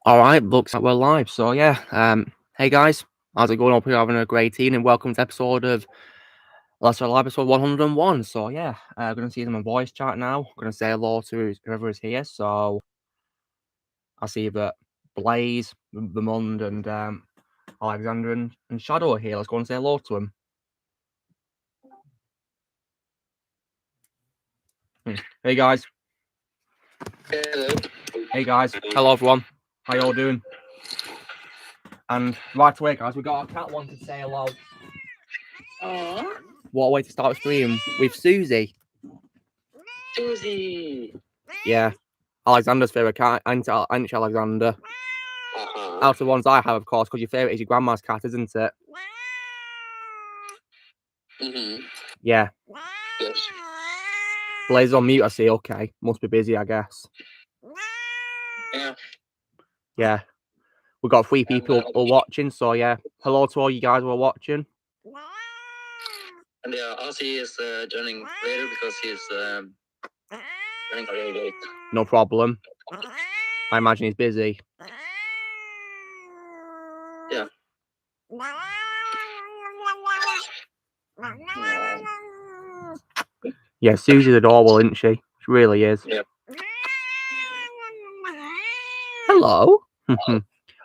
All right, looks like we're live. So yeah, hey guys, how's it going? Hope you're having a great evening. Welcome to episode of Let's Live, episode 101. So yeah, gonna see them on voice chat now. Gonna say hello to whoever is here. So I see that Blaze, the Mund, and Alexander and Shadow are here. Let's go and say hello to them. Hey guys. Hello. Hey guys. Hello everyone. How y'all doing? And right away, guys, we got a cat wanting to say hello. What a way to start a stream with Susie. Susie. Yeah, Alexander's favourite cat, Aunt Alexander. Out of the ones I have, of course, because your favourite is your grandma's cat, isn't it? Yeah. Yes. Blaze on mute, I see. Okay, must be busy, I guess. Yeah. Yeah. We've got 3 people watching, so yeah. Hello to all you guys who are watching. And Ozzy is joining later because he's running a little late. No problem. I imagine he's busy. Yeah. Yeah, Susie's adorable, isn't she? She really is. Yeah. Hello.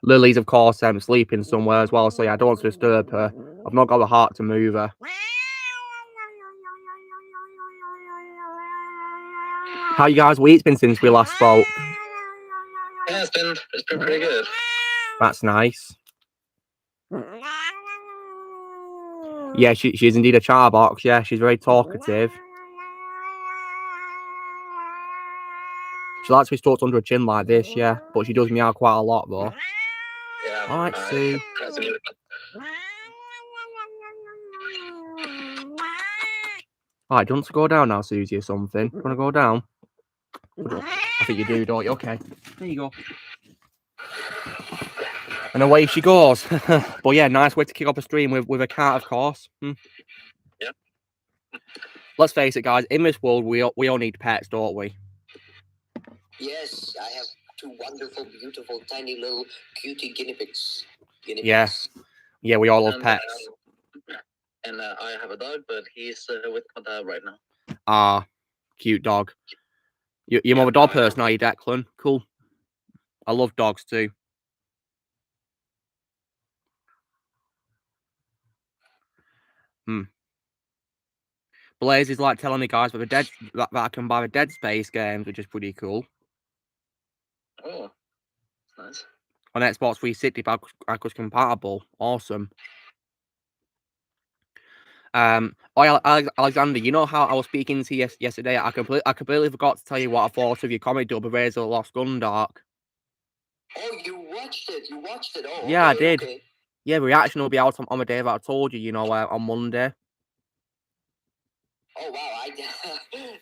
Lily's, of course, sleeping somewhere as well, so yeah, I don't want to disturb her. I've not got the heart to move her. How you guys' week's been since we last spoke? Yeah, it's been pretty good. That's nice. Yeah, she's indeed a chatterbox. Yeah, she's very talkative. She likes to be stuck under her chin like this, yeah, but she does meow quite a lot though. Yeah. All right, Sue. All right, do you want to go down now, Susie, or something? You want to go down? I think you do, don't you? Okay, there you go. And away she goes. But yeah, nice way to kick off a stream with a cat, of course. Yeah. Let's face it, guys. In this world, we all need pets, don't we? Yes, I have 2 wonderful, beautiful, tiny little cutie guinea pigs. Yeah, we all love pets. And I have a dog, but he's with my dad right now. Ah, cute dog. You're more of a dog person, are you, Declan? Cool. I love dogs too. Blaze is like telling me, guys, that I can buy the Dead Space games, which is pretty cool. Oh, nice. On Xbox 360, backwards compatible. Awesome. Alexander, you know how I was speaking to you yesterday? I completely forgot to tell you what I thought of your comic dub of Razor Lost Gundark. Oh, you watched it. Oh, yeah, okay, I did. Okay. Yeah, reaction will be out on the day that I told you, you know, on Monday. Oh wow,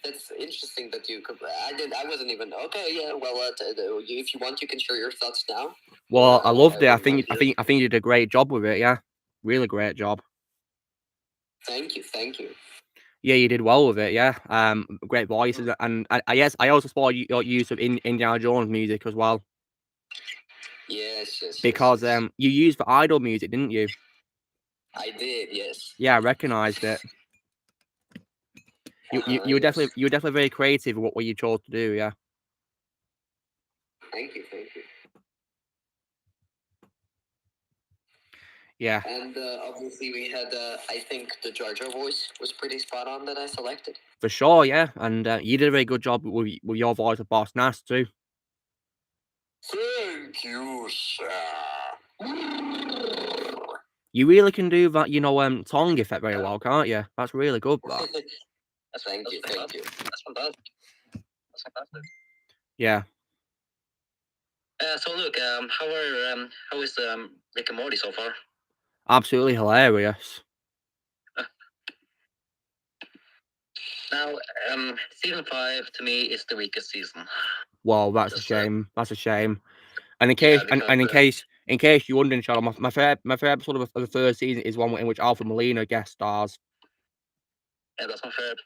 that's interesting that you could. I wasn't even okay. Yeah, well, if you want, you can share your thoughts now. Well, I loved it. I think you did a great job with it. Yeah, really great job. Thank you. Yeah, you did well with it. Yeah, great voices, and I also saw your use of Indiana Jones music as well. Yes. Because you used the Idol music, didn't you? I did. Yes. Yeah, I recognised it. You were definitely very creative with what you chose to do. Yeah. Thank you. Yeah. And obviously we had, I think the Jar Jar voice was pretty spot on that I selected. For sure, yeah. And you did a very good job with your voice of Boss Nass too. Thank you, sir. You really can do that, you know, tongue effect very well, can't you? That's really good, that. Thank you. That's fantastic. Yeah. So look, how is Rick and Morty so far? Absolutely hilarious. Now, season 5 to me is the weakest season. Well, that's a shame. That's a shame. And in case you're wondering, Shadow, my favorite episode of the third season is one in which Alfred Molina guest stars. Yeah, that's my favorite.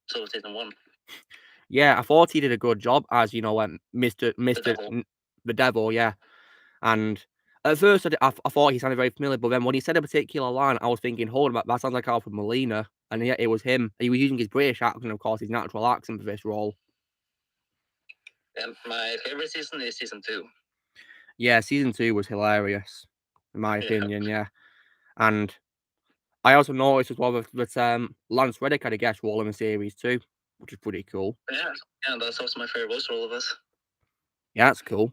So season 1. Yeah, I thought he did a good job as, you know, Mr. The Devil, yeah. And at first, I thought he sounded very familiar, but then when he said a particular line, I was thinking, hold on, that sounds like Alfred Molina. And yet it was him. He was using his British accent, of course, his natural accent for this role. And my favorite season is season 2. Yeah, season 2 was hilarious, in my opinion, yeah. And I also noticed as well that Lance Reddick had a guest role in the series too, which is pretty cool. Yeah, that's also my favorite voice for all of us. Yeah, that's cool.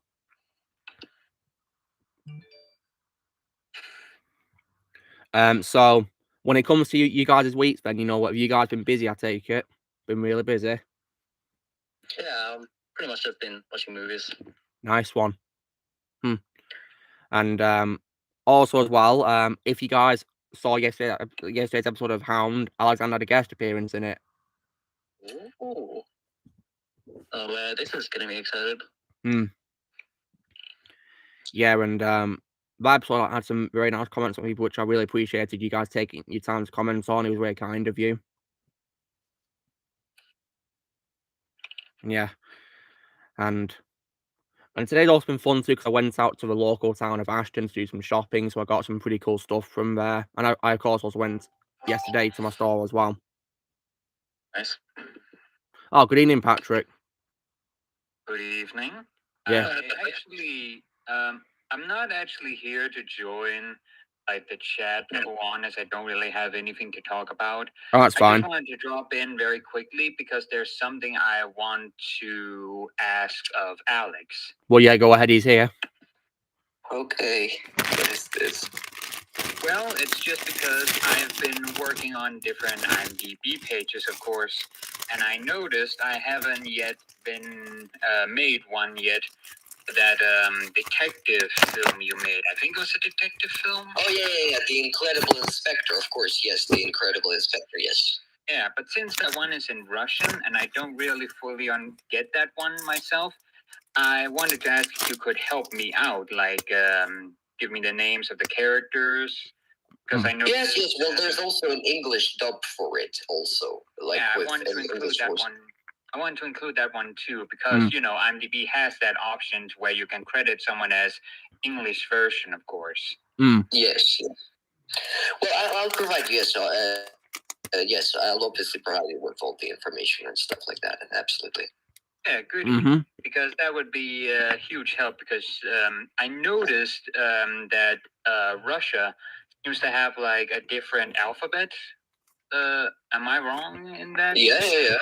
So when it comes to you guys' weeks, then, have you guys been busy? I take it, been really busy. Yeah, pretty much just been watching movies. Nice one. And also as well, if you guys saw yesterday's episode of Hound, Alexander had a guest appearance in it. Ooh. Oh man, this is getting me excited. Yeah, and that episode had some very nice comments from people, which I really appreciated. You guys taking your time to comment on. It was very kind of you. Yeah. And today's also been fun too, because I went out to the local town of Ashton to do some shopping, so I got some pretty cool stuff from there. And I of course also went yesterday to my store as well. Nice. Oh, good evening, Patrick. Good evening. Yeah. Actually, I'm not actually here to join like the chat for on, as I don't really have anything to talk about. Oh, that's fine. I just wanted to drop in very quickly because there's something I want to ask of Alex. Well, yeah, go ahead. He's here. Okay. What is this? Well, it's just because I've been working on different IMDb pages, of course, and I noticed I haven't yet been made one yet. That detective film you made. I think it was a detective film. Oh yeah. The Incredible Inspector, of course. Yes, the Incredible Inspector. Yes. Yeah, but since that one is in Russian and I don't really fully get that one myself, I wanted to ask if you could help me out, like give me the names of the characters. Because I know. Yes. Well, there's also an English dub for it, also. Like yeah, with I wanted to include that one. I want to include that one too, because IMDb has that option where you can credit someone as English version, of course. Yes. Well, I'll provide you. Yes, I'll obviously provide you with all the information and stuff like that. Absolutely. Yeah, good. Because that would be a huge help. Because I noticed that Russia seems to have like a different alphabet. Am I wrong in that? Yeah.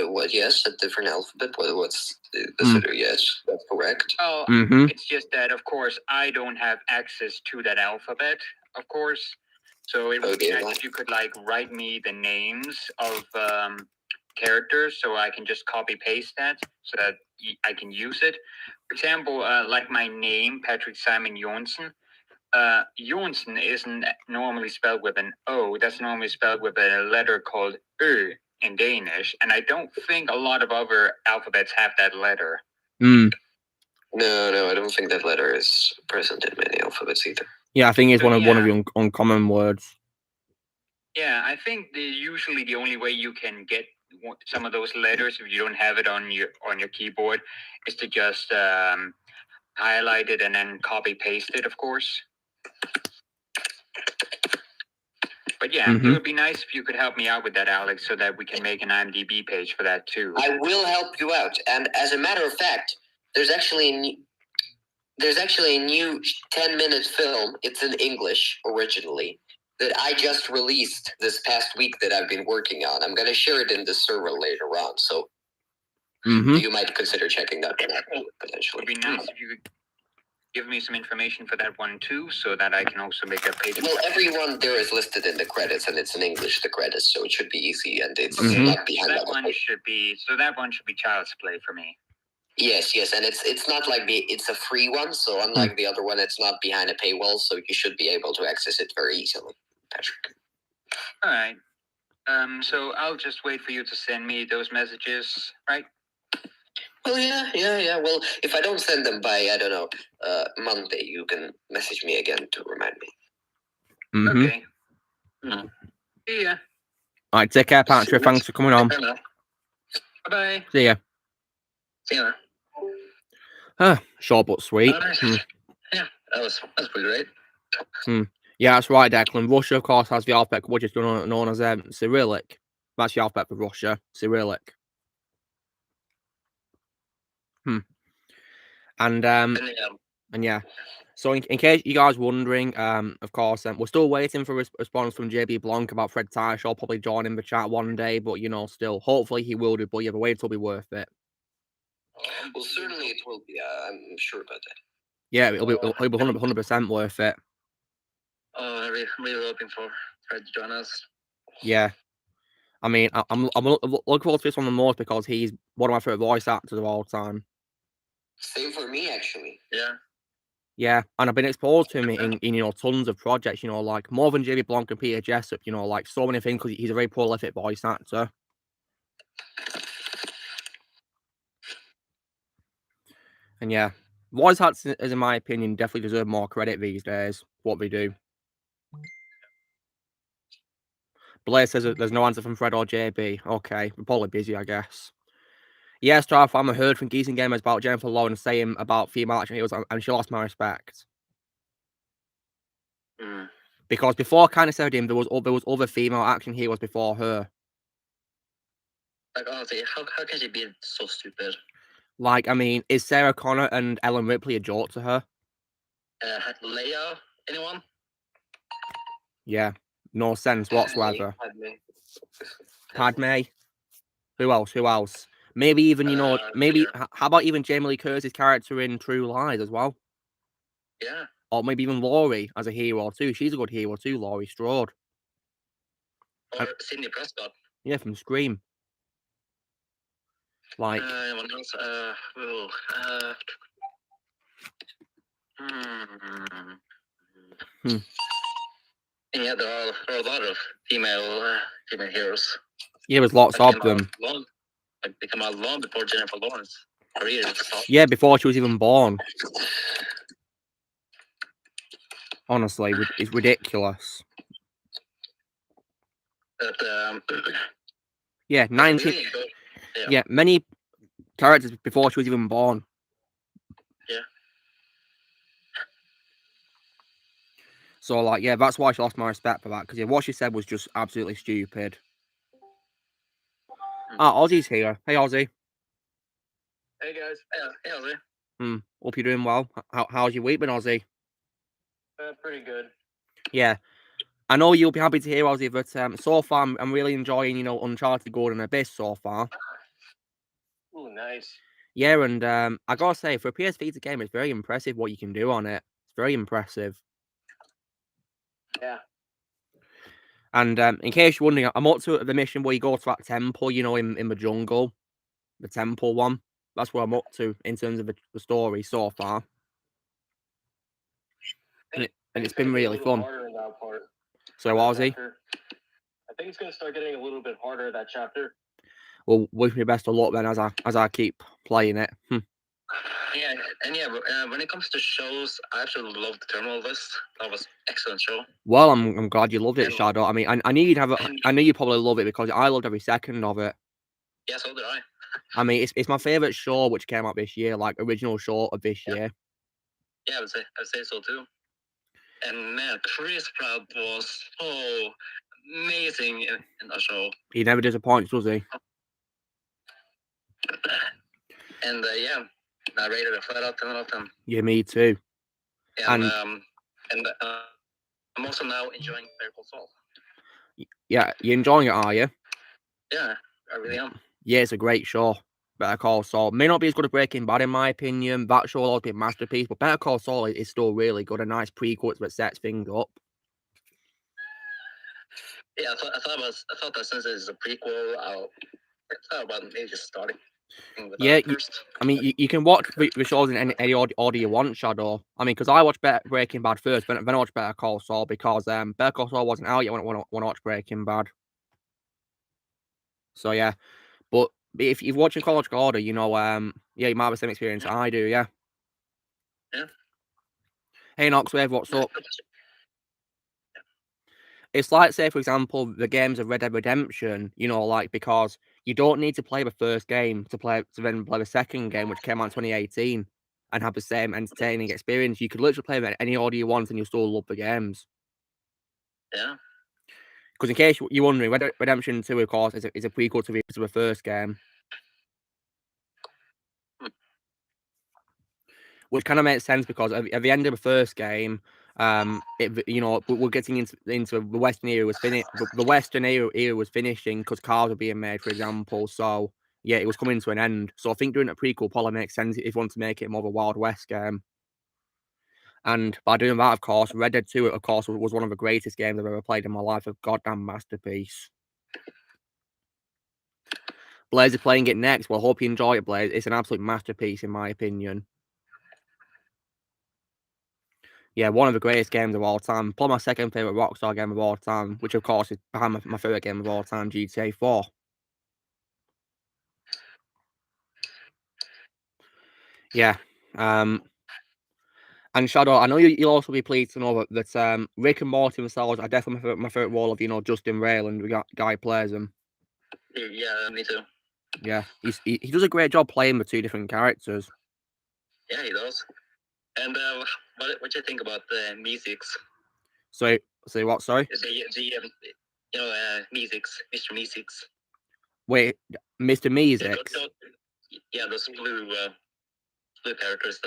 What? Yes, a different alphabet. What's the Yes, that's correct. Oh, it's just that, of course, I don't have access to that alphabet, of course. So it would be nice if you could like write me the names of characters, so I can just copy paste that, so that I can use it. For example, like my name, Patrick Simon Johnson. Johnson isn't normally spelled with an O. That's normally spelled with a letter called Ö in Danish, and I don't think a lot of other alphabets have that letter. No, I don't think that letter is present in many alphabets either. Yeah, I think it's one of the uncommon words. Yeah, I think usually the only way you can get some of those letters, if you don't have it on your keyboard, is to just highlight it and then copy paste it, of course. But yeah, it would be nice if you could help me out with that, Alex, so that we can make an IMDb page for that too. I will help you out. And as a matter of fact, there's actually a new 10-minute film. It's in English originally that I just released this past week that I've been working on. I'm going to share it in the server later on, so you might consider checking that one out potentially. It would be nice if you could give me some information for that one too, so that I can also make a page. Well, everyone there is listed in the credits, and it's in English, the credits, so it should be easy, and it's not behind that one should be Child's Play for me. Yes, and it's not like it's a free one, so unlike the other one, it's not behind a paywall, so you should be able to access it very easily, Patrick. All right. So I'll just wait for you to send me those messages, right? Well, yeah. Well, if I don't send them by, I don't know, Monday, you can message me again to remind me. Okay. See ya. All right, take care, Patrick. Thanks for coming on. Bye-bye. See ya. See ya. Short but sweet. Yeah. That's pretty great. Yeah, that's right, Declan. Russia, of course, has the alphabet, which is known as Cyrillic. That's the alphabet for Russia, Cyrillic. And yeah. So in case you guys wondering, of course, we're still waiting for a response from JB Blanc about Fred Tyshall probably joining the chat one day, but still, hopefully he will do. But yeah, the wait will be worth it. Well, certainly it will be. I'm sure about that. Yeah, it'll be 100% worth it. Oh, I'm really hoping for Fred to join us. Yeah. I mean, I'm looking forward to this one the most because he's one of my favorite voice actors of all time. Same for me, actually. Yeah. Yeah, and I've been exposed to him in tons of projects, like more than JB Blanc and Peter Jessup, like so many things because he's a very prolific voice actor. And yeah, voice actors, in my opinion, definitely deserve more credit these days. What they do. Blair says that there's no answer from Fred or JB. Okay, we're probably busy, I guess. Yeah, Starfarmer heard from Geese and Gamers about Jennifer Lawrence saying about female action heroes, and she lost my respect. Because before Kind of said him, there was other female action heroes before her. Like, honestly, how can she be so stupid? Like, I mean, is Sarah Connor and Ellen Ripley a joke to her? Leia? Anyone? Yeah, no sense whatsoever. Padme. Who else? Maybe even, how about even Jamie Lee Curtis's character in True Lies as well? Yeah. Or maybe even Laurie as a hero too. She's a good hero too, Laurie Strode. Or Sidney Prescott. Yeah, from Scream. Like. Anyone else? Yeah, there are a lot of female heroes. Yeah, there's lots of them. They come out long before Jennifer Lawrence. Yeah, before she was even born. Honestly, it's ridiculous. But, yeah, 19. Yeah, many characters before she was even born. Yeah. So, like, yeah, that's why she lost my respect for that. Because, yeah, what she said was just absolutely stupid. Ozzy's here. Hey, Ozzy. Hey, guys. Hey, Ozzy. Hope you're doing well. How's your week been, Ozzy? Pretty good. Yeah. I know you'll be happy to hear, Ozzy, but so far I'm really enjoying, Uncharted Golden Abyss so far. Ooh, nice. Yeah, and I gotta say, for a PS Vita game, it's very impressive what you can do on it. It's very impressive. Yeah. And in case you're wondering, I'm up to the mission where you go to that temple, in the jungle. The temple one. That's what I'm up to in terms of the story so far. And it's been really fun. So, Ozzy? I think it's going to start getting a little bit harder, that chapter. Well, wish me best of luck then as I keep playing it. Yeah, and when it comes to shows, I actually love the Terminal List. That was an excellent show. Well, I'm glad you loved it, Shadow. I mean, I knew you probably love it because I loved every second of it. Yeah, so did I. I mean, it's my favorite show which came out this year, like original show of this year. Yeah, I'd say so too. And man, Chris Pratt was so amazing in the show. He never disappoints, does he? And yeah, I rated it flat out 10 out of 10. Yeah, me too. Yeah, and I'm also now enjoying Better Call Saul. Yeah, you're enjoying it, are you? Yeah, I really am. Yeah, it's a great show. Better Call Saul may not be as good as Breaking Bad in my opinion. That show will always be a masterpiece, but Better Call Saul is still really good. A nice prequel that sets things up. Yeah, I thought that since it's a prequel, I thought about maybe just starting. Yeah, I mean, you can watch the shows in any order you want, Shadow. I mean, because I watched Breaking Bad first, then I watched Better Call Saul because Better Call Saul wasn't out yet when I watched Breaking Bad. So yeah, but if you're watching chronological order, you might have the same experience I do, yeah. Yeah. Hey, Noxwave, what's up? It's like, say, for example, the games of Red Dead Redemption, because you don't need to play the first game to then play the second game, which came out in 2018. and have the same entertaining experience. You could literally play them at any order you want and you'll still love the games. Yeah. Because in case you're wondering, Redemption 2, of course, is a prequel to the first game. Which kind of makes sense because at the end of the first game, we're getting into the Western era was finished. The Western era was finishing because cars were being made, for example. So yeah, it was coming to an end. So I think doing a prequel probably makes sense if you want to make it more of a Wild West game. And by doing that, of course, Red Dead 2, of course, was one of the greatest games I've ever played in my life. A goddamn masterpiece. Blaze is playing it next. Well, hope you enjoy it, Blaze. It's an absolute masterpiece, in my opinion. Yeah, one of the greatest games of all time. Probably my second favourite Rockstar game of all time, which, of course, is behind my favourite game of all time, GTA 4. Yeah. And Shadow, I know you'll also be pleased to know that Rick and Morty themselves are definitely my favourite role of, Justin Rayland, the guy who plays them. Yeah, me too. Yeah, he does a great job playing the two different characters. Yeah, he does. And what do you think about the musics? So what? Sorry. Musics, Mr. Musics. Wait, Mr. Musics. Yeah, those blue characters.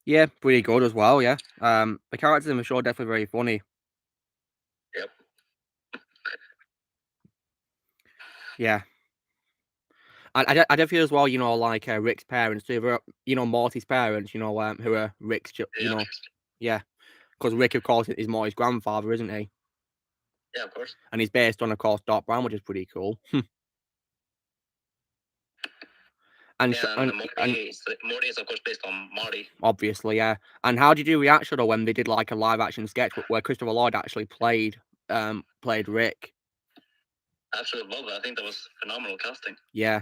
Yeah, pretty good as well. Yeah. The characters in the show are definitely very funny. Yep. Yeah. I do feel as well, like Rick's parents too. Morty's parents, who are Rick's, yeah. Because Rick, of course, is Morty's grandfather, isn't he? Yeah, of course. And he's based on, of course, Doc Brown, which is pretty cool. Morty is, of course, based on Marty. Obviously, yeah. And how did you react, Shadow, when they did like a live action sketch where Christopher Lloyd actually played Rick? I absolutely love that. I think that was phenomenal casting. Yeah.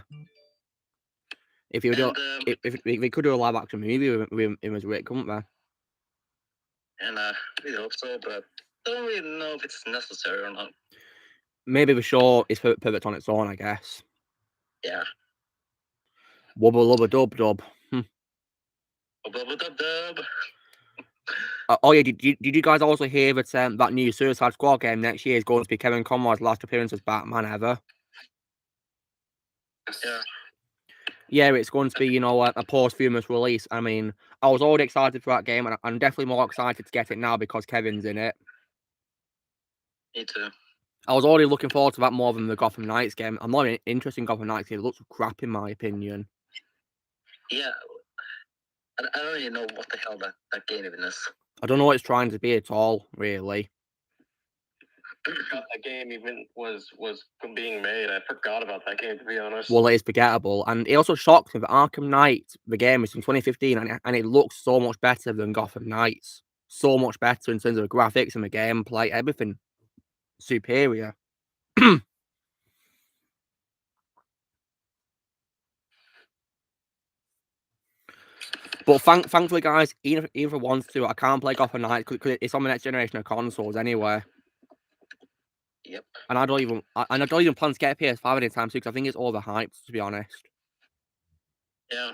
If they could do a live action movie with him as Rick, couldn't they? And I really hope so, but I don't really know if it's necessary or not. Maybe the show is perfect on its own, I guess. Yeah. Wubba lubba dub dub. Wubba dub dub. Oh yeah, did you guys also hear that that new Suicide Squad game next year is going to be Kevin Conroy's last appearance as Batman ever? Yeah. Yeah, it's going to be, a posthumous release. I mean, I was already excited for that game, and I'm definitely more excited to get it now because Kevin's in it. Me too. I was already looking forward to that more than the Gotham Knights game. I'm not interested in Gotham Knights. It looks crap, in my opinion. Yeah. I don't really know what the hell that game even is. I don't know what it's trying to be at all, really. That game even was being made. I forgot about that game, to be honest. Well, it is forgettable, and it also shocked me that Arkham Knight, the game, is from 2015, and it looks so much better than Gotham Knights. So much better in terms of the graphics and the gameplay, everything superior. But thankfully, guys, even if I want to, I can't play Gotham Knights because it's on the next generation of consoles anyway. Yep. And I don't even plan to get a PS5 anytime soon because I think it's overhyped, to be honest. Yeah.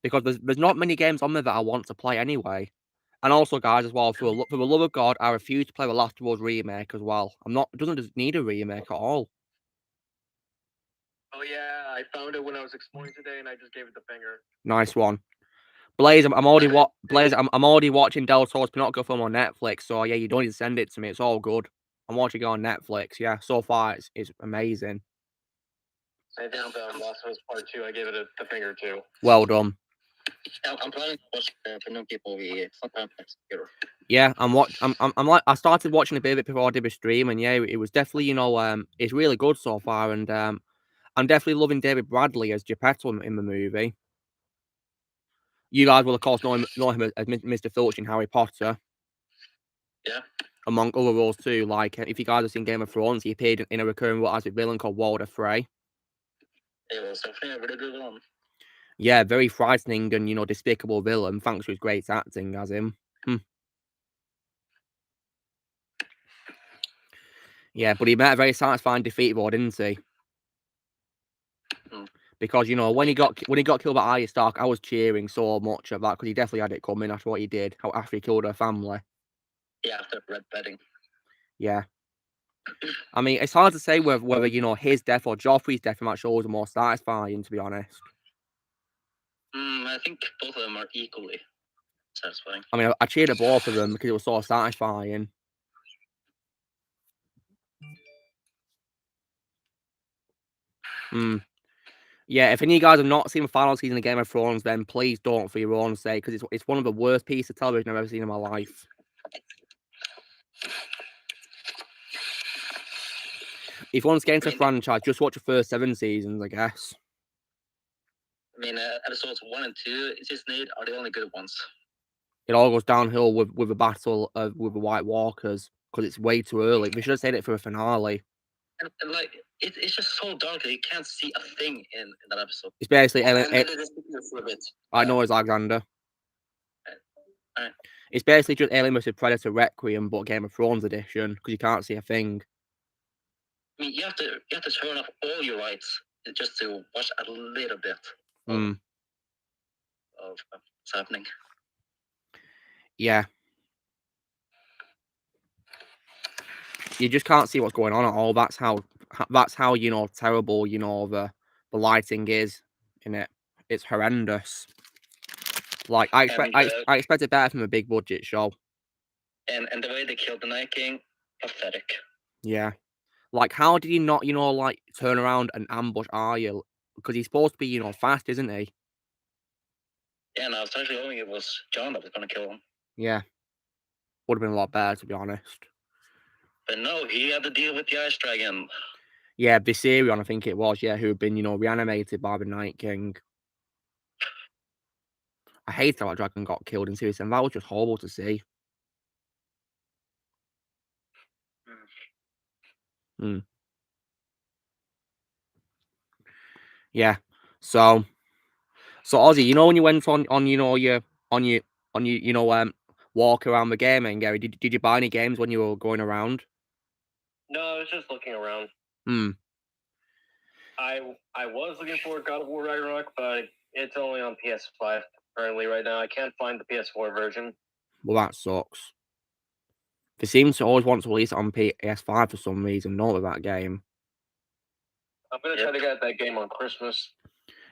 Because there's not many games on there that I want to play anyway. And also, guys, as well, for the love of God, I refuse to play the Last of Us remake as well. It doesn't just need a remake at all. Oh yeah, I found it when I was exploring today, and I just gave it the finger. Nice one. Blaze, I'm already watching Del Toro's Pinocchio film on Netflix, so yeah, you don't need to send it to me. It's all good. I'm watching it on Netflix. Yeah, so far it's amazing. I think Last of Us Part 2, I gave it the finger too. Well done. I'm planning to watch the Pinocchio movie sometime next year. Yeah, I started watching a bit before I did a stream, and yeah, it was definitely, it's really good so far, and I'm definitely loving David Bradley as Geppetto in the movie. You guys will, of course, know him as Mr. Filch in Harry Potter. Yeah. Among other roles too, like if you guys have seen Game of Thrones, he appeared in a recurring role as a villain called Walder Frey. It was definitely a really good one. Yeah, very frightening and despicable villain, thanks to his great acting as him. Yeah, but he met a very satisfying defeat, though, didn't he? Because when he got killed by Arya Stark, I was cheering so much at that because he definitely had it coming after what he did, after he killed her family. Yeah, after red wedding. Yeah. I mean, it's hard to say whether his death or Joffrey's death in that show was more satisfying, to be honest. I think both of them are equally satisfying. I mean, I cheered at both of them because it was so satisfying. Yeah, if any of you guys have not seen the final season of Game of Thrones, then please don't, for your own sake, because it's one of the worst pieces of television I've ever seen in my life. If you want to get into a franchise, just watch the first 7 seasons, I guess. I mean, episodes 1 and 2, it's just Nate are the only good ones. It all goes downhill with the battle with the White Walkers because it's way too early. We should have saved it for a finale. And like, it's just so dark that you can't see a thing in that episode. It's basically I know it's Alexander. Alright. It's basically just Alien vs Predator Requiem, but Game of Thrones edition because you can't see a thing. I mean, you have to turn off all your lights just to watch a little bit of what's happening. Yeah. You just can't see what's going on at all. That's how terrible the lighting is in it. It's horrendous. Like I expected better from a big budget show. And the way they killed the Night King, pathetic. Yeah. Like how did he not like turn around and ambush Arya? Because he's supposed to be fast, isn't he? Yeah, and I was actually hoping it was Jon that was going to kill him. Yeah. Would have been a lot better, to be honest. But no, he had to deal with the Ice Dragon. Yeah, Viserion, I think it was, who had been, reanimated by the Night King. I hate how that dragon got killed in series, and that was just horrible to see. Yeah. So Ozzy, when you went on your walk around the gaming area, did you buy any games when you were going around? No, I was just looking around. I was looking for God of War Ragnarok, but it's only on PS5 currently right now. I can't find the PS4 version. Well, that sucks. They seem to always want to release it on PS5 for some reason, not with that game. I'm going to try to get that game on Christmas.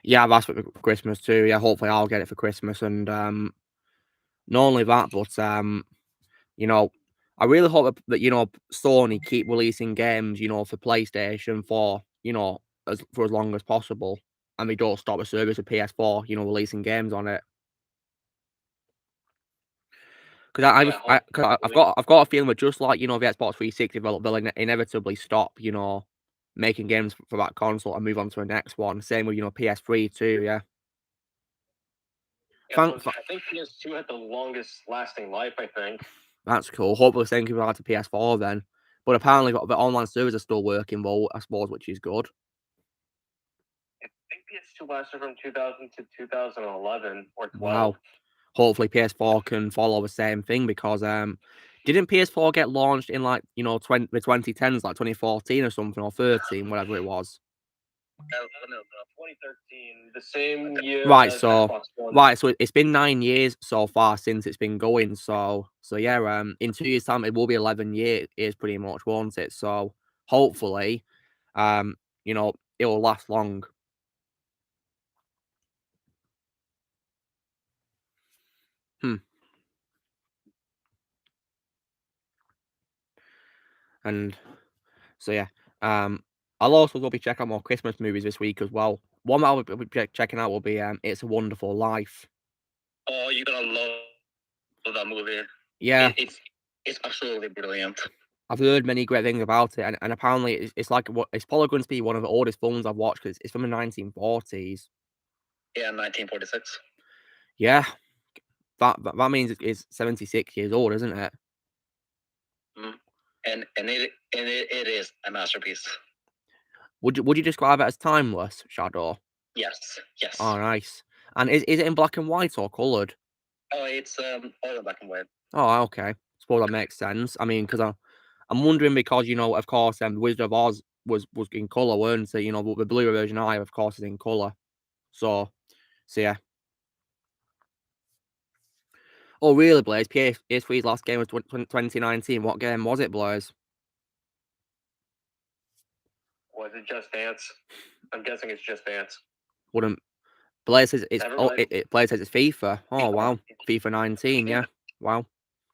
Yeah, that's for Christmas too. Yeah, hopefully I'll get it for Christmas. And not only that, but I really hope that Sony keep releasing games, for PlayStation for for as long as possible, and they don't stop the service of PS4, releasing games on it. Because I've got a feeling that just like the Xbox 360, they'll inevitably stop making games for that console and move on to the next one. Same with PS3 too. Yeah. I think PS2 had the longest lasting life. I think that's cool. Hopefully, same can be to PS4 then. But apparently, the online servers are still working well, I suppose, which is good. I think PS2 lasted from 2000 to 2011 or 12. Wow. Hopefully PS4 can follow the same thing because didn't PS4 get launched in like the 2010s, like 2014 or something, or 13, whatever it was? 2013, the same year. Right, so it's been 9 years so far since it's been going. So yeah, in 2 years' time it will be 11 years pretty much, won't it? So hopefully, it will last long. And so yeah, I'll also go be checking out more Christmas movies this week as well. One that I'll be checking out will be It's a Wonderful Life. Oh, you're gonna love that movie. Yeah, it's absolutely brilliant. I've heard many great things about it, and apparently it's probably going to be one of the oldest films I've watched because it's from the 1940s. Yeah, 1946. Yeah, that means it's 76 years old, isn't it? And it is a masterpiece. Would you describe it as timeless, Shadow? Yes. Oh, nice. And is it in black and white or coloured? Oh, it's all in black and white. Oh, okay. Suppose that makes sense. I mean, because I'm wondering because of course, Wizard of Oz was in colour, weren't it? You know, but the Blu-ray version I have, of course, is in colour. So yeah. Oh, really, Blaze? PS3's last game was 2019. What game was it, Blaze? Was it Just Dance? I'm guessing it's Just Dance. Wouldn't Blaze says it's Blaze says it's FIFA. Oh wow, FIFA 19. Yeah, wow.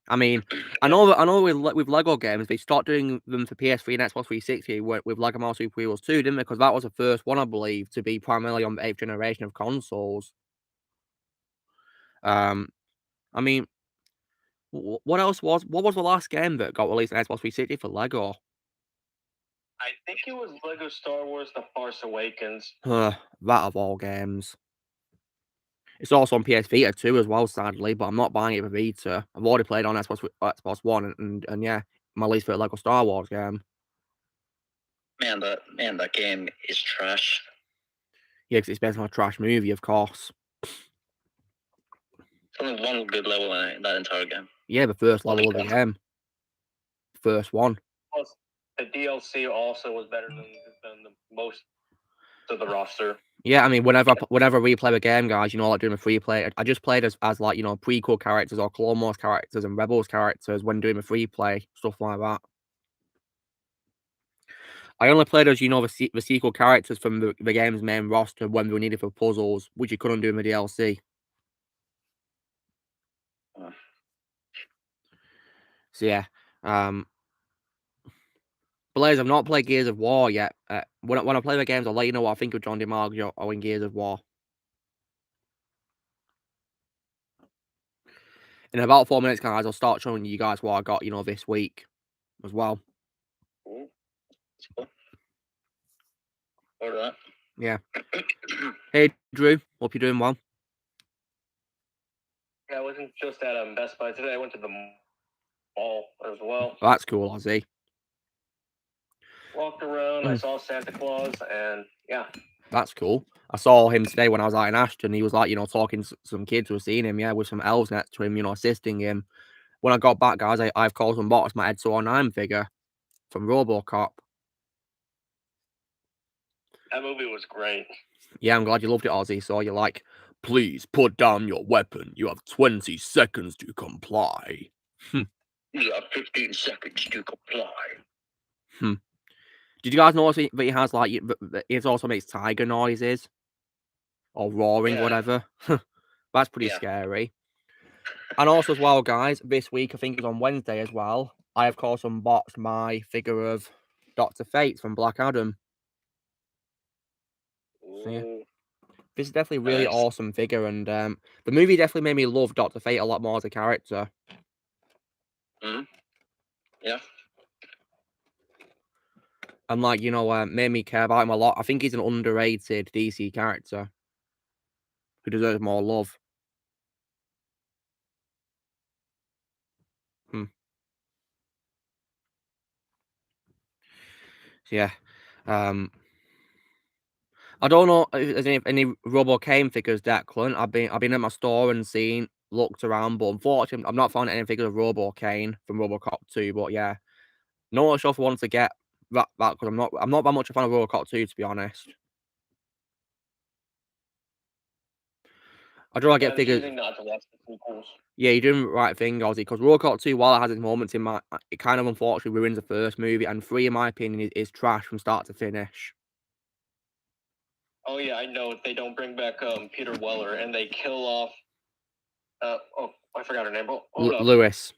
I mean, I know with Lego games they stopped doing them for PS3 and Xbox 360 with Lego Marvel Super Heroes 2, didn't they? Because that was the first one, I believe, to be primarily on the 8th generation of consoles. I mean, what else was the last game that got released on Xbox 360 for Lego? I think it was Lego Star Wars: The Force Awakens. That of all games. It's also on PS Vita too, as well, sadly, but I'm not buying it for Vita. I've already played on Xbox One, and yeah, my least favorite Lego Star Wars game. Man, that game is trash. Yeah, because it's based on a trash movie, of course. There's only one good level in that entire game. Yeah, the first level of the game. First one. Plus, the DLC also was better than the most of the roster. Yeah, I mean, whenever we play the game, guys, you know, like doing a free play, I just played as like, you know, prequel characters or Clone Wars characters and Rebels characters when doing a free play, stuff like that. I only played as, you know, the sequel characters from the game's main roster when they were needed for puzzles, which you couldn't do in the DLC. So yeah, Blaze, I've not played Gears of War yet. When I play the games, I'll let you know what I think of John DiMaggio or in Gears of War. In about 4 minutes, guys, I'll start showing you guys what I got, you know, this week as well. Order that. Yeah. Hey, Drew. Hope you're doing well. Yeah, I wasn't just at Best Buy today. I went to the mall as well. That's cool, Ozzy. Walked around. I saw Santa Claus, and yeah. That's cool. I saw him today when I was out in Ashton. He was like, you know, talking to some kids who were seeing him, yeah, with some elves next to him, you know, assisting him. When I got back, guys, I've called and bought my Ed 209 figure from RoboCop. That movie was great. Yeah, I'm glad you loved it, Ozzy. So you're like, please put down your weapon. You have 20 seconds to comply. You have 15 seconds to comply. Did you guys notice that he has, like, it also makes tiger noises? Or roaring, whatever. That's pretty scary. And also as well, guys, this week, I think it was on Wednesday as well, I, of course, unboxed my figure of Dr. Fate from Black Adam. So, yeah. This is definitely a really awesome figure, and the movie definitely made me love Dr. Fate a lot more as a character. Yeah. And, like, you know, made me care about him a lot. I think he's an underrated DC character who deserves more love. So, yeah. I don't know if there's any Robo Kane figures, Declan. I've been at my store and looked around, but unfortunately, I've not found any figures of Robo Kane from RoboCop 2. But yeah, not sure if I want to get that because I'm not that much a fan of RoboCop 2, to be honest. I'd rather get figures. Not to watch the sequels. Yeah, you're doing the right thing, Ozzy, because RoboCop 2, while it has its moments it kind of unfortunately ruins the first movie, and 3, in my opinion, is trash from start to finish. Oh yeah, I know. If they don't bring back Peter Weller and they kill off I forgot her name. Lewis.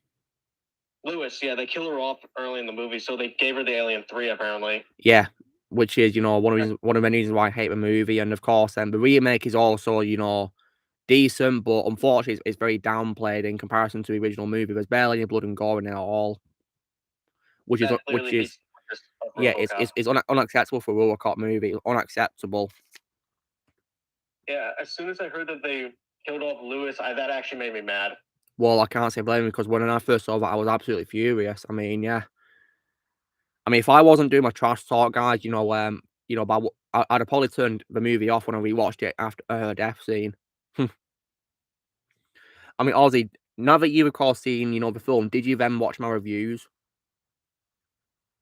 Lewis, yeah, they kill her off early in the movie, so they gave her the Alien 3 apparently. Yeah, which is, you know, one of the reasons why I hate the movie, and of course, the remake is also, you know, decent, but unfortunately, it's very downplayed in comparison to the original movie. There's barely any blood and gore in it at all, which is it's unacceptable for a RoboCop movie. It's unacceptable. Yeah, as soon as I heard that they killed off Lewis, that actually made me mad. Well, I can't say blame me, because when I first saw that, I was absolutely furious. I mean, yeah. I mean, if I wasn't doing my trash talk, guys, you know, I'd have probably turned the movie off when I rewatched it after her death scene. I mean, Ozzy, now that you recall seeing, you know, the film, did you then watch my reviews?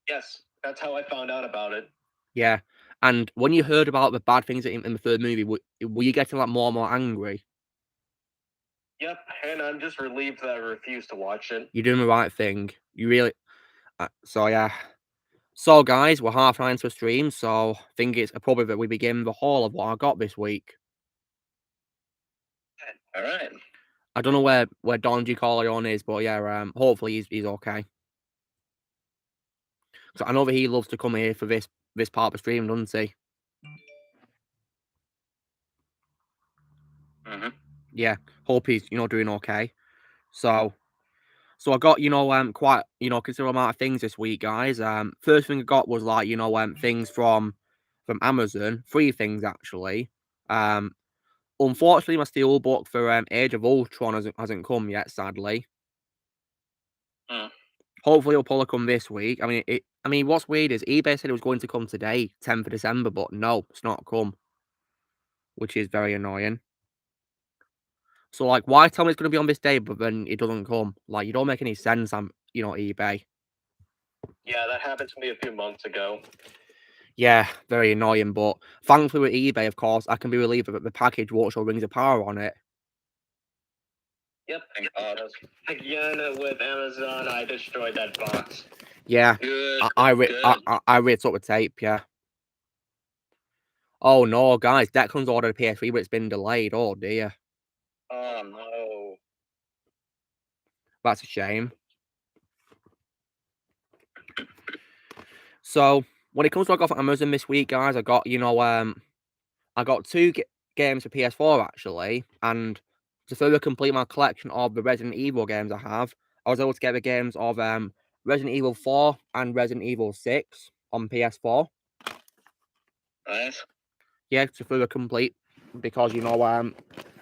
Yes, that's how I found out about it. Yeah. And when you heard about the bad things in the third movie, were you getting like more and more angry? Yep, and I'm just relieved that I refused to watch it. You're doing the right thing. You really. So yeah. So guys, we're half an hour into a stream, so I think it's appropriate that we begin the haul of what I got this week. All right. I don't know where Don G. Corleone is, but yeah, hopefully he's okay. So I know that he loves to come here for this part of the stream, doesn't he? Yeah, hope he's doing okay. So I got quite considerable amount of things this week, guys. First thing I got was like things from Amazon, 3 things actually. Unfortunately, my steelbook for Age of Ultron hasn't come yet, sadly. Hopefully it'll probably come this week. I mean, what's weird is eBay said it was going to come today, 10th of December, but no, it's not come, which is very annoying. So, like, why tell me it's going to be on this day, but then it doesn't come? Like, you don't make any sense on, eBay. Yeah, that happened to me a few months ago. Yeah, very annoying, but thankfully with eBay, of course, I can be relieved that the package won't show Rings of Power on it. Yep, again with Amazon, I destroyed that box. Yeah, Good. I ripped up the tape, yeah. Oh no, guys, Declan's ordered a PS3, but it's been delayed. Oh dear. Oh no. That's a shame. So, when it comes to what I got for Amazon this week, guys, I got, I got 2 games for PS4, actually, and to further complete my collection of the Resident Evil games I have, I was able to get the games of Resident Evil 4 and Resident Evil 6 on PS4. Nice. Yeah, to further complete, because, I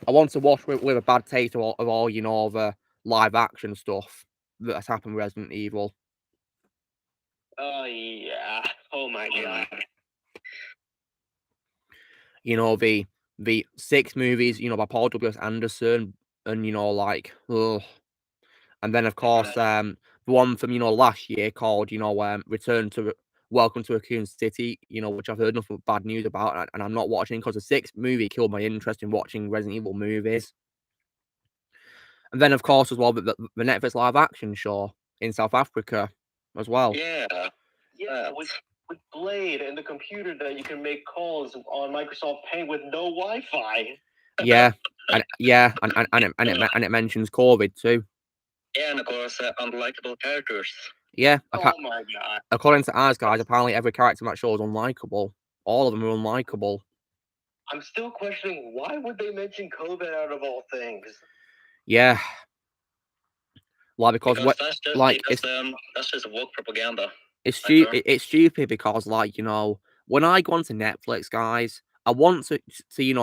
want to watch with a bad taste of all the live action stuff that has happened with Resident Evil. Oh yeah. Oh my god. The 6 movies, by Paul W.S. Anderson, and ugh. And then of course, the one from last year called Welcome to Raccoon City, which I've heard nothing but bad news about, and I'm not watching because the 6th movie killed my interest in watching Resident Evil movies. And then of course as well the Netflix live action show in South Africa as well. Yeah, with Blade and the computer that you can make calls on Microsoft Paint with no Wi-Fi. Yeah, and it mentions COVID too. Yeah, and of course, unlikable characters. Yeah. Oh my god. According to ours, guys, apparently every character in that show is unlikable. All of them are unlikable. I'm still questioning why would they mention COVID out of all things? Yeah. Like because that's just woke propaganda. It's stupid. It's stupid because when I go onto Netflix, guys, I want to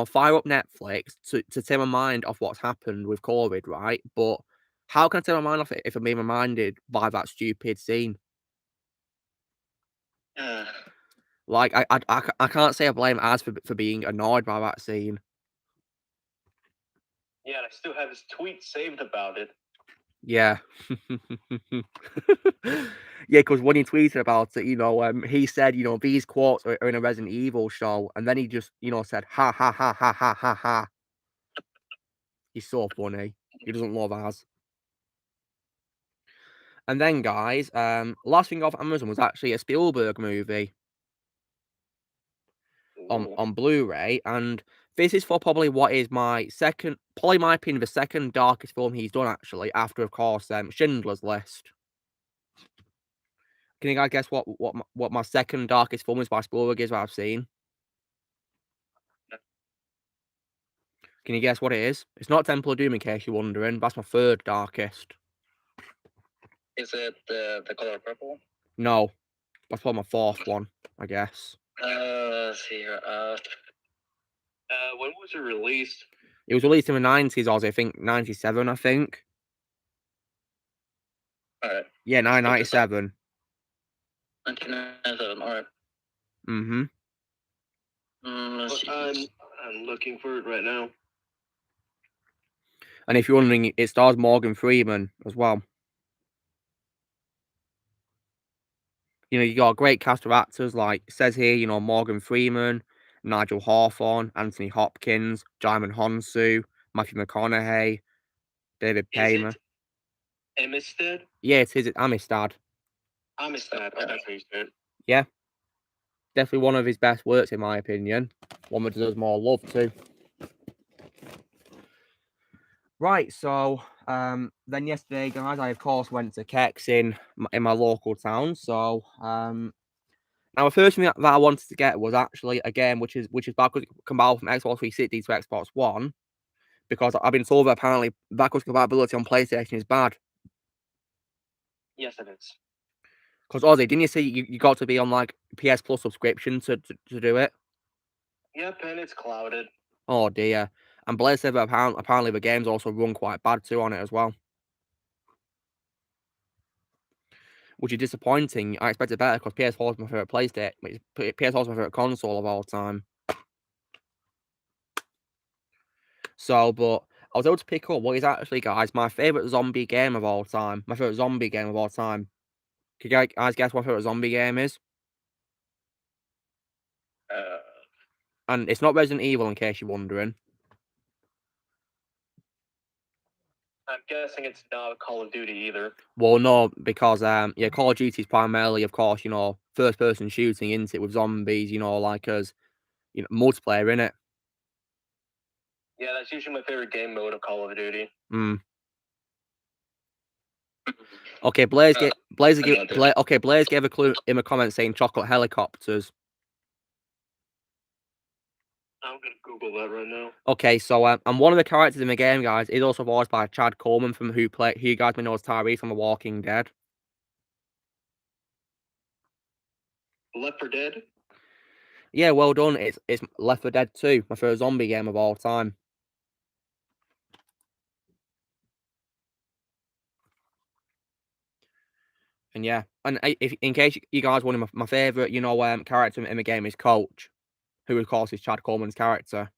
fire up Netflix to take my mind off what's happened with COVID, right? But how can I take my mind off it if I'm being reminded by that stupid scene? Like I can't say I blame Az for being annoyed by that scene. Yeah, and I still have his tweet saved about it. Yeah. Yeah, because when he tweeted about it, he said, these quotes are in a Resident Evil show, and then he just, said, ha ha ha ha ha ha ha. He's so funny. He doesn't love Az. And then, guys, last thing off Amazon was actually a Spielberg movie on Blu-ray, and this is for probably what is my opinion, the second darkest film he's done, actually, after, of course, Schindler's List. Can you guys guess what my second darkest film is by Spielberg is, what I've seen? Can you guess what it is? It's not Temple of Doom, in case you're wondering. That's my third darkest. Is it the color purple? No. That's probably my fourth one, I guess. Let's see here. When was it released? It was released in the 90s, I think 97, I think. Alright. Yeah, 1997. 1997, alright. I'm looking for it right now. And if you're wondering, it stars Morgan Freeman as well. You know, you got a great cast of actors like it says here, you know, Morgan Freeman, Nigel Hawthorne, Anthony Hopkins, Jaimin Honsu, Matthew McConaughey, David Paymer. Amistad? Yeah, it is Amistad. Amistad. Oh, that's how you say it. Yeah. Definitely one of his best works, in my opinion. One that deserves more love, too. Right, so then yesterday, guys, I, of course, went to Kex in my local town. So, now the first thing that I wanted to get was actually a game which is backwards compatible from Xbox 360 to Xbox One. Because I've been told that apparently backwards compatibility on PlayStation is bad. Yes, it is. Because Ozzy, didn't you say you got to be on like PS Plus subscription to do it? Yep, and it's clouded. Oh dear. And Blaze said that apparently the games also run quite bad too on it as well. Which is disappointing. I expected better because PS4 is my favourite PlayStation. PS4 is my favourite console of all time. So, but I was able to pick up what is actually, guys, my favourite zombie game of all time. My favourite zombie game of all time. Can you guys guess what my favourite zombie game is? And it's not Resident Evil, in case you're wondering. I'm guessing it's not Call of Duty either. Well, no, because yeah, Call of Duty is primarily, of course, you know, first-person shooting, isn't it, with zombies, you know, like as you know, multiplayer in it. Yeah, that's usually my favorite game mode of Call of Duty. Okay, Blaze gave a clue in a comment saying chocolate helicopters. I'm gonna Google that right now. Okay, so and one of the characters in the game, guys, is also voiced by Chad Coleman from who you guys may know as Tyrese from The Walking Dead. Left 4 Dead? Yeah, well done. It's Left 4 Dead 2, my first zombie game of all time. And yeah, and if in case you guys wonder, my favorite, you know, character in the game is Coach, who of course is Chad Coleman's character.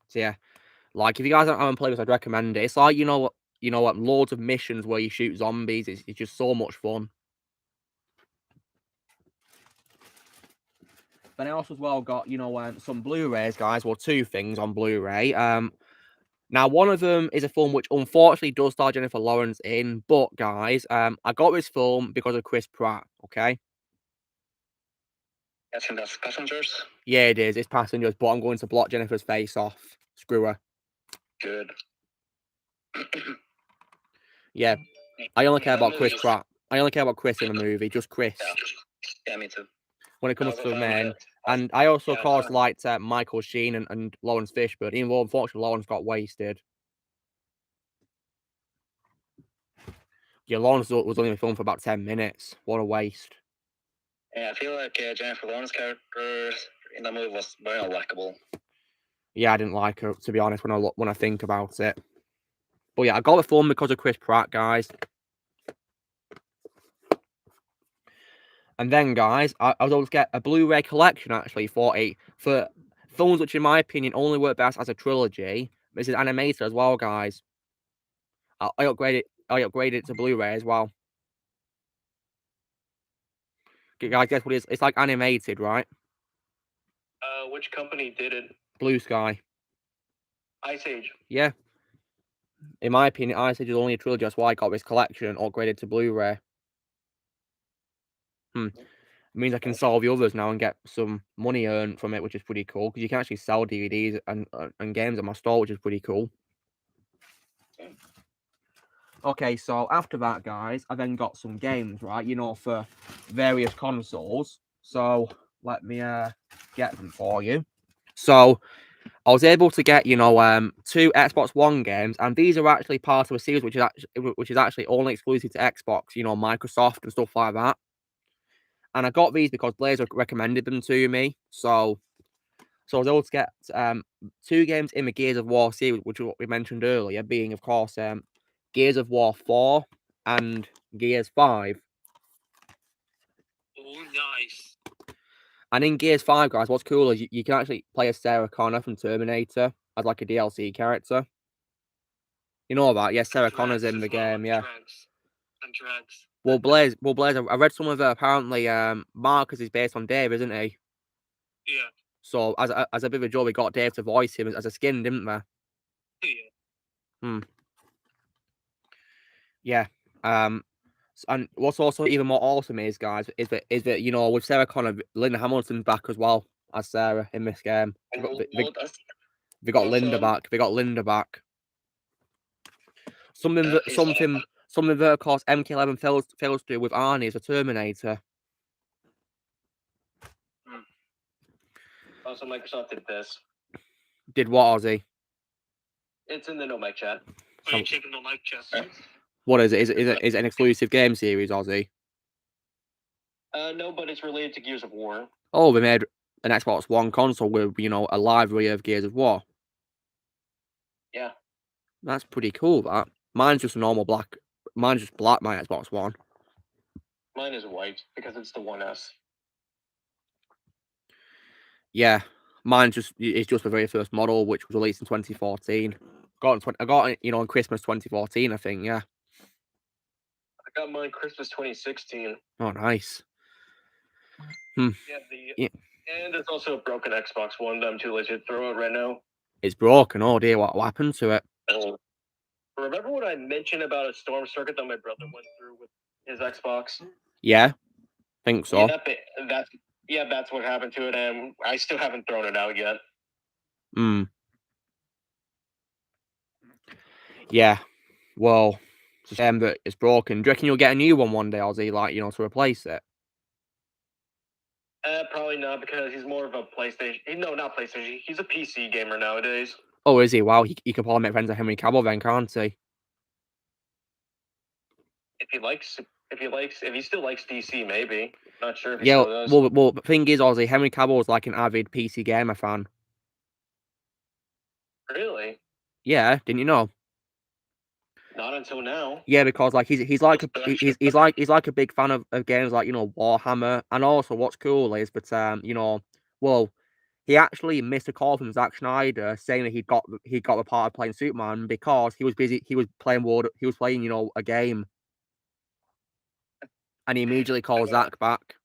So yeah, like if you guys haven't played this, I'd recommend it. It's like you know what, loads of missions where you shoot zombies. It's just so much fun. Then I also as well got, you know, some Blu-rays, guys. Well, two things on Blu-ray. Now one of them is a film which unfortunately does star Jennifer Lawrence in, but guys, I got this film because of Chris Pratt. Okay. Guessing that's Passengers. Yeah, it is. It's Passengers, but I'm going to block Jennifer's face off. Screw her. Good. Yeah, I only care about Chris Pratt. I only care about Chris in the movie, just Chris. Yeah, me too. When it comes to men. And I also, of course, liked Michael Sheen and Lawrence Fishburne, even though, unfortunately, Lawrence got wasted. Yeah, Lawrence was only in the film for about 10 minutes. What a waste. Yeah, I feel like Jennifer Lawrence's character in the movie was very unlikable. Yeah, I didn't like her, to be honest, when I think about it. But yeah, I got the film because of Chris Pratt, guys. And then, guys, I was able to get a Blu-ray collection, actually, for films which, in my opinion, only work best as a trilogy. This is animated as well, guys. I upgraded it to Blu-ray as well. Guys, guess what it is? It's like animated, right? Which company did it? Blue Sky. Ice Age. Yeah. In my opinion, Ice Age is only a trilogy. That's why I got this collection upgraded to Blu-ray. It means I can sell the others now and get some money earned from it, which is pretty cool. Because you can actually sell DVDs and games at my store, which is pretty cool. Okay, so after that, guys, I then got some games, right? You know, for various consoles. So let me get them for you. So I was able to get, you know, 2 Xbox One games, and these are actually part of a series which is actually only exclusive to Xbox. You know, Microsoft and stuff like that. And I got these because Blazer recommended them to me. So I was able to get 2 games in the Gears of War series, which is what we mentioned earlier, being, of course, Gears of War 4 and Gears 5. Oh, nice. And in Gears 5, guys, what's cool is you can actually play as Sarah Connor from Terminator as like a DLC character. You know that? Yes, Sarah Connor's in the game, yeah. and drugs. Well, Blaze, I read some of it. Apparently, Marcus is based on Dave, isn't he? Yeah. So, as a bit of a joke, we got Dave to voice him as a skin, didn't we? Yeah. Yeah. And what's also even more awesome is, guys, is that you know, with Sarah Connor, Linda Hamilton's back as well as Sarah in this game. We got Linda back. We got Linda back. Something that, of course, MK11 fails to do with Arnie is a Terminator. Also, Microsoft did this. Did what, Ozzy? It's in the no mic chat. Are you checking the mic chat? What is it? Is it an exclusive game series, Ozzy? No, but it's related to Gears of War. Oh, we made an Xbox One console with, you know, a library of Gears of War. Yeah. That's pretty cool, that. Mine's just a normal black. Mine's just black, my Xbox One. Mine is white, because it's the 1S. Yeah. It's just the very first model, which was released in 2014. I got it, you know, in Christmas 2014, I think, yeah. I got mine Christmas 2016. Oh, nice. Yeah, and it's also a broken Xbox One that I'm too lazy to throw out right now. It's broken. Oh dear, what happened to it? Remember what I mentioned about a storm circuit that my brother went through with his Xbox? Yeah, think so. Yeah, that's what happened to it, and I still haven't thrown it out yet. Yeah, well, it's a shame that it's broken. Do you reckon you'll get a new one day, Ozzy, like, you know, to replace it? Probably not, because he's more of a PlayStation. No, not PlayStation. He's a PC gamer nowadays. Oh, is he? Wow, he could probably make friends with Henry Cavill then, can't he? If he still likes DC, maybe. Not sure if he Yeah, still does. well, the thing is, Ozzy, Henry Cavill is like an avid PC gamer fan. Really? Yeah, didn't you know? Not until now. Yeah, because like he's like a big fan of games like, you know, Warhammer, and also what's cool is that you know, well, he actually missed a call from Zack Snyder saying that he got the part of playing Superman because he was busy. He was playing you know, a game, and he immediately called Zack back.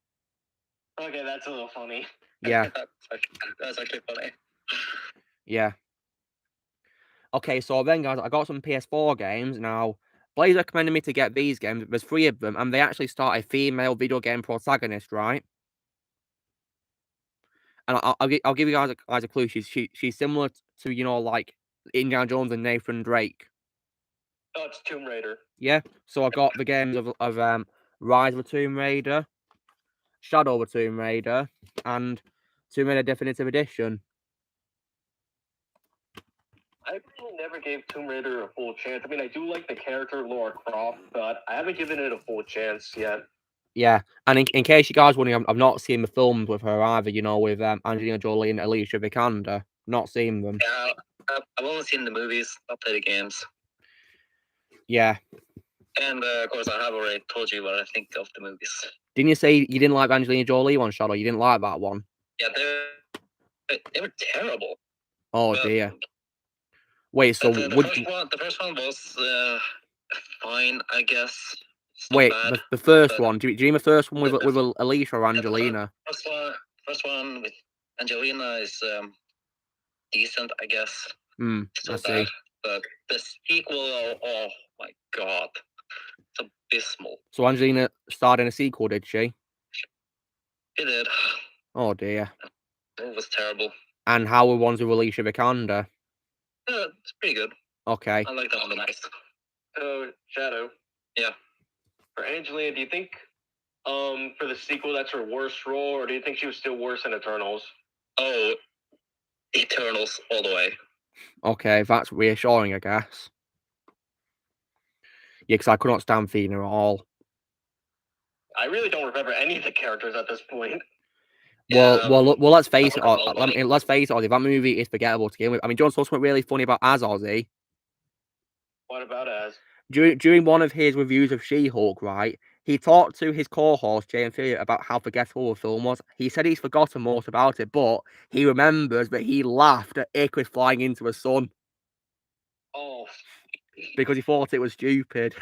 Okay, that's a little funny. Yeah, that's actually funny. Yeah. Okay, so then, guys, I got some PS4 games. Now, Blaze recommended me to get these games. There's 3 of them, and they actually start a female video game protagonist, right? And I'll give you guys a clue. She's similar to, you know, like Indiana Jones and Nathan Drake. Oh, it's Tomb Raider. Yeah. So I got the games of Rise of the Tomb Raider, Shadow of the Tomb Raider, and Tomb Raider Definitive Edition. I really never gave Tomb Raider a full chance. I mean, I do like the character Lara Croft, but I haven't given it a full chance yet. Yeah, and in case you guys wondering, I've not seen the films with her either, you know, with Angelina Jolie and Alicia Vikander. Not seen them. Yeah, I've only seen the movies, not played the games. Yeah. And, of course, I have already told you what I think of the movies. Didn't you say you didn't like Angelina Jolie one, Shadow? You didn't like that one? Yeah, they were terrible. Oh, dear. Wait, so the first one was fine, I guess. Wait, the first one. Do you mean the first one with Alicia or Angelina? First one with Angelina is decent, I guess. I see. But the sequel, oh my god, it's abysmal. So Angelina starred in a sequel, did she? She did. Oh dear. It was terrible. And how were ones with Alicia Vikander? It's pretty good. Okay. I like that one the most. So, Shadow. Yeah. For Angelina, do you think for the sequel that's her worst role, or do you think she was still worse in Eternals? Oh, Eternals all the way. Okay, that's reassuring, I guess. Yeah, because I could not stand Fina at all. I really don't remember any of the characters at this point. Well, let's face it. Let's face it, Ozzy. That movie is forgettable to begin with. I mean, John saw something really funny about Az, Ozzy. What about Az? During one of his reviews of She-Hulk, right, he talked to his co-host, Jay and Theo, about how forgettable the film was. He said he's forgotten most about it, but he remembers that he laughed at Icarus flying into the sun. Oh. Because he thought it was stupid.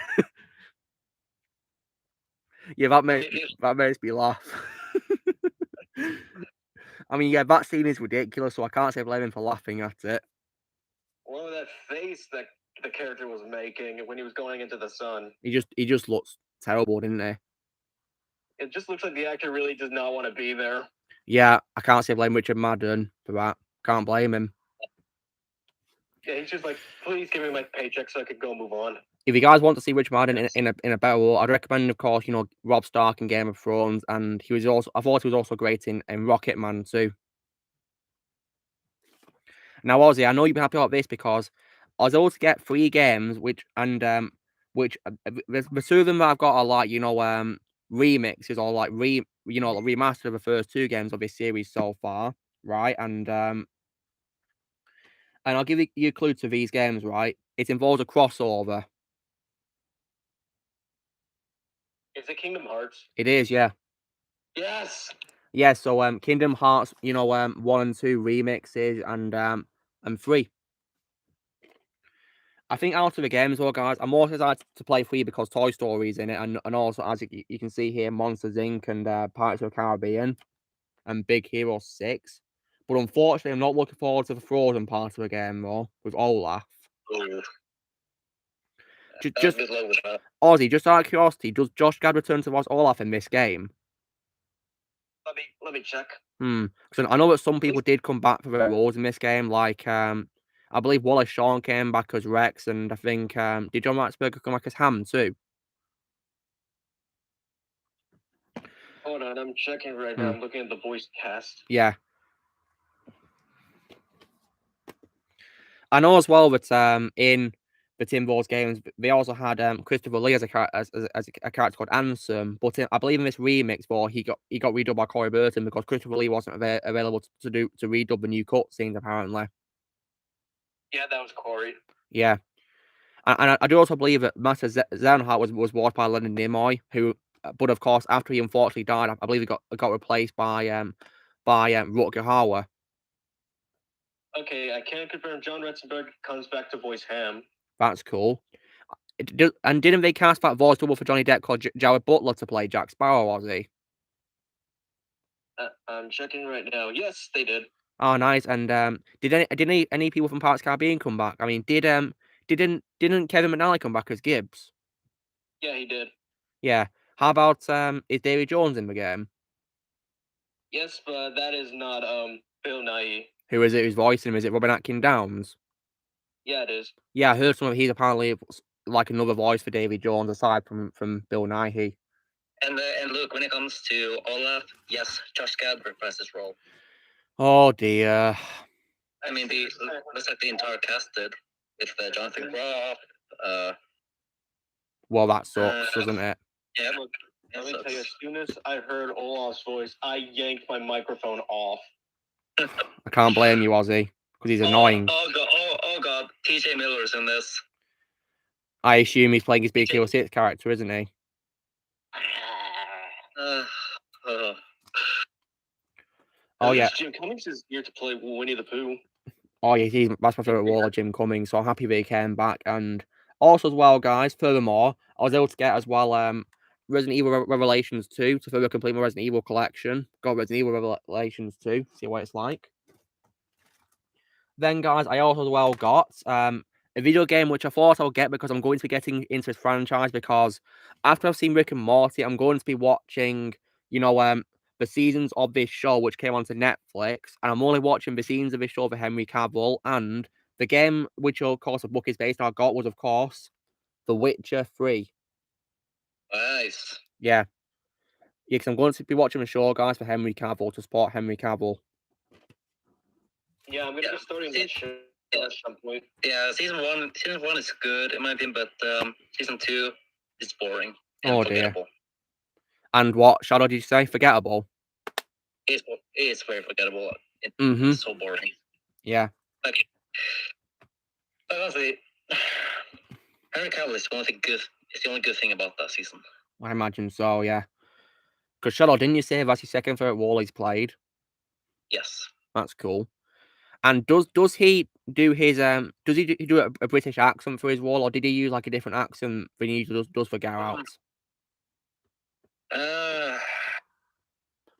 Yeah, that makes me laugh. I mean, yeah, that scene is ridiculous, so I can't say blame him for laughing at it. Well, that face that the character was making when he was going into the sun. He just looks terrible, didn't he? It just looks like the actor really does not want to be there. Yeah, I can't say blame Richard Madden for that. Can't blame him. Yeah, he's just like, please give me my paycheck so I could go move on. If you guys want to see Richard Madden in a better role, I'd recommend, of course, Robb Stark in Game of Thrones, and I thought he was also great in Rocket Man too. Now, Ozzy, I know you've been happy about this because I was able to get 3 games, which the 2 of them that I've got are like remixes or like remastered of the first 2 games of this series so far, right? And I'll give you a clue to these games, right? It involves a crossover. Is it Kingdom Hearts? It is, yeah. Yes. Yeah, so Kingdom Hearts, 1 and 2 remixes and 3. I think out of the games, well, guys, I'm more excited to play 3 because Toy Story's in it, and also, as you can see here, Monsters Inc. and Pirates of the Caribbean and Big Hero 6. But unfortunately, I'm not looking forward to the Frozen part of the game, though, with Olaf. Just Ozzy, just out of curiosity, does Josh Gad return to voice Olaf in this game? Let me check. Because I know that some people did come back for their roles in this game, like I believe Wallace Shawn came back as Rex, and I think did John Ratzenberger come back as Ham too? Hold on, I'm checking right now. I'm looking at the voice cast. Yeah. I know as well that in the Tim Burton games, they also had Christopher Lee as a character called Ansem, but I believe in this remix, he got redubbed by Corey Burton because Christopher Lee wasn't available to redub the new cutscenes apparently. Yeah, that was Corey. Yeah, and I do also believe that Master Zehnhart was voiced by Leonard Nimoy, who, but of course, after he unfortunately died, I believe he got replaced by Rutger Hauer. Okay, I can confirm John Ratzenberger comes back to voice Ham. That's cool. And didn't they cast that voice double for Johnny Depp called Jared Butler to play Jack Sparrow, was he? I'm checking right now. Yes, they did. Oh, nice. And did any people from Pirates of the Caribbean come back? I mean, didn't Kevin McNally come back as Gibbs? Yeah, he did. Yeah. How about is Davy Jones in the game? Yes, but that is not Bill Nighy. Who is it who's voicing him? Is it Robin Atkin Downs? Yeah, it is. Yeah, I heard he's apparently like another voice for Davy Jones aside from Bill Nighy. And look, when it comes to Olaf, yes, Josh Gad reprised his role. Oh dear. I mean, looks like the entire cast did with Jonathan Groff. Well, that sucks, doesn't it? Yeah, look. Let me tell you, as soon as I heard Olaf's voice, I yanked my microphone off. I can't blame you, Ozzy, because he's annoying. Oh god, TJ Miller's in this. I assume he's playing his Big Hero 6 character, isn't he? Oh yeah. Jim Cummings is here to play Winnie the Pooh. Oh yeah, that's my favorite role of Jim Cummings. So I'm happy that he came back. And also as well, guys. Furthermore, I was able to get as well Resident Evil Revelations 2 to further complete my Resident Evil collection. Got Resident Evil Revelations 2. See what it's like. Then, guys, I also as well got a video game which I thought I would get because I'm going to be getting into this franchise because after I've seen Rick and Morty, I'm going to be watching, the seasons of this show which came onto Netflix, and I'm only watching the seasons of this show for Henry Cavill, and the game which, of course, the book is based on I got was, of course, The Witcher 3. Nice. Yeah. Yeah, because I'm going to be watching the show, guys, for Henry Cavill, to support Henry Cavill. Yeah, I'm going to be starting this show at some point. Yeah, season one is good, in my opinion, but season 2 is boring. Oh, dear. And what, Shadow, did you say? Forgettable? It's very forgettable. It's so boring. Yeah. Like, honestly, Henry Cavill is the only good thing about that season. I imagine so, yeah. Because Shadow, didn't you say that's your second favourite role he's played? Yes. That's cool. And does he do his does he do a British accent for his role, or did he use like a different accent than he does for Geralt?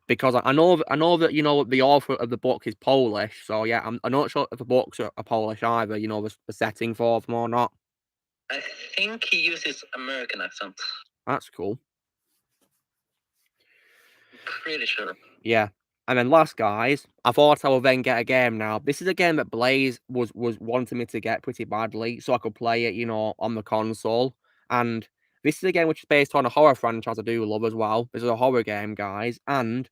Because I know that the author of the book is Polish, so yeah, I'm not sure if the books are Polish either. The setting for them or not. I think he uses American accent. That's cool. Pretty sure. Yeah. And then last, guys, I thought I would then get a game now. This is a game that Blaze was wanting me to get pretty badly so I could play it, on the console. And this is a game which is based on a horror franchise I do love as well. This is a horror game, guys. And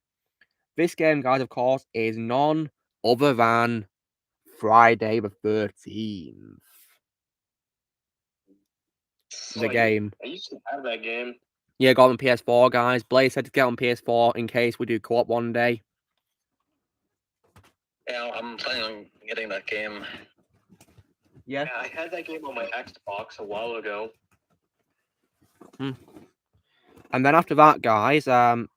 this game, guys, of course, is none other than Friday the 13th. The game. I used to have that game. Yeah, got on PS4, guys. Blaze said to get on PS4 in case we do co-op one day. Yeah, I'm planning on getting that game. Yeah. I had that game on my Xbox a while ago. And then after that, guys,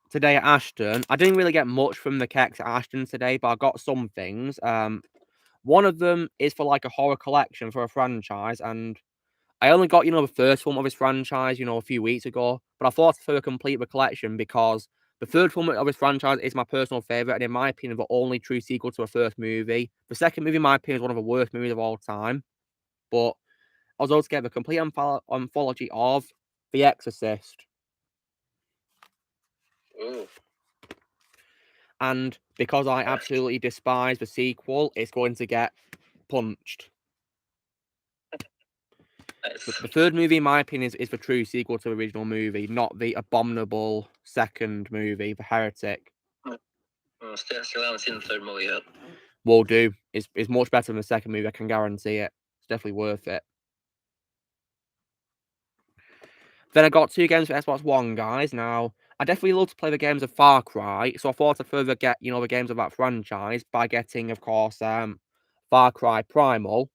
today at Ashton, I didn't really get much from the Kex at Ashton today, but I got some things. One of them is for like a horror collection for a franchise, and I only got, the first film of his franchise, a few weeks ago, but I thought for a complete the collection because the third film of his franchise is my personal favourite, and in my opinion, the only true sequel to a first movie. The second movie, in my opinion, is one of the worst movies of all time, but I was able to get the complete anthology of The Exorcist. Ooh. And because I absolutely despise the sequel, it's going to get punched. Nice. The third movie, in my opinion, is the true sequel to the original movie, not the abominable second movie, The Heretic. Still haven't seen the third movie yet. Will do. It's much better than the second movie, I can guarantee it. It's definitely worth it. Then I got 2 games for Xbox One, guys. Now, I definitely love to play the games of Far Cry, so I thought I'd further get, the games of that franchise by getting, of course, Far Cry Primal.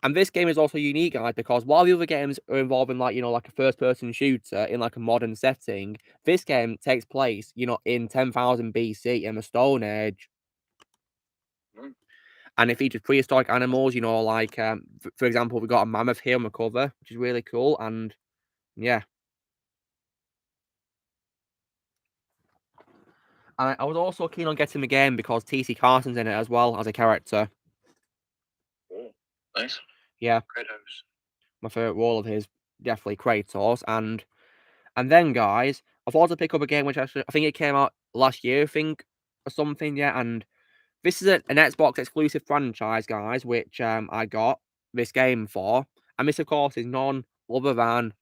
And this game is also unique, guys, because while the other games are involving, like a first-person shooter in, like, a modern setting, this game takes place, in 10,000 BC in the Stone Age. And it features prehistoric animals, like, for example, we've got a mammoth here on the cover, which is really cool, and, yeah. And I was also keen on getting the game because T.C. Carson's in it as well as a character. Oh, nice. Yeah. Kratos. My favourite role of his, definitely Kratos, and then, guys, I thought to pick up a game which actually, I think it came out last year, or something, yeah, and this is an Xbox exclusive franchise, guys, which I got this game for, and this, of course, is none other than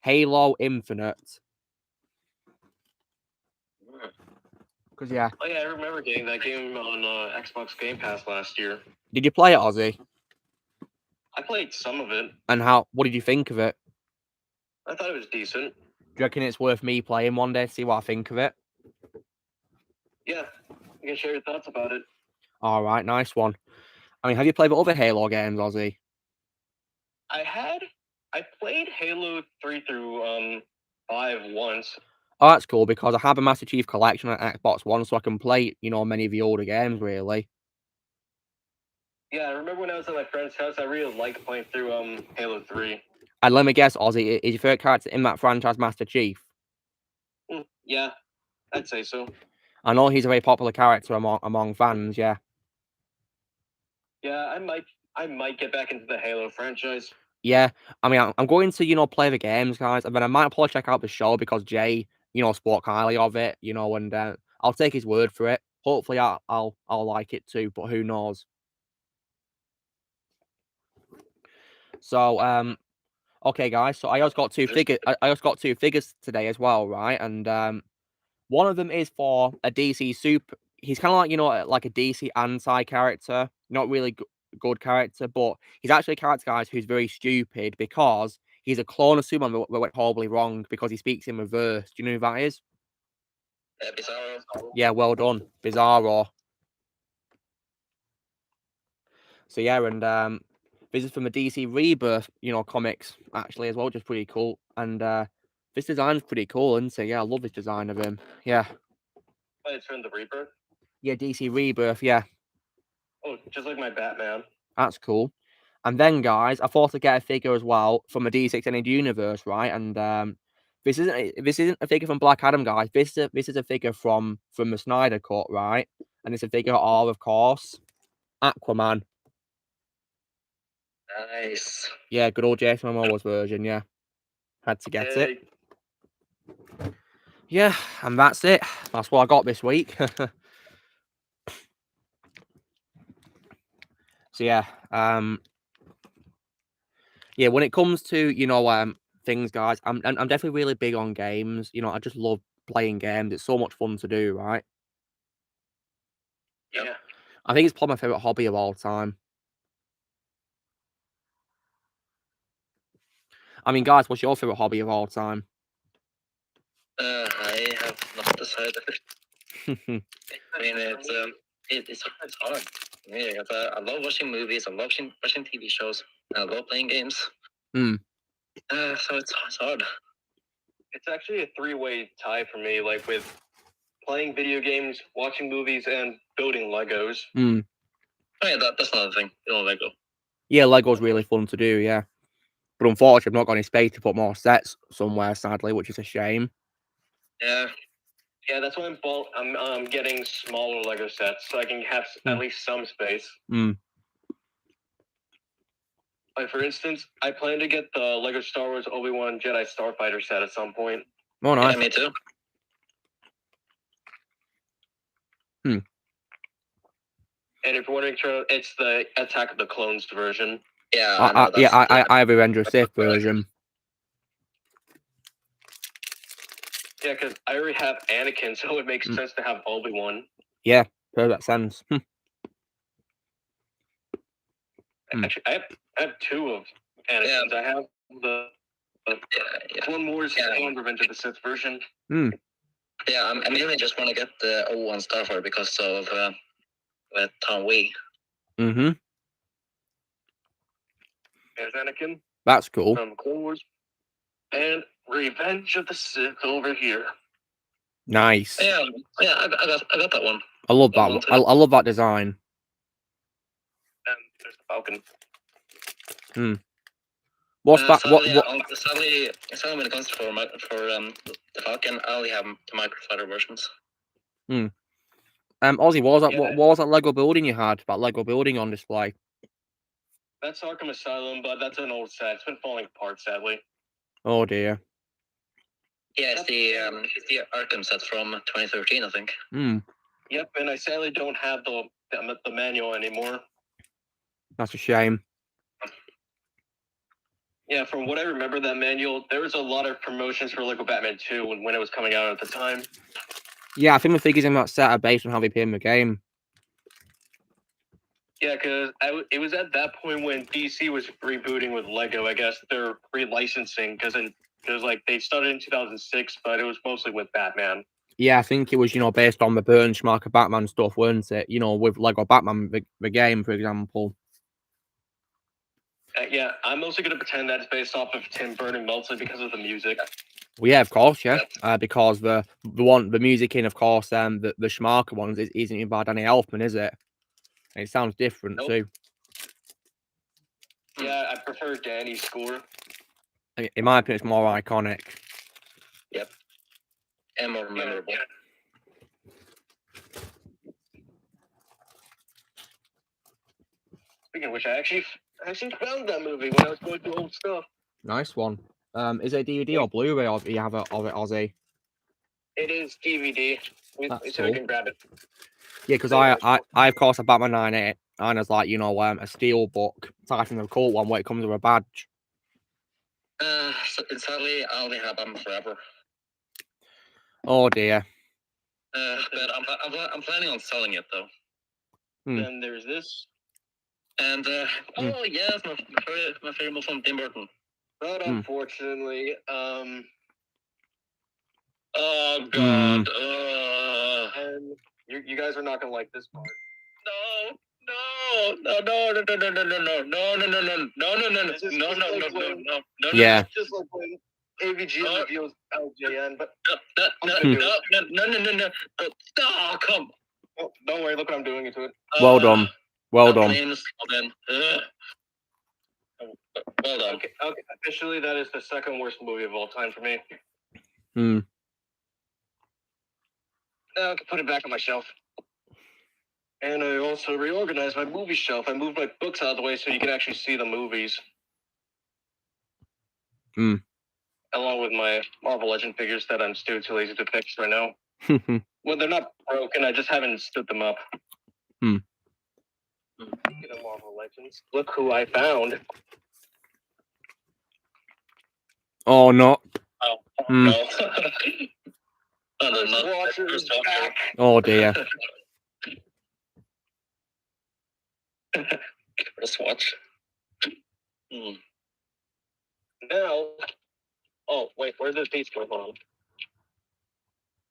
Halo Infinite. Because, yeah. Oh, yeah, I remember getting that game on Xbox Game Pass last year. Did you play it, Ozzy? I played some of it. And what did you think of it? I thought it was decent. Do you reckon it's worth me playing one day to see what I think of it? Yeah, you can share your thoughts about it. All right, nice one. I mean, have you played the other Halo games, Ozzy? I played Halo 3 through 5 once. Oh, that's cool, because I have a Master Chief Collection on Xbox One, so I can play, many of the older games, really. Yeah, I remember when I was at my friend's house, I really liked playing through Halo 3. And let me guess, Ozzy, is your favourite character in that franchise Master Chief? Yeah, I'd say so. I know he's a very popular character among fans, yeah. Yeah, I might get back into the Halo franchise. Yeah, I mean, I'm going to, play the games, guys, and then I might probably check out the show because Jay, spoke highly of it, and I'll take his word for it. Hopefully, I'll like it too, but who knows? So, okay, guys. So I also got 2 figures. I also got 2 figures today as well, right? And one of them is for a DC super. He's kind of like like a DC anti character, not really good character, but he's actually a character, guys, who's very stupid because he's a clone of Superman that went horribly wrong because he speaks in reverse. Do you know who that is? Bizarro. Yeah, well done, Bizarro. So yeah, and this is from the DC Rebirth, comics actually as well, which is pretty cool. And this design's pretty cool, isn't it? Yeah, I love this design of him. Yeah. Oh, it's from the Rebirth? Yeah, DC Rebirth, yeah. Oh, just like my Batman. That's cool. And then, guys, I thought to get a figure as well from the DC Extended Universe, right? And This isn't a figure from Black Adam, guys. This is a figure from the Snyder Cut, right? And it's a figure of course, Aquaman. Nice. Yeah, good old Jason Momoa's version. Yeah, had to get it. Yeah, and that's it. That's what I got this week. So yeah, yeah. When it comes to things, guys, I'm definitely really big on games. I just love playing games. It's so much fun to do, right? Yeah. I think it's probably my favorite hobby of all time. I mean, guys, what's your favorite hobby of all time? I have not decided. I mean, it's hard. Yeah, I love watching movies. I love watching TV shows. I love playing games. So it's hard. It's actually a three-way tie for me, like with playing video games, watching movies, and building Legos. Oh yeah, that's another thing. Lego. Yeah, Lego's really fun to do, yeah. But unfortunately, I've not got any space to put more sets somewhere, sadly, which is a shame. Yeah, that's why I'm getting smaller Lego sets, so I can have at least some space. Like, for instance, I plan to get the Lego Star Wars Obi-Wan Jedi Starfighter set at some point. Oh, nice. Yeah, me too. And if you're wondering, it's the Attack of the Clones version. Yeah, I have a Render Sith version. Yeah, because I already have Anakin, so it makes sense to have Obi-Wan. Yeah, perfect sense. Actually, I have two of Anakins. Yeah. I have the Clone Wars and Revenge of the Sith version. Yeah, I mainly just want to get the Obi-Wan Starfighter because of Tom Wee. There's Anakin. That's cool. From Clone Wars. And Revenge of the Sith over here. Nice. Yeah, I got that one. I love that one. I love that design. And there's the Falcon. What's that? Sadly, when it comes for the Falcon, I only have the microfighter versions. Ozzy, what was that Lego building you had? That Lego building on display? That's Arkham Asylum, but that's an old set. It's been falling apart, sadly. Oh dear. Yeah, it's the Arkham set from 2013, I think. Yep, and I sadly don't have the manual anymore. That's a shame. Yeah, from what I remember, that manual, there was a lot of promotions for Lego Batman 2 when it was coming out at the time. Yeah, I think the figures in that set are based on how they appear in the game. Yeah, because it was at that point when DC was rebooting with Lego. I guess they're relicensing because they started in 2006, but it was mostly with Batman. Yeah, I think it was based on the Burton Schmarker Batman stuff, weren't it? With Lego Batman, the game, for example. Yeah, I'm also going to pretend that's based off of Tim Burton mostly because of the music. Well, yeah, of course, yeah. Because the music in, of course, the Schmarker ones isn't even by Danny Elfman, is it? And it sounds different too. Yeah, I prefer Danny's score. In my opinion, it's more iconic. Yep. And more memorable. Speaking of which, I actually found that movie when I was going through old stuff. Nice one. Is it DVD or Blu-ray or do you have it of it, Ozzy? It is DVD. So we can grab it. Yeah, because I of course I Batman 98 and it's like a steel book, Titan of the Cult one where it comes with a badge. Sadly, I only have Batman Forever. Oh dear. But I'm planning on selling it though. Then there's this. And oh yes, my favorite movie from Tim Burton. But unfortunately, oh god, and you guys are not gonna like this part. No. Yeah. Just like when AVG reveals LJN, but no. Oh, come. Oh, don't worry, look what I'm doing to it. Well done. Well done. Well done. Okay. Officially, that is the second worst movie of all time for me. Hmm. Now I can put it back on my shelf. And I also reorganized my movie shelf. I moved my books out of the way so you can actually see the movies. Hmm. Along with my Marvel Legend figures that I'm still too lazy to fix right now. Well, they're not broken. I just haven't stood them up. Speaking of Marvel Legends, look who I found. Oh no. Oh no. Oh dear. First watch. Now, oh wait, where's the piece go on?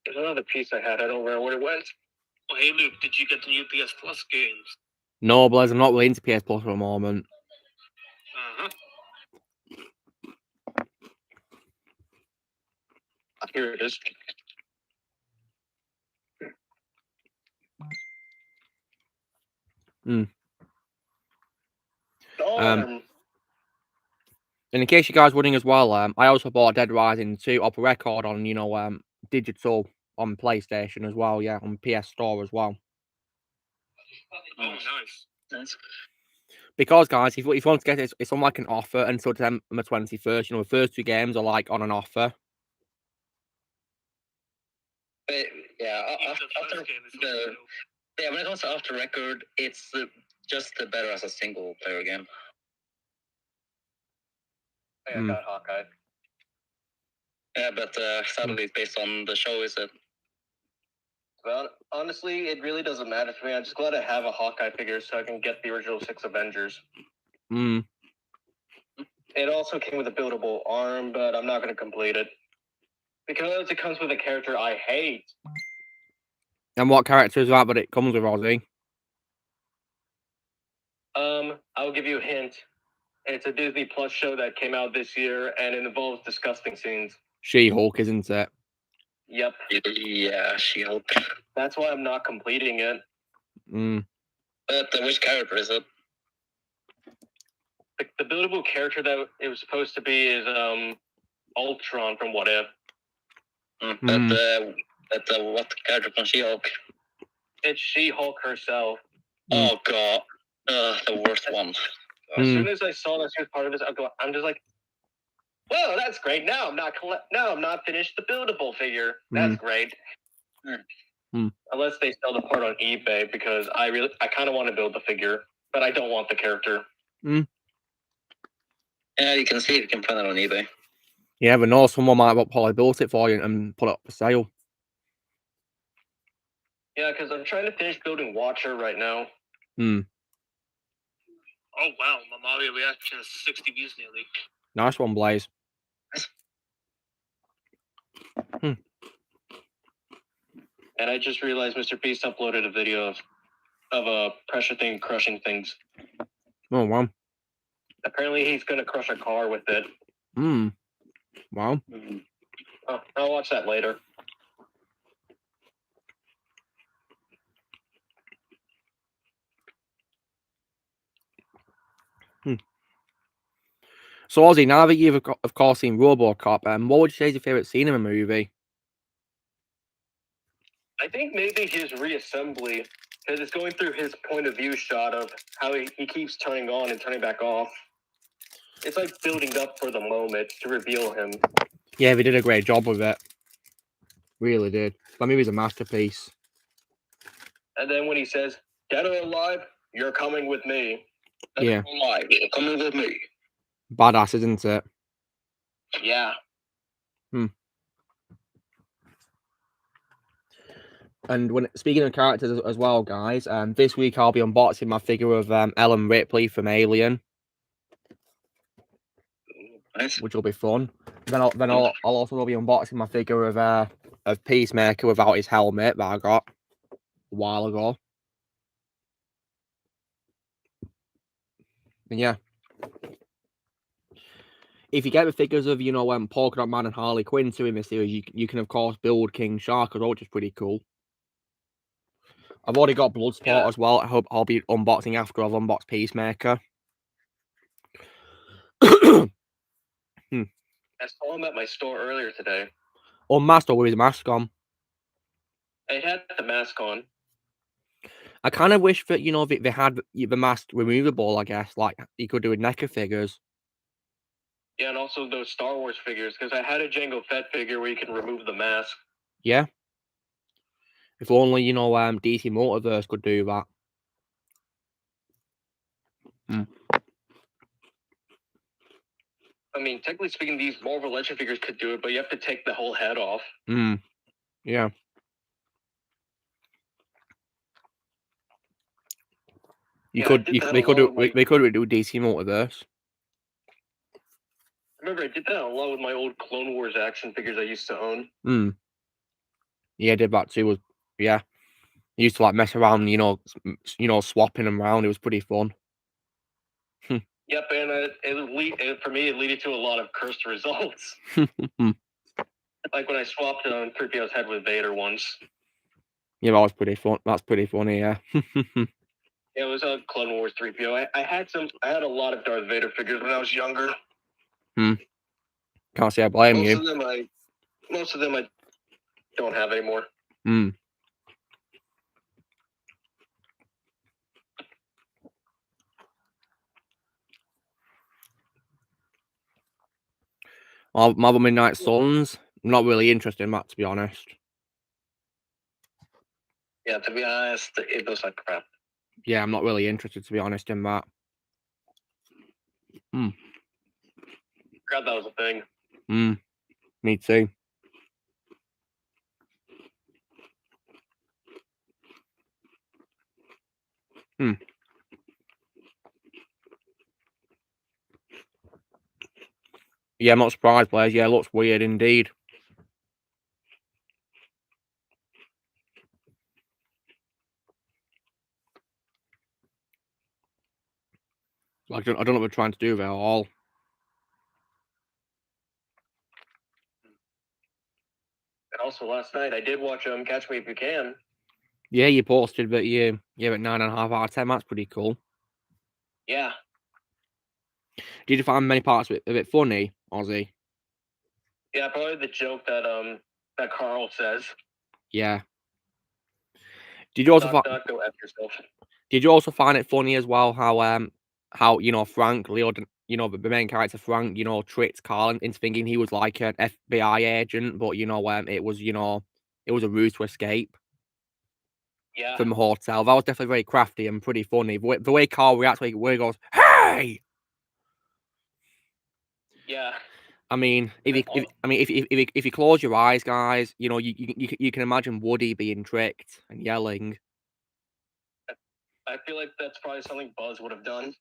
There's another piece I had. I don't remember where it went. Oh, hey Luke, did you get the new PS Plus games? No, Blaze, I'm not really into PS Plus for the moment. Here it is. And in case you guys wondering as well, I also bought Dead Rising 2 off a record on, digital on PlayStation as well, yeah, on PS Store as well. Oh, nice. Because, guys, if you want to get it, it's on like an offer until December 21st. The first 2 games are like on an offer. But yeah, when it comes to After Record, it's just better as a single player game. I got Hawkeye. Yeah, but sadly, it's based on the show, is it? Well, honestly, it really doesn't matter to me. I'm just glad I have a Hawkeye figure so I can get the original 6 Avengers. It also came with a buildable arm, but I'm not going to complete it. Because it comes with a character I hate. And what character is that? But it comes with Ozzy. I'll give you a hint. It's a Disney Plus show that came out this year, and it involves disgusting scenes. She-Hulk, isn't it? Yep. Yeah, She-Hulk. That's why I'm not completing it. But which character is it? The buildable character that it was supposed to be is Ultron from What If. But what character from She-Hulk? It's She-Hulk herself. Oh god, the worst one. As soon as I saw that she was part of this, I'm just like, "Whoa, that's great!" Now I'm not finished the buildable figure. That's great. Unless they sell the part on eBay, because I kind of want to build the figure, but I don't want the character. Yeah, you can see if you can find it on eBay. You never know, someone might have probably built it for you and put it up for sale. Yeah, because I'm trying to finish building Watcher right now. Oh wow, my Mario reaction is 60 views nearly. Nice one, Blaze. And I just realized Mr. Beast uploaded a video of a pressure thing crushing things. Oh, wow. Apparently he's going to crush a car with it. Wow. Oh, I'll watch that later. So, Ozzy, now that you've, of course, seen RoboCop, what would you say is your favourite scene in a movie? I think maybe his reassembly, because it's going through his point of view shot of how he keeps turning on and turning back off. It's like building up for the moment to reveal him. Yeah, they did a great job with it. Really did. That movie's a masterpiece. And then when he says, "Dead or alive, you're coming with me." Yeah. Alive, you're coming with me. Badass, isn't it? Yeah. And speaking of characters as well, guys, this week I'll be unboxing my figure of Ellen Ripley from Alien. Nice. Which will be fun. Then I'll also be unboxing my figure of Peacemaker without his helmet that I got a while ago. And yeah, if you get the figures of Polka Dot Man and Harley Quinn too in this series, you can of course build King Shark as well, which is pretty cool. I've already got Bloodsport as well. I hope I'll be unboxing after I've unboxed Peacemaker. I saw him at my store earlier today. Unmasked or with his mask on? It had the mask on. I kind of wish that, you know, they had the mask removable, I guess, like you could do with NECA figures. Yeah, and also those Star Wars figures, because I had a Jango Fett figure where you can remove the mask. Yeah. If only, you know, DC Multiverse could do that. I mean, technically speaking, these Marvel Legend figures could do it, but you have to take the whole head off. Yeah. They could redo DC Multiverse. I remember I did that a lot with my old Clone Wars action figures I used to own. Yeah, I did that too. Yeah. I used to like mess around, you know, swapping them around. It was pretty fun. Yep, and for me, it led to a lot of cursed results. Like when I swapped 3PO's head with Vader once. Yeah, that was pretty fun. That's pretty funny, yeah. It was a Clone Wars 3PO. I had a lot of Darth Vader figures when I was younger. Can't say I blame you. Most of them I don't have anymore. Marvel Midnight Suns, I'm not really interested in that, to be honest. Yeah, to be honest, it looks like crap. Yeah, I'm not really interested, to be honest, in that. Forgot that was a thing. Me too. Yeah, I'm not surprised, players. Yeah, it looks weird indeed. Like, I don't know what we're trying to do there at all. And also last night I did watch Catch Me If You Can. Yeah, you posted, but yeah, at 9.5 out of 10. That's pretty cool. Yeah. Did you find many parts of it a bit funny, Ozzy? Yeah, probably the joke that Carl says. Yeah. Did you also go F yourself. Did you also find it funny as well how you know Frank Leo, you know, the main character Frank, you know, tricked Carl into thinking he was like an FBI agent, but you know it was, you know, it was a ruse to escape. Yeah. From the hotel. That was definitely very crafty and pretty funny. The way Carl reacts where he goes, "Hey!" Yeah. I mean, if you close your eyes, guys, you know, you can imagine Woody being tricked and yelling. I feel like that's probably something Buzz would have done.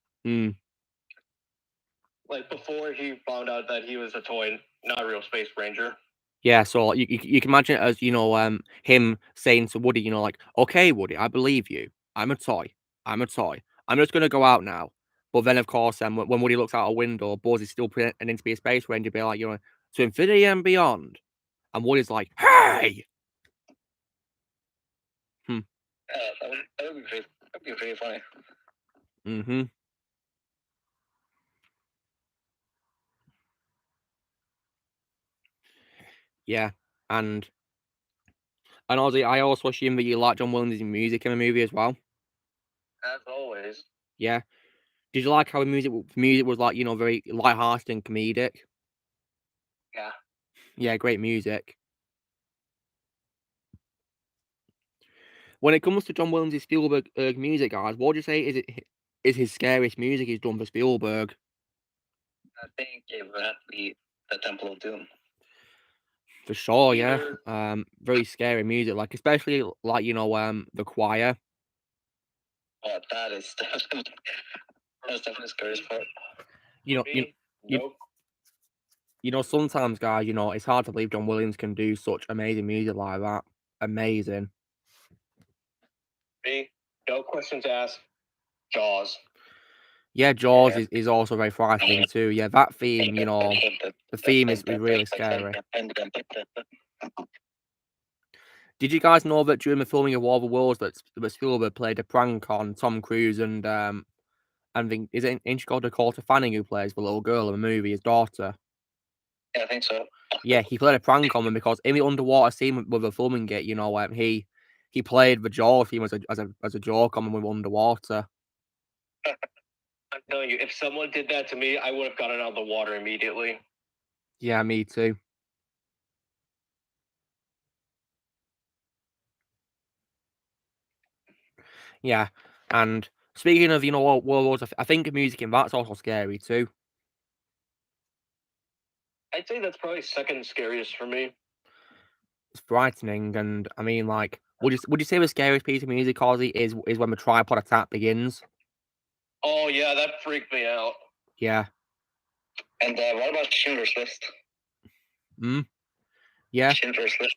Like before he found out that he was a toy, not a real Space Ranger. Yeah, so you can imagine it as, you know, him saying to Woody, you know, like, "Okay, Woody, I believe you. I'm a toy. I'm just gonna go out now." But then, of course, when Woody looks out a window, Buzz is still pretending to be a Space Ranger, be like, you know, to infinity and beyond. And Woody's like, "Hey!" Yeah, that would be pretty funny. Yeah, and Ozzy, I also assume that you like John Williams' music in the movie as well. As always. Yeah. Did you like how the music was like, you know, very light-hearted and comedic? Yeah. Yeah, great music. When it comes to John Williams' Spielberg music, guys, what would you say is his scariest music he's done for Spielberg? I think it would have to be The Temple of Doom. For sure, yeah. Very scary music, like especially like, you know, the choir. Oh, that's definitely the scariest part. You know, sometimes, guys, you know, it's hard to believe John Williams can do such amazing music like that. Amazing. No questions asked. Jaws. Yeah, Jaws is also very frightening too. Yeah, that theme, you know, the theme is really scary. Did you guys know that during the filming of War of the Worlds that Spielberg played a prank on Tom Cruise and is it Dakota Fanning who plays the little girl in the movie, his daughter? Yeah, I think so. Yeah, he played a prank on them because in the underwater scene with the filming it, he played the Jaws theme as a joke on them with underwater. I'm telling you, if someone did that to me, I would have gotten out of the water immediately. Yeah, me too. Yeah, and speaking of, World Wars, I think music in that's also scary too. I'd say that's probably second scariest for me. It's frightening, and I mean, like, would you say the scariest piece of music, Ozzy, is when the tripod attack begins? Oh yeah, that freaked me out. Yeah. And what about Schindler's List? Yeah. Schindler's List.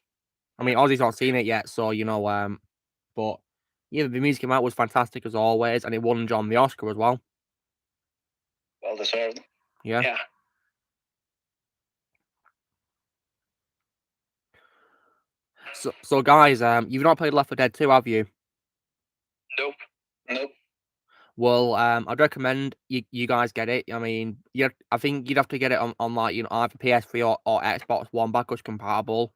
I mean, Ozzy's not seen it yet, so but yeah, the music in that was fantastic as always, and it won John the Oscar as well. Well deserved. Yeah. So guys, you've not played Left 4 Dead 2, have you? Nope. Well, I'd recommend you guys get it. I mean, I think you'd have to get it on like either PS3 or Xbox One backwards compatible.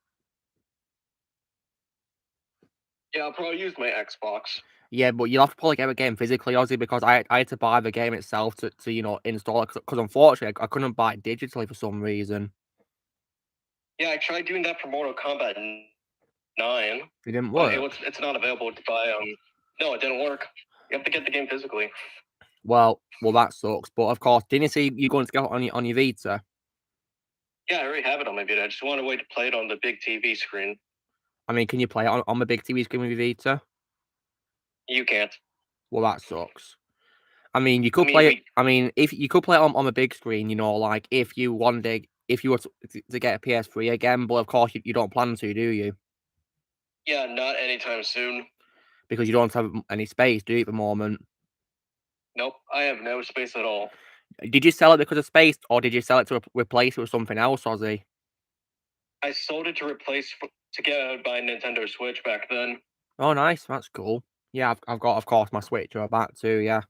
Yeah, I'll probably use my Xbox. Yeah, but you'll have to probably get the game physically, Ozzy, because I had to buy the game itself to install it because unfortunately I couldn't buy it digitally for some reason. Yeah, I tried doing that for Mortal Kombat 9. It didn't work. It's not available to buy. No, it didn't work. You have to get the game physically. Well, that sucks. But of course, didn't you see you going to get it on your Vita? Yeah, I already have it on my Vita. I just want to wait to play it on the big TV screen. I mean, can you play it on the big TV screen with your Vita? You can't. Well, that sucks. I mean, you could play it. I mean, if you could play it on the big screen, like if you were to get a PS3 again, but of course you don't plan to, do you? Yeah, not anytime soon. Because you don't have any space, do you, at the moment? Nope, I have no space at all. Did you sell it because of space, or did you sell it to replace it with something else, Ozzy? I sold it to get my Nintendo Switch back then. Oh, nice. That's cool. Yeah, I've got, of course, my Switch or that too. Yeah,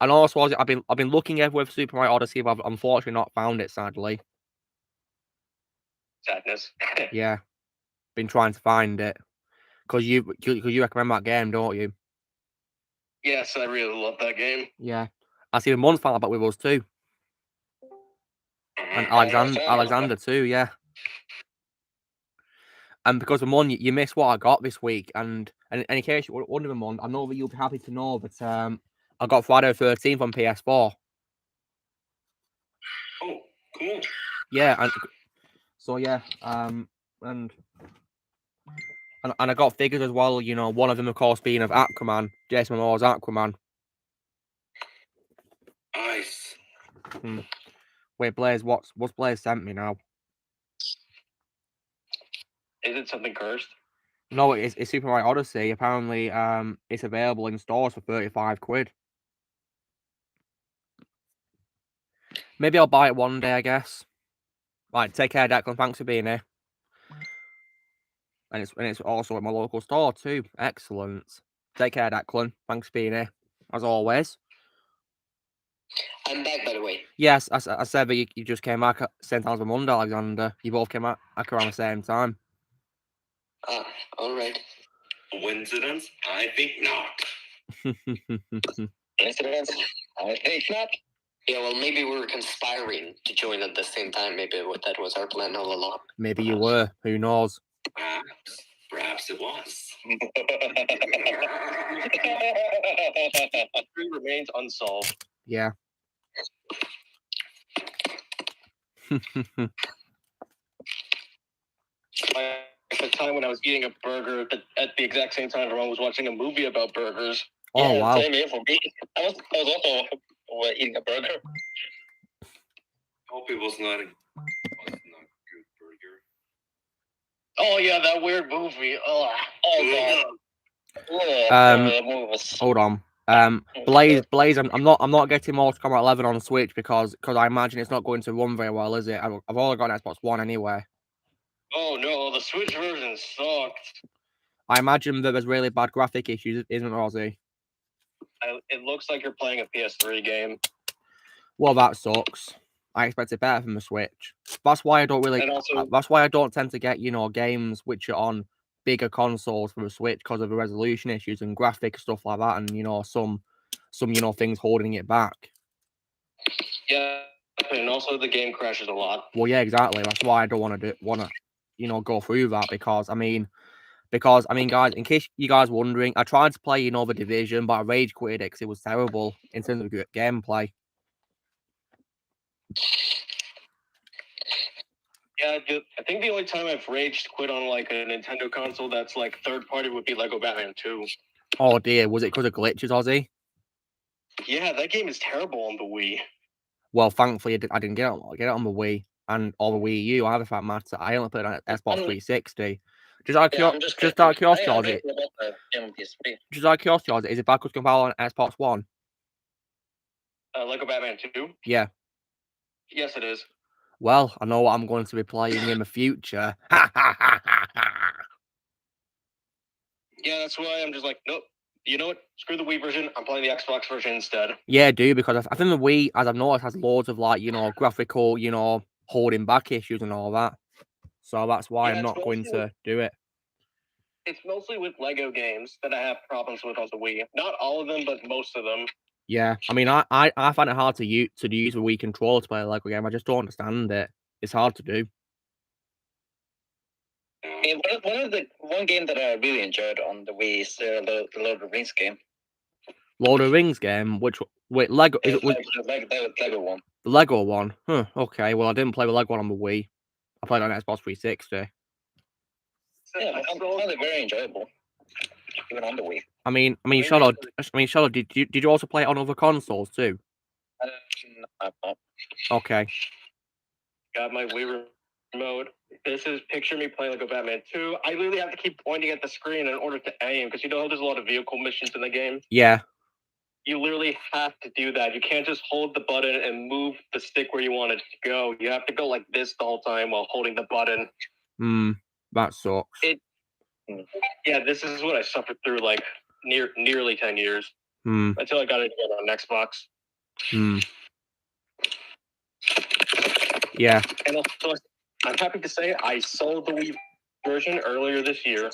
and also I've been looking everywhere for Super Mario Odyssey, but I've unfortunately not found it. Sadly. Sadness. Yeah, been trying to find it because you recommend that game, don't you? Yes, I really love that game. Yeah, I see the Mun's found that with us too, and Alexander too. Yeah. And because of Mon, you missed what I got this week, and in case you're wondering, Mon, I know that you'll be happy to know that I got Friday the 13th on PS4. Oh, cool. Yeah, and so yeah, and I got figures as well. One of them, of course, being of Aquaman, Jason Momoa's Aquaman. Nice. Wait, Blaze, what's Blaze sent me now? Is it something cursed? No, it's Super Mario Odyssey. Apparently, it's available in stores for £35. Maybe I'll buy it one day, I guess. Right, take care, Declan. Thanks for being here. And it's also at my local store too. Excellent. Take care, Declan. Thanks for being here, as always. I'm back, by the way. Yes, I said that you just came back at same time as Monday, Alexander. You both came back around the same time. Ah, all right. Coincidence? I think not. Coincidence? I think not. Yeah, well, maybe we were conspiring to join at the same time. Maybe that was our plan all along. Maybe you were. Who knows? Perhaps it was. Mystery remains unsolved. Yeah. The time when I was eating a burger at the exact same time everyone was watching a movie about burgers. Oh, yeah, wow. Same here for me. I was also eating a burger. Hope it was not a good burger. Oh yeah, that weird movie. Oh god. Hold on. Blaze, I'm not getting Mortal Kombat 11 on Switch because I imagine it's not going to run very well, is it? I've only got an Xbox One anyway. Oh no, the Switch version sucked. I imagine that there's really bad graphic issues, isn't there, Ozzy? It looks like you're playing a PS3 game. Well, that sucks. I expect it better from the Switch. That's why I don't really. That's why I don't tend to get games which are on bigger consoles for the Switch because of the resolution issues and graphic stuff like that, and some things holding it back. Yeah, and also the game crashes a lot. Well, yeah, exactly. That's why I don't want to go through that because I mean, guys, in case you guys wondering, I tried to play The Division, but I rage quitted it because it was terrible in terms of gameplay. Yeah, I think the only time I've raged quit on like a Nintendo console that's like third party would be Lego Batman 2. Oh dear, was it because of glitches, Ozzy? Yeah, that game is terrible on the Wii. Well, thankfully, I didn't get it on the Wii or the Wii U either, for that matter. I only played it on Xbox 360. Just out of curiosity, Ozzy. Just out of curiosity, Ozzy, is it backwards compatible on Xbox One? Lego Batman 2? Yeah. Yes, it is. Well, I know what I'm going to be playing in the future. Yeah, that's why I'm just like, nope. You know what? Screw the Wii version. I'm playing the Xbox version instead. Yeah, I do, because I think the Wii, as I've noticed, has loads of graphical, holding back issues and all that. So that's why I'm not going to do it. It's mostly with Lego games that I have problems with on the Wii. Not all of them, but most of them. Yeah, I mean, I find it hard to use the Wii controller to play a Lego game. I just don't understand it. It's hard to do. And one game that I really enjoyed on the Wii is the Lord of the Rings game. Lord of the Rings game? Wait, Lego? Is it the Lego one? The Lego one? Huh, okay. Well, I didn't play the Lego one on the Wii. I played it on Xbox 360. Yeah, I found it very enjoyable, even on the Wii. I mean, Shadow, did you also play it on other consoles too? No. Okay. Got my Wii remote. This is picture me playing Lego Batman 2. I literally have to keep pointing at the screen in order to aim, because there's a lot of vehicle missions in the game. Yeah. You literally have to do that. You can't just hold the button and move the stick where you want it to go. You have to go like this the whole time while holding the button. That sucks. Yeah, this is what I suffered through like nearly 10 years. Until I got it again on Xbox. Yeah. And also, I'm happy to say I sold the Wii version earlier this year.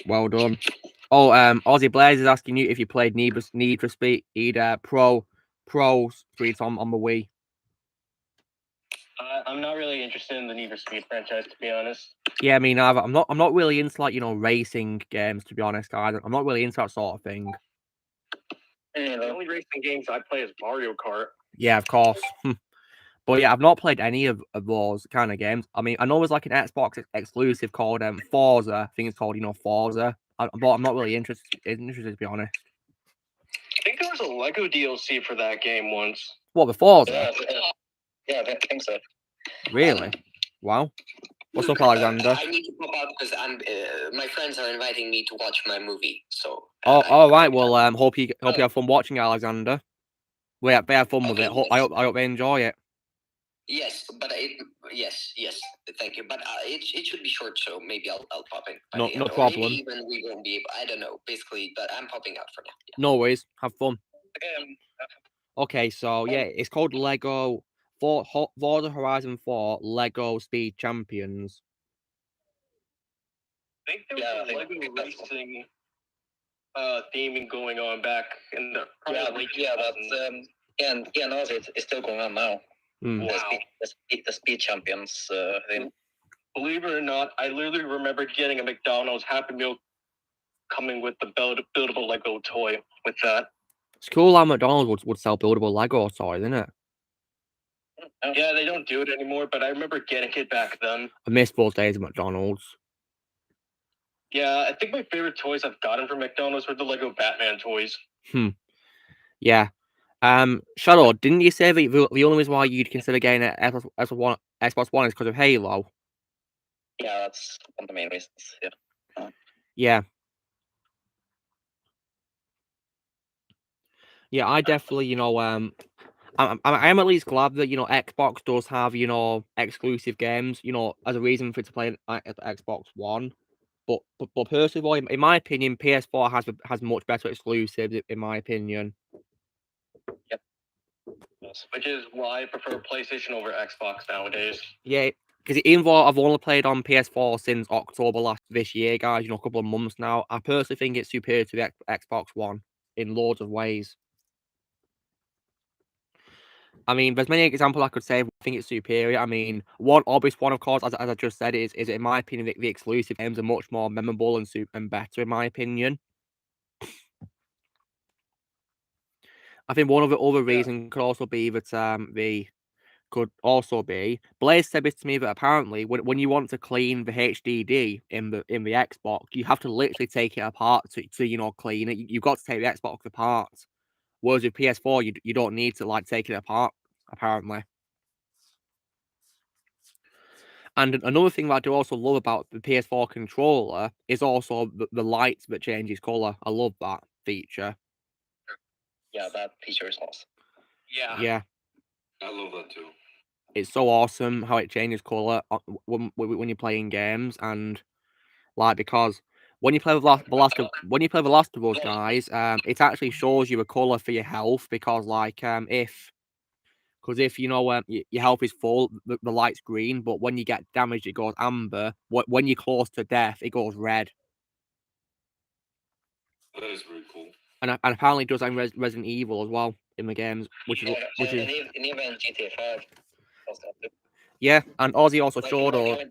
Well done. Oh, Aussie Blaze is asking you if you played Need for Speed Pro Streets on the Wii. I'm not really interested in the Need for Speed franchise, to be honest. Yeah, me neither. I'm not really into racing games, to be honest, guys. I'm not really into that sort of thing. The only racing games I play is Mario Kart. Yeah, of course. But yeah, I've not played any of those kind of games. I mean, I know there's an Xbox exclusive called Forza. I think it's called Forza. But I'm not really interested, to be honest. I think there was a Lego DLC for that game once. What, the Forza? Yeah, I think so. Really? Wow. What's up, Alexander? I need to pop out because my friends are inviting me to watch my movie. So. All right. Well, hope you have fun watching, Alexander. They have fun with it. I hope they enjoy it. Yes, but yes, thank you. But it should be short, so maybe I'll pop in. No problem. Maybe even we won't be able. I don't know. Basically, but I'm popping out for now. Yeah. No worries. Have fun. Okay, so yeah, it's called Lego Forza Horizon 4 Lego Speed Champions. I think there was a Lego racing theming going on back in the it's still going on now. Wow. The Speed Champions thing. Believe it or not, I literally remember getting a McDonald's Happy Meal coming with the buildable Lego toy with that. It's cool how McDonald's would sell buildable Lego toys, isn't it? Yeah, they don't do it anymore, but I remember getting it back then. I miss those days of McDonald's. Yeah, I think my favorite toys I've gotten from McDonald's were the Lego Batman toys. Yeah. Shadow, didn't you say that the only reason why you'd consider getting an Xbox One is because of Halo? Yeah, that's one of the main reasons. Yeah. Yeah. Yeah, I definitely, I am at least glad that Xbox does have exclusive games, as a reason for it to play at Xbox One. But personally, in my opinion, PS4 has much better exclusives, in my opinion. Yep. Which is why I prefer PlayStation over Xbox nowadays. Yeah, because even though I've only played on PS4 since October this year, guys, a couple of months now, I personally think it's superior to the Xbox One in loads of ways. I mean, there's many examples I could say. I think it's superior. I mean, one obvious one, of course, as I just said, is in my opinion, the exclusive games are much more memorable and better, in my opinion. I think one of the other reasons could also be that Blaze said this to me, that apparently when you want to clean the HDD in the Xbox, you have to literally take it apart to clean it. You've got to take the Xbox apart. Whereas with PS4, you don't need to take it apart, apparently. And another thing that I do also love about the PS4 controller is also the light that changes color. I love that feature. Yeah, that feature is awesome. Yeah. I love that too. It's so awesome how it changes color when you're playing games, and because when you play the Last of Us, guys, it actually shows you a color for your health, because if your health is full, the light's green, but when you get damaged, it goes amber. When you're close to death, it goes red. That is very cool. And apparently it does that in Resident Evil as well in the games, which is and even GTA 5. Yeah, and Ozzy also showed us.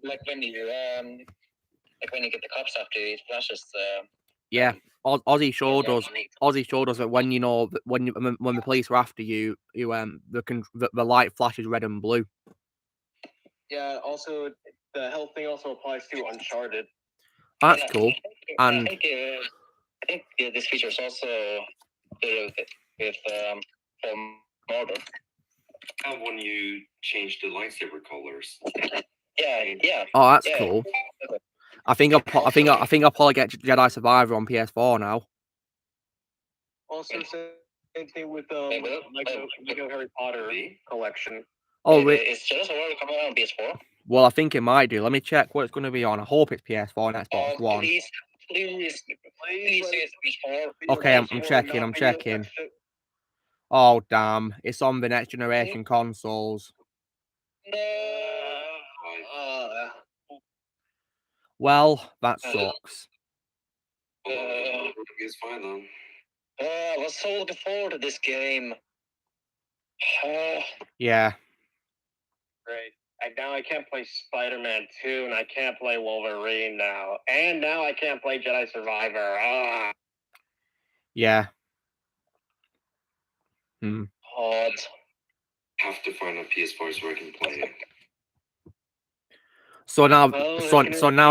When you get the cops after you, it flashes. Yeah, Ozzy showed us. Ozzy showed us that when the police were after you, the light flashes red and blue. Yeah. Also, the health thing also applies to Uncharted. That's cool. And I think this feature is also with Murder. When you change the lightsaber colors. Yeah. Oh, that's cool. I think I'll probably get Jedi Survivor on PS4 now. Also, same thing with Lego Harry Potter collection. Oh, is Jedi Survivor coming out on PS4? Well, I think it might do. Let me check what it's going to be on. I hope it's PS4 and Xbox One. Please PS4. Okay, I'm checking. Oh, damn. It's on the next generation consoles. Well, that sucks. It's fine though. I was so looking forward to this game. Yeah. Right. And now I can't play Spider-Man 2, and I can't play Wolverine now. And now I can't play Jedi Survivor. Yeah. Odd. Have to find a PS4 so I can play it. So now,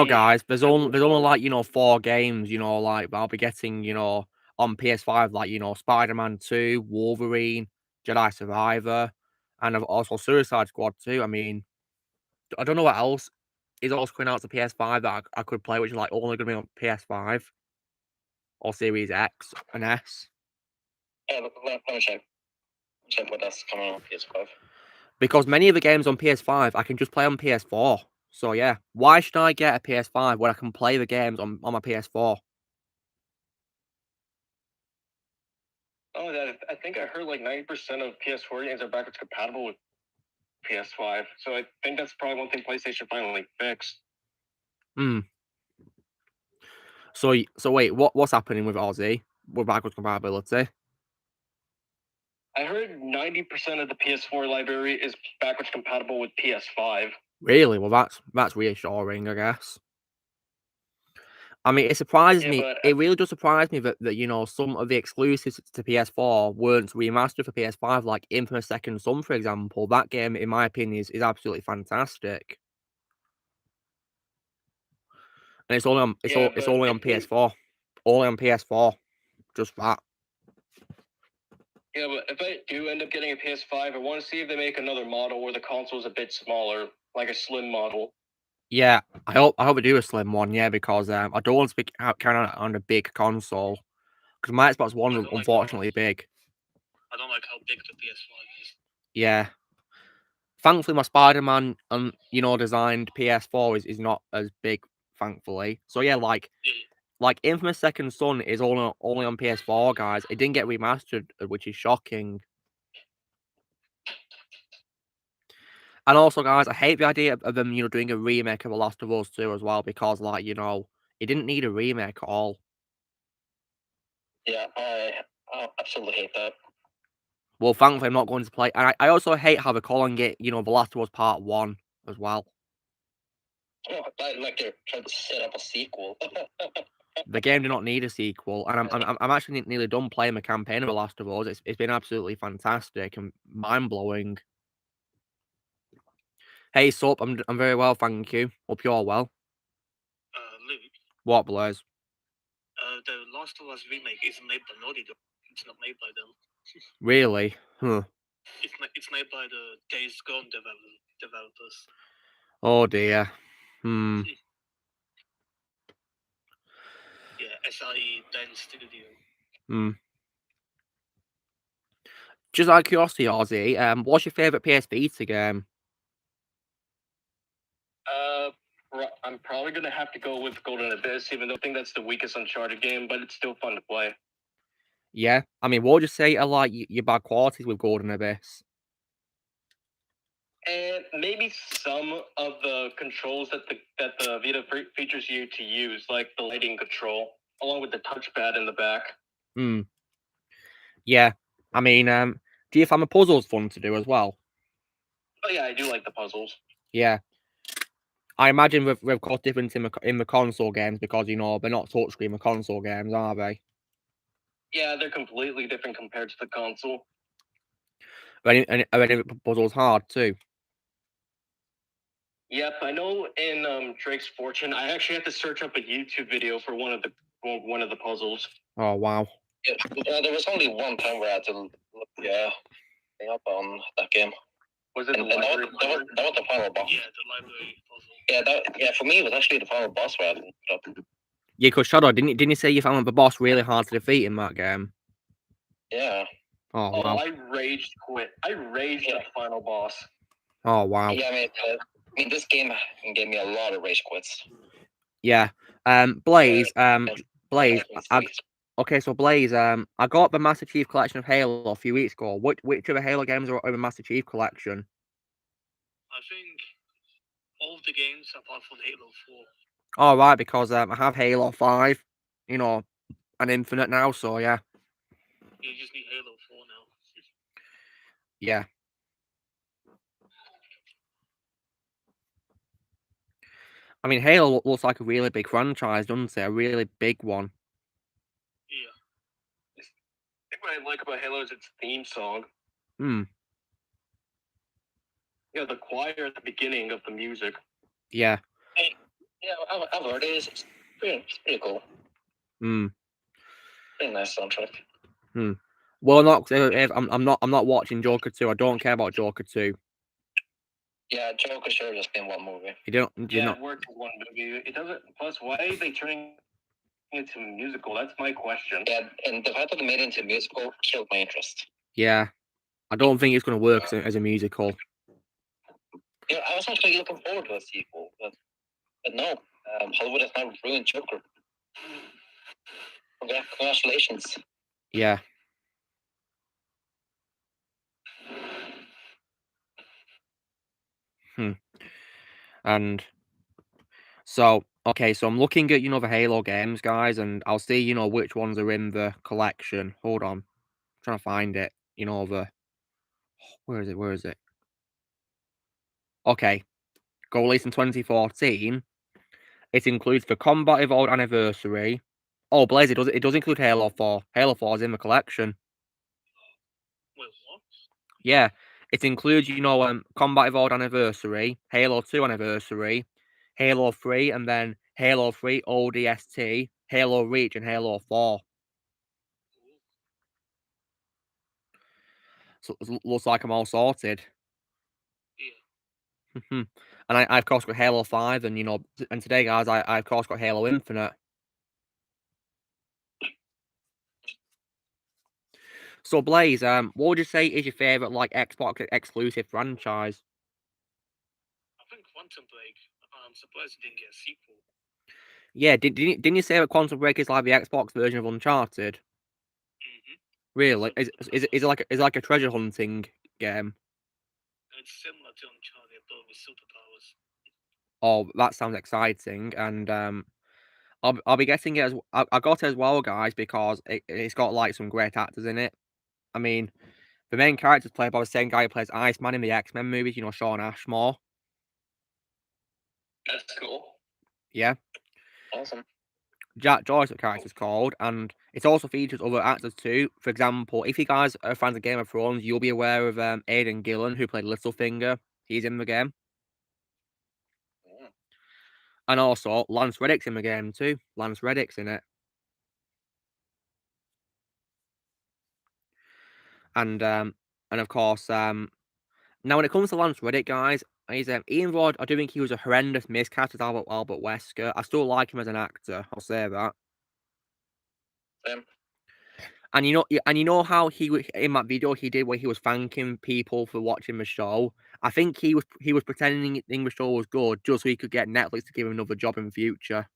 guys, there's only 4 games, I'll be getting, on PS5, Spider-Man 2, Wolverine, Jedi Survivor, and also Suicide Squad 2. I mean, I don't know what else is also coming out to PS5 that I could play, which is only gonna be on PS5 or Series X and S. Yeah, let me check. Check what else coming on PS5. Because many of the games on PS5 I can just play on PS4. So yeah, why should I get a PS5 when I can play the games on my PS4? Oh, I think I heard 90% of PS4 games are backwards compatible with PS5. So I think that's probably one thing PlayStation finally fixed. So wait, what's happening with Ozzy with backwards compatibility? I heard 90% of the PS4 library is backwards compatible with PS5. Really? Well, that's reassuring, I guess. I mean, it surprises me. It really does surprise me that some of the exclusives to PS4 weren't remastered for PS5, like Infamous Second Son, for example. That game, in my opinion, is absolutely fantastic. And it's only on PS4. Only on PS4. Just that. Yeah, but if I do end up getting a PS5, I want to see if they make another model where the console is a bit smaller, like a slim model. Yeah, I hope they do a slim one. Yeah, because I don't want to be carrying on a big console, because my Xbox One is unfortunately big. I don't like how big the PS5 is. Yeah. Thankfully, my Spider-Man designed PS4 is not as big. Thankfully, so yeah, like Infamous Second Son is only on PS4, guys. It didn't get remastered, which is shocking. And also, guys, I hate the idea of them, doing a remake of The Last of Us 2 as well, because, like, it didn't need a remake at all. Yeah, I absolutely hate that. Well, thankfully, I'm not going to play. And I also hate how they're calling it, The Last of Us Part 1 as well. Oh, like they're trying to set up a sequel. The game did not need a sequel, and I'm actually nearly done playing the campaign of The Last of Us. It's been absolutely fantastic and mind blowing. Hey, Sup, I'm very well, thank you. Hope you're well. Luke. What, Blaze? The Last of Us remake isn't made by Naughty Dog. It's not made by them. Really? Huh. It's made by the Days Gone developers. Oh dear. Yeah, SIE Dance Studio. Just out of curiosity, Ozzy, what's your favourite PS Vita game? I'm probably gonna have to go with Golden Abyss, even though I think that's the weakest Uncharted game, but it's still fun to play. Yeah, I mean, what would you say are like your bad qualities with Golden Abyss? And maybe some of the controls that the Vita features you to use, like the lighting control, along with the touchpad in the back. Yeah, I mean, do you find the puzzles fun to do as well? Oh yeah, I do like the puzzles. Yeah, I imagine they've got difference in the console games because they're not touchscreen the console games, are they? Yeah, they're completely different compared to the console. Are any puzzles hard too? Yep, I know. In Drake's Fortune, I actually had to search up a YouTube video for one of the puzzles. Oh wow. Yeah, there was only one time where I had to look up on that game. Was it that was the final boss? Yeah, the library puzzle. Yeah, for me, it was actually the final boss where I had to look up. Yeah, because Shadow, didn't you say you found the boss really hard to defeat in that game? Yeah. Oh wow. I raged quit. I raged at the final boss. Oh wow. Yeah, I mean, this game gave me a lot of rage quits. Yeah. Blaze. Blaze. Okay, so Blaze. I got the Master Chief Collection of Halo a few weeks ago. Which of the Halo games are in the Master Chief Collection? I think all of the games apart from Halo 4. Oh right, because I have Halo 5, and Infinite now. So yeah. You just need Halo 4 now. Yeah. I mean, Halo looks like a really big franchise, doesn't it? A really big one. Yeah. I think what I like about Halo is its theme song. Yeah, the choir at the beginning of the music. Yeah. Yeah, I've heard it. It's pretty cool. Pretty nice soundtrack. Well, I'm not watching Joker 2. I don't care about Joker 2. Yeah, Joker should have just been one movie. It worked as one movie. It doesn't. Plus, why are they turning it into a musical? That's my question. Yeah, and the fact that they made it into a musical killed my interest. Yeah, I don't think it's going to work as a musical. Yeah, I was actually looking forward to a sequel, but no, Hollywood has now ruined Joker. Congratulations. Yeah. And so, okay, so I'm looking at, the Halo games, guys, and I'll see, which ones are in the collection. Hold on. I'm trying to find it. Where is it? Okay. Go released in 2014. It includes the Combat Evolved Anniversary. Oh, Blaze, it does include Halo 4. Halo 4 is in the collection. Wait, what? Yeah. It includes, Combat Evolved Anniversary, Halo 2 Anniversary, Halo 3, and then Halo 3 ODST, Halo Reach, and Halo 4. So it looks like I'm all sorted. Yeah. And I of course got Halo 5, and and today, guys, I of course got Halo Infinite. So Blaze, what would you say is your favorite Xbox exclusive franchise? I think Quantum Break. I'm surprised it didn't get a sequel. Yeah, didn't you say that Quantum Break is like the Xbox version of Uncharted? Really? Is it like a treasure hunting game? It's similar to Uncharted, with superpowers. Oh, that sounds exciting, and I'll be getting it as I got it as well, guys, because it's got like some great actors in it. I mean, the main character's played by the same guy who plays Iceman in the X-Men movies. You know, Shawn Ashmore. That's cool. Yeah. Awesome. Jack Joyce, the character's called, and it also features other actors too. For example, if you guys are fans of Game of Thrones, you'll be aware of Aidan Gillen, who played Littlefinger. He's in the game. Yeah. And also, Lance Reddick's in the game too. Lance Reddick's in it. And of course, now when it comes to Lance Reddick, guys, he's Ian Rod. I do think he was a horrendous miscast as Albert Wesker. I still like him as an actor. I'll say that. Same. And you know how he in that video he did where he was thanking people for watching the show. I think he was pretending the show was good just so he could get Netflix to give him another job in the future.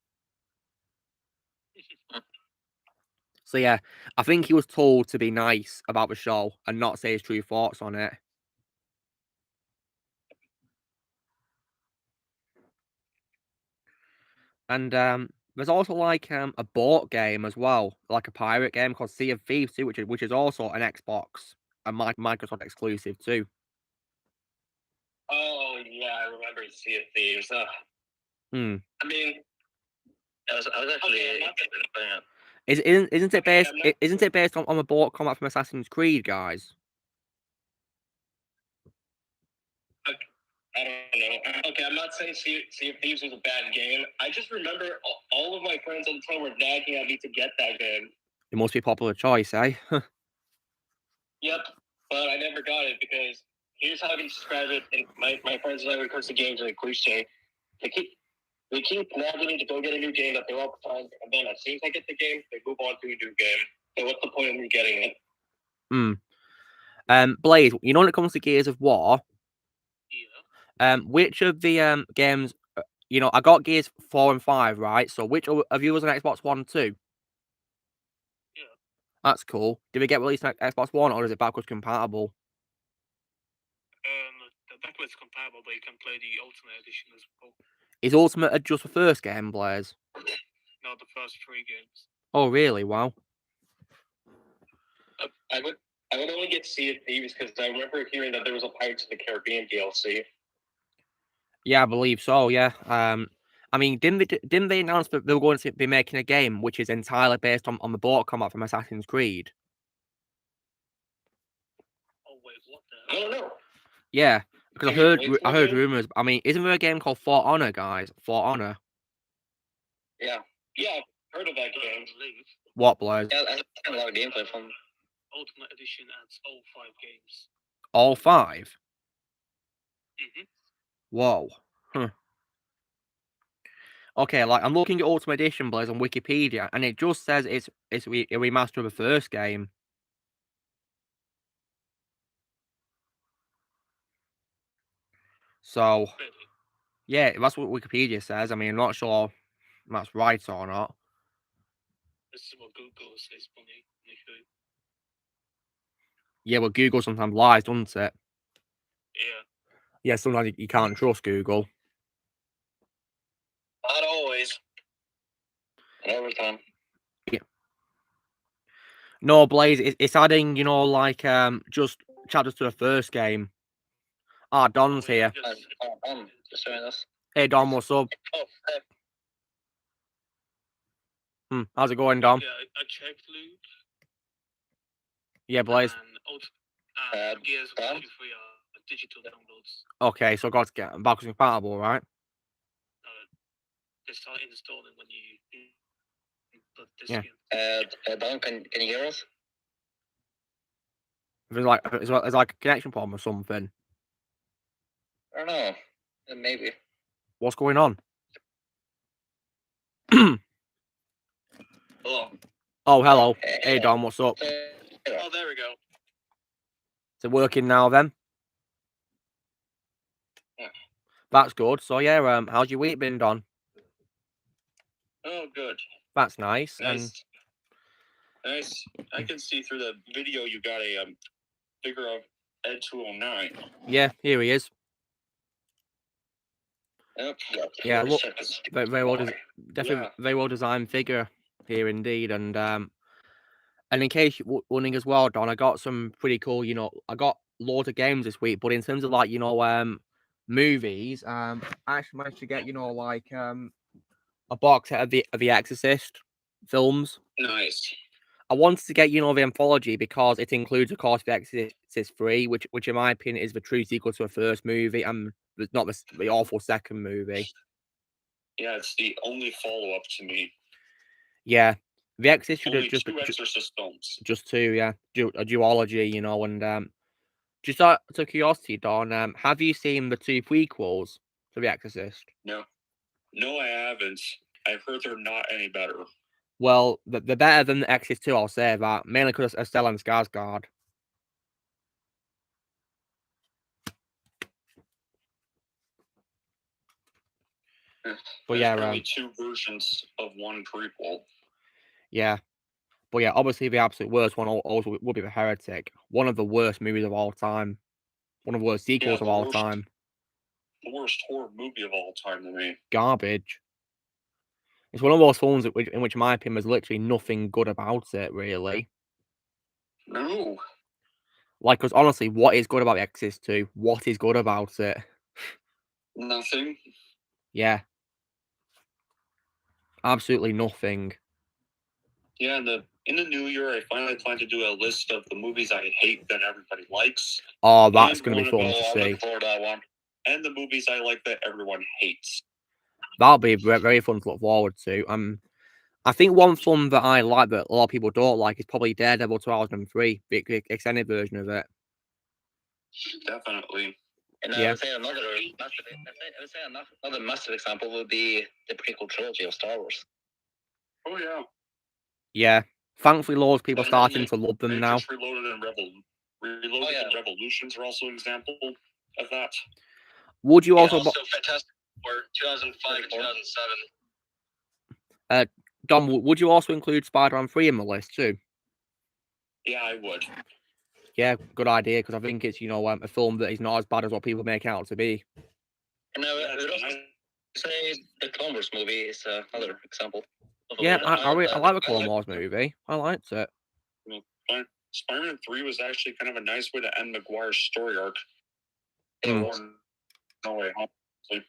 So yeah, I think he was told to be nice about the show and not say his true thoughts on it. And there's also like a board game as well, like a pirate game called Sea of Thieves too, which is also an Xbox and Microsoft exclusive too. Oh yeah, I remember Sea of Thieves. I mean, I was actually. Isn't it based on the board combat from Assassin's Creed, guys? I don't know. Okay, I'm not saying Sea of Thieves was a bad game. I just remember all of my friends at the time were nagging at me to get that game. It must be a popular choice, eh? Yep, but I never got it because here's how I can describe it. And my friends and I, when it comes to games, like cliche, they keep nagging me to go get a new game that they all the time, and then as soon as I get the game, they move on to a new game. So what's the point of me getting it? Blaze, you know when it comes to Gears of War, Yeah. which of the games, you know, I got Gears 4 and 5, right? So which of you was on Xbox One too? Yeah. That's cool. Did it get released on Xbox One or is it backwards compatible? The backwards compatible, but you can play the Ultimate Edition as well. Is Ultimate just the first game, Blaze? No, the first 3 games. Oh, really? Wow. I would only get Sea of Thieves because I remember hearing that there was a Pirates of the Caribbean DLC. Yeah, I believe so. Yeah. I mean, didn't they announce that they were going to be making a game which is entirely based on the board combat from Assassin's Creed? Oh wait, what the hell? I don't know. Yeah, because I heard rumors. I mean, isn't there a game called For Honor, guys? For Honor. Yeah, I've heard of that game. What, Blaze? Yeah, I have a lot of gameplay from Ultimate Edition adds all 5 games. All 5? Mm-hmm. Whoa. Huh. Okay, like I'm looking at Ultimate Edition, Blaze, on Wikipedia, and it just says it's a remaster of the first game. So, yeah, that's what Wikipedia says. I mean, I'm not sure if that's right or not. This is what Google says for me. Yeah, well, Google sometimes lies, doesn't it? Yeah. Yeah, sometimes you can't trust Google. not always. Every time. Yeah. No, Blaze, it's adding, you know, like just chapters to the first game. Ah, Don's here. I'm just doing this. Hey, Don, what's up? Oh, hey. How's it going, Don? Yeah, I checked loot. Yeah, Blaze. And Gears of War 3 are digital downloads. Okay, so got to get backwards compatible, right? They start installing when you put this in. Don, can you hear us? There's like a connection problem or something. I don't know. Maybe. What's going on? Hello. Oh, hello. Hey, Don, what's up? Oh, there we go. Is it working now then? Yeah. That's good. So yeah, how's your week been, Don? Oh, good. That's nice. Nice. I can see through the video you got a figure of Ed 209. Yeah, here he is. Yeah, look, very well, definitely very well designed figure here indeed, and in case you're wondering as well, Don, I got some pretty cool, I got loads of games this week, but in terms of like, movies, I actually managed to get, like a box set of the Exorcist films. Nice. I wanted to get, the anthology because it includes, of course, The Exorcist 3, which in my opinion is the true sequel to the first movie, and not the awful second movie. Yeah, it's the only follow-up to me. Yeah. The Exorcist should have just two Exorcist films. Just two, yeah. A duology, and just out of curiosity, Don, have you seen the two prequels to The Exorcist? No, I haven't. I've heard they're not any better. Well, they're better than The Exorcist 2, I'll say that, mainly because of Stellan Skarsgård. But yeah, only two versions of one prequel. Yeah. But yeah, obviously the absolute worst one also would be The Heretic. One of the worst movies of all time. One of the worst sequels of all time. The worst horror movie of all time to me. Garbage. It's one of those films in which, in my opinion, there's literally nothing good about it, really. No. Like, because honestly, what is good about The Exorcist 2? What is good about it? Nothing. Yeah. Absolutely nothing. Yeah, in the new year, I finally plan to do a list of the movies I hate that everybody likes. Oh, that's going to be fun to see. That one. And the movies I like that everyone hates. That'll be very fun to look forward to. I think one film that I like that a lot of people don't like is probably Daredevil 2003, the extended version of it. Definitely. And I would say another massive example would be the prequel trilogy of Star Wars. Oh yeah. Yeah. Thankfully, loads of people starting to love them now. Reloaded and Revolutions are also an example of that. Would you also Fantastic Four 2005 and 2007? Dom, would you also include Spider-Man 3 in the list too? Yeah, I would. Yeah, good idea, because I think it's, a film that is not as bad as what people make it out to be. And I would also say the Clone Wars movie is another example. Yeah, I like the Clone Wars movie. I liked it. Spider-Man 3 was actually kind of a nice way to end McGuire's story arc. It was. No way home. Yeah,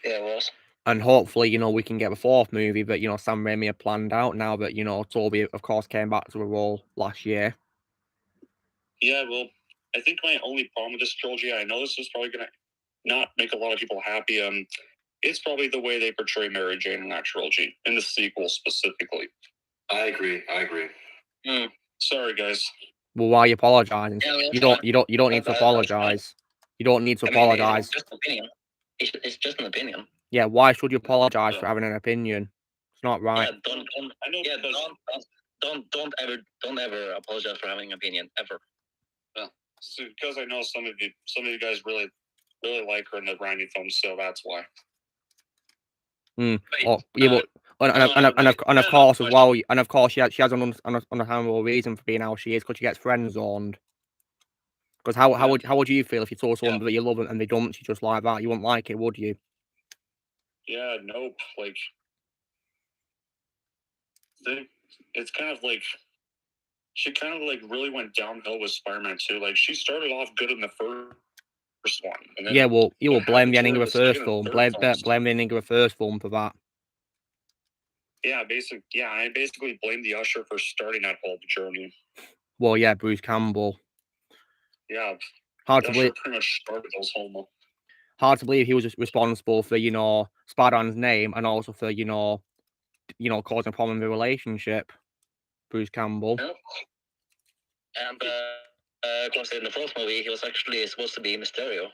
it was. And hopefully, we can get the fourth movie that, Sam Raimi had planned out now that, Toby, of course, came back to the role last year. Yeah, well, I think my only problem with this trilogy, I know this is probably going to not make a lot of people happy, it's probably the way they portray Mary Jane in that trilogy, in the sequel specifically. I agree. Sorry, guys. Well, why are you apologizing? Yeah, you don't need to apologize. You don't need to apologize. It's just an opinion. It's just an opinion. Yeah, why should you apologize for having an opinion? It's not right. Yeah, don't ever apologize for having an opinion ever. Yeah, so because I know some of you guys really like her in the Randy films, so that's why. Oh, yeah, and of course as well, and of course she has an understandable reason for being how she is, because she gets friend zoned. Because how would you feel if you told someone that you love and they dumped you just like that? You wouldn't like it, would you? Yeah, nope. Like, it's kind of like she kind of like really went downhill with Spider-Man 2. Like, she started off good in the first one. And then, yeah, well, you will blame the ending of the first film. Blame the ending of the first film for that. Yeah, I basically blame the Usher for starting that whole journey. Well, yeah, Bruce Campbell. Yeah, hard to believe. Pretty much started those whole. Hard to believe he was responsible for Spider-Man's name and also for causing a problem in the relationship. Bruce Campbell. Yep. And in the fourth movie, he was actually supposed to be Mysterio.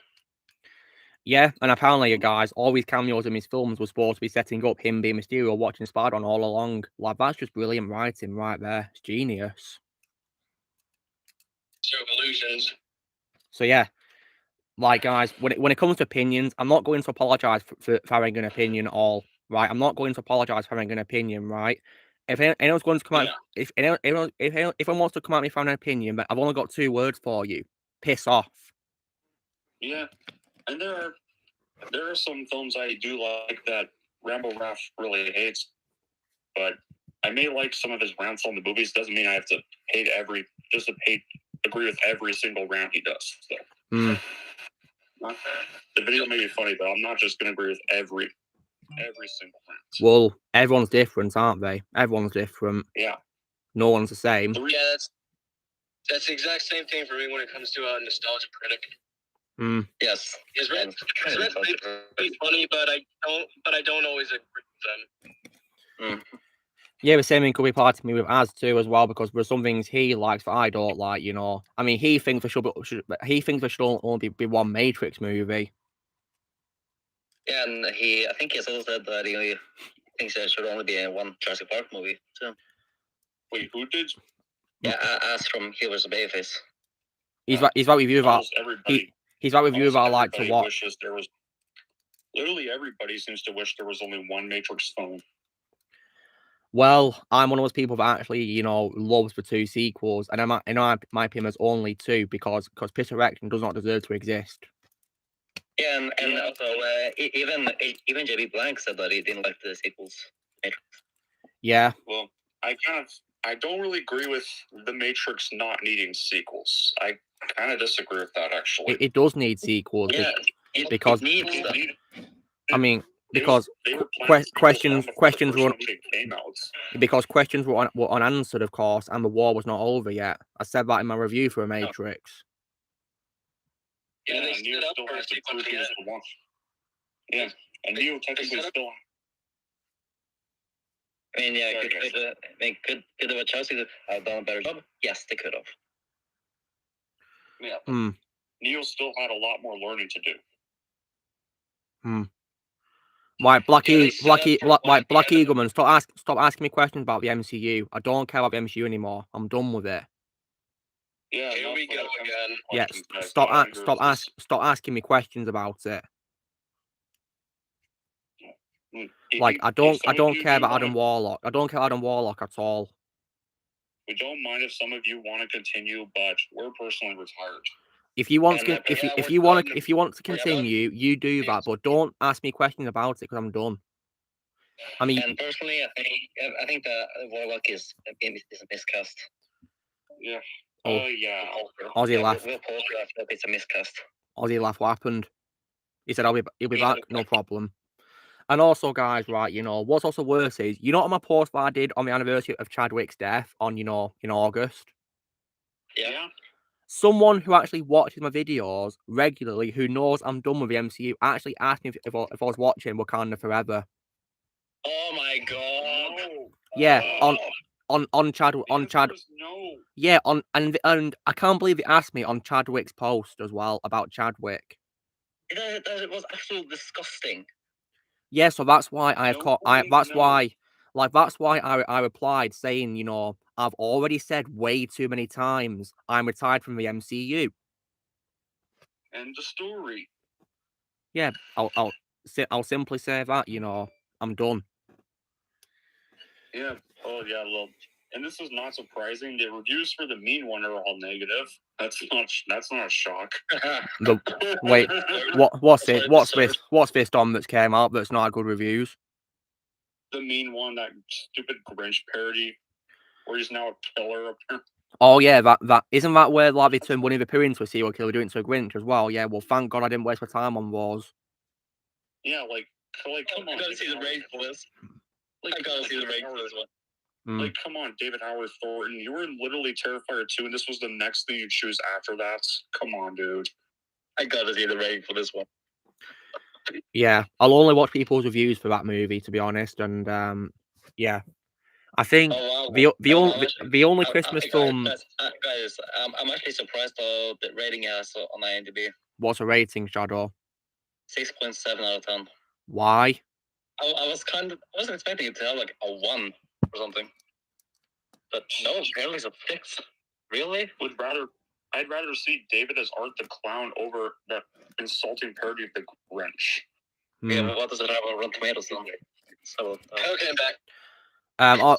Yeah, and apparently, guys, all these cameos in his films were supposed to be setting up him being Mysterio, watching Spider-Man all along. Like, that's just brilliant writing right there. It's genius. Illusions. So yeah, like, guys, when it comes to opinions, I'm not going to apologize for having an opinion at all, right? I'm not going to apologize for having an opinion, right? If anyone's going to come out, if anyone wants to come at me for an opinion, but I've only got 2 words for you: piss off. Yeah, and there are There are some films I do like that Rambo Raff really hates, but I may like some of his rants on the movies. Doesn't mean I have to agree with every single rant he does. So. The video may be funny, but I'm not just going to agree with every single rant. Well, everyone's different, aren't they? Everyone's different. Yeah. No one's the same. Yeah, that's the exact same thing for me when it comes to a nostalgia critic. Yes, his rants pretty funny, but I don't always agree with them. Yeah, the same thing could be applied to me with Az too as well, because there's some things he likes that I don't like. You know, I mean, he thinks there should only be one Matrix movie. Yeah, and I think he also said that he thinks there should only be one Jurassic Park movie too. Wait, who did? Yeah, Az from He Was a Babyface. He's right with you about he's right with you about I like to watch. Wishes there was. Literally everybody seems to wish there was only one Matrix film. Well, I'm one of those people that actually, you know, loves the 2 sequels, and my opinion, there's only 2 because Peter Jackson does not deserve to exist. Yeah, and also even JB Blank said that he didn't like the sequels. Yeah. Well, I don't really agree with the Matrix not needing sequels. I kind of disagree with that, actually. It does need sequels. Yeah, because it needs them. I mean, because questions were unanswered, of course, and the war was not over yet. I said that in my review for Matrix. Yeah, and Neo still has to prove he was the one. Yeah, and Neo technically still. I mean, yeah, could have a Chelsea have done a better job? Yes, they could have. Yeah. Neo still had a lot more learning to do. Right, Black Eagleman, stop asking me questions about the MCU. I don't care about the MCU anymore. I'm done with it. Yeah, here we go again. Yeah, stop asking me questions about it. Like, I don't care about Adam Warlock. I don't care about Adam Warlock at all. We don't mind if some of you want to continue, but we're personally retired. If you want to continue, you do that, but don't ask me questions about it because I'm done. I mean, and personally, I think that Warlock is miscast. Yeah. Oh yeah. Ozzy laughed. It's a miscast. Ozzy laughed. What happened? He said, he'll be back, no problem. And also, guys, right, you know, what's also worse is, you know, on my post that I did on the anniversary of Chadwick's death on, you know, in August. Yeah. Someone who actually watches my videos regularly, who knows I'm done with the MCU, actually asked me if I was watching Wakanda Forever. Oh my god! Yeah, on Chad. No. Yeah, and I can't believe they asked me on Chadwick's post as well about Chadwick. It was actually disgusting. Yeah, so that's why I replied saying, you know, I've already said way too many times I'm retired from the MCU. End the story. Yeah, I'll simply say that, you know, I'm done. Yeah. Oh yeah. Well, and this is not surprising. The reviews for the Mean One are all negative. That's not a shock. Wait, what's this Dom that's came out that's not good reviews? The Mean One, that stupid Grinch parody, where he's now a killer. Oh yeah, that isn't that where like they turned one of the Pooh into a serial killer, doing it to a Grinch as well. Yeah, well, thank God I didn't waste my time on those. Yeah, like come on. I gotta see the rate for this. I gotta see the rate for this one. Like, come on, David Howard Thornton. You were literally Terrifier 2, and this was the next thing you choose after that. Come on, dude. I gotta see the rating for this one. Yeah, I'll only watch people's reviews for that movie, to be honest. And yeah, I think the only Christmas film. Guys, I'm actually surprised how the rating is on IMDb. What's a rating, Shadow? 6.7 out of 10. Why? I wasn't expecting it to have like a 1 or something. But no, apparently it's a 6. Really? I'd rather see David as Art the Clown over that insulting parody of the Grinch. Yeah, but what does it have on Rotten Tomatoes? So, okay, I'm back.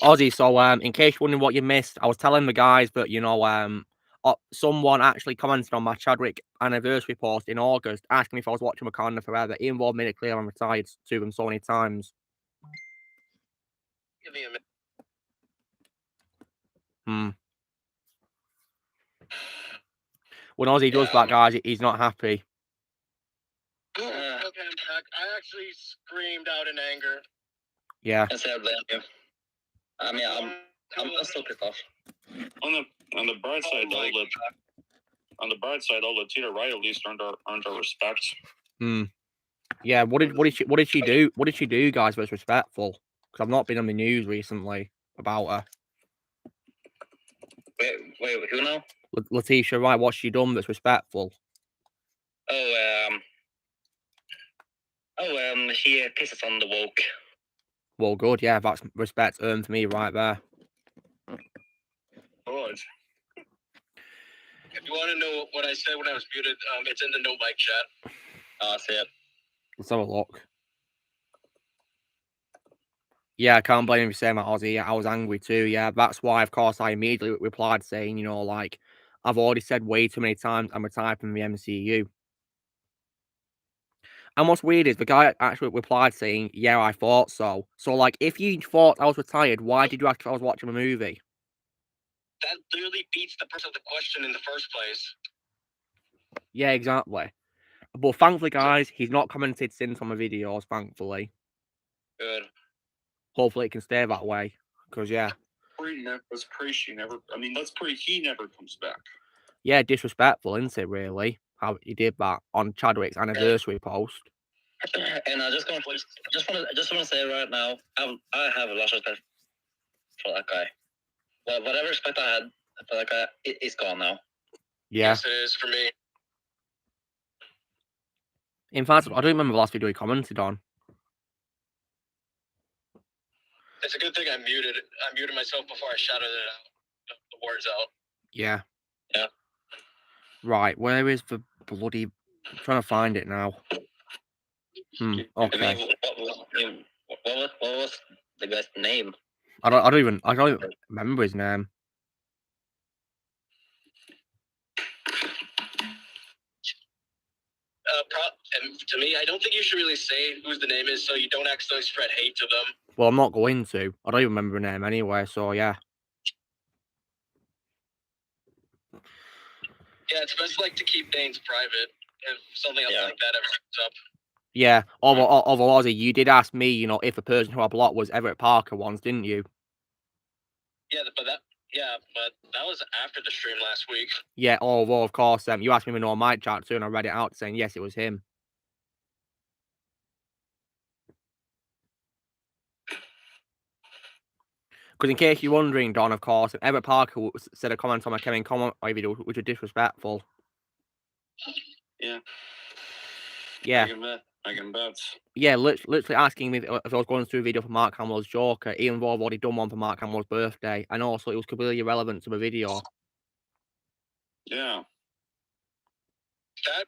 Ozzy, so in case you're wondering what you missed, I was telling the guys that, you know, someone actually commented on my Chadwick anniversary post in August, asking me if I was watching Wakanda Forever. He involved me in it clear I'm retired to them so many times. Give me a minute. When Ozzy does that, guys, he's not happy. Okay, I'm back. I actually screamed out in anger. Yeah. I mean, I'm still pissed off. On the bright side, though, Tina Wright at least earned our respect. Yeah. What did she do? What did she do, guys? That's respectful. Because I've not been on the news recently about her. Wait, who now? Letitia Wright. What's she done that's respectful? She pisses on the woke. Well, good. Yeah, that's respect earned for me right there. Good. If you want to know what I said when I was muted, it's in the no mic chat. I see it. Let's have a look. Yeah, I can't blame you saying that, Ozzy. Yeah, I was angry too. Yeah, that's why, of course, I immediately replied saying, you know, like, I've already said way too many times I'm retired from the MCU. And what's weird is the guy actually replied saying, yeah, I thought so. So, like, if you thought I was retired, why did you ask if I was watching a movie? That literally beats the purpose of the question in the first place. Yeah, exactly. But thankfully, guys, he's not commented since on my videos, thankfully. Good. Hopefully it can stay that way. Because, yeah. That's pretty he never comes back. Yeah, disrespectful, isn't it, really? How he did that on Chadwick's anniversary post. And I just want to say right now, I have a lot of respect for that guy. Well, whatever respect I had for that guy, it's gone now. Yeah. Yes, it is for me. In fact, I don't remember the last video he commented on. It's a good thing I muted myself before I shouted it out. The words out. Yeah. Yeah. Right, where is the bloody... I'm trying to find it now. Okay. I mean, what was the guy's name? I don't even remember his name. And to me, I don't think you should really say whose the name is, so you don't accidentally spread hate to them. Well, I'm not going to. I don't even remember the name anyway, so yeah. Yeah, it's best to keep names private if something else like that ever comes up. Yeah, although Ozzy, you did ask me, you know, if the person who I blocked was Everett Parker once, didn't you? Yeah, but that was after the stream last week. Yeah, although of course, you asked me in all my chat too, and I read it out saying yes, it was him. Because in case you're wondering, Don, of course, Everett Parker said a comment on my Kevin comment video, which was disrespectful. Yeah. Yeah. I can bet. Yeah, literally asking me if I was going through a video for Mark Hamill's Joker, even though I've already done one for Mark Hamill's birthday, and also it was completely irrelevant to the video. Yeah. That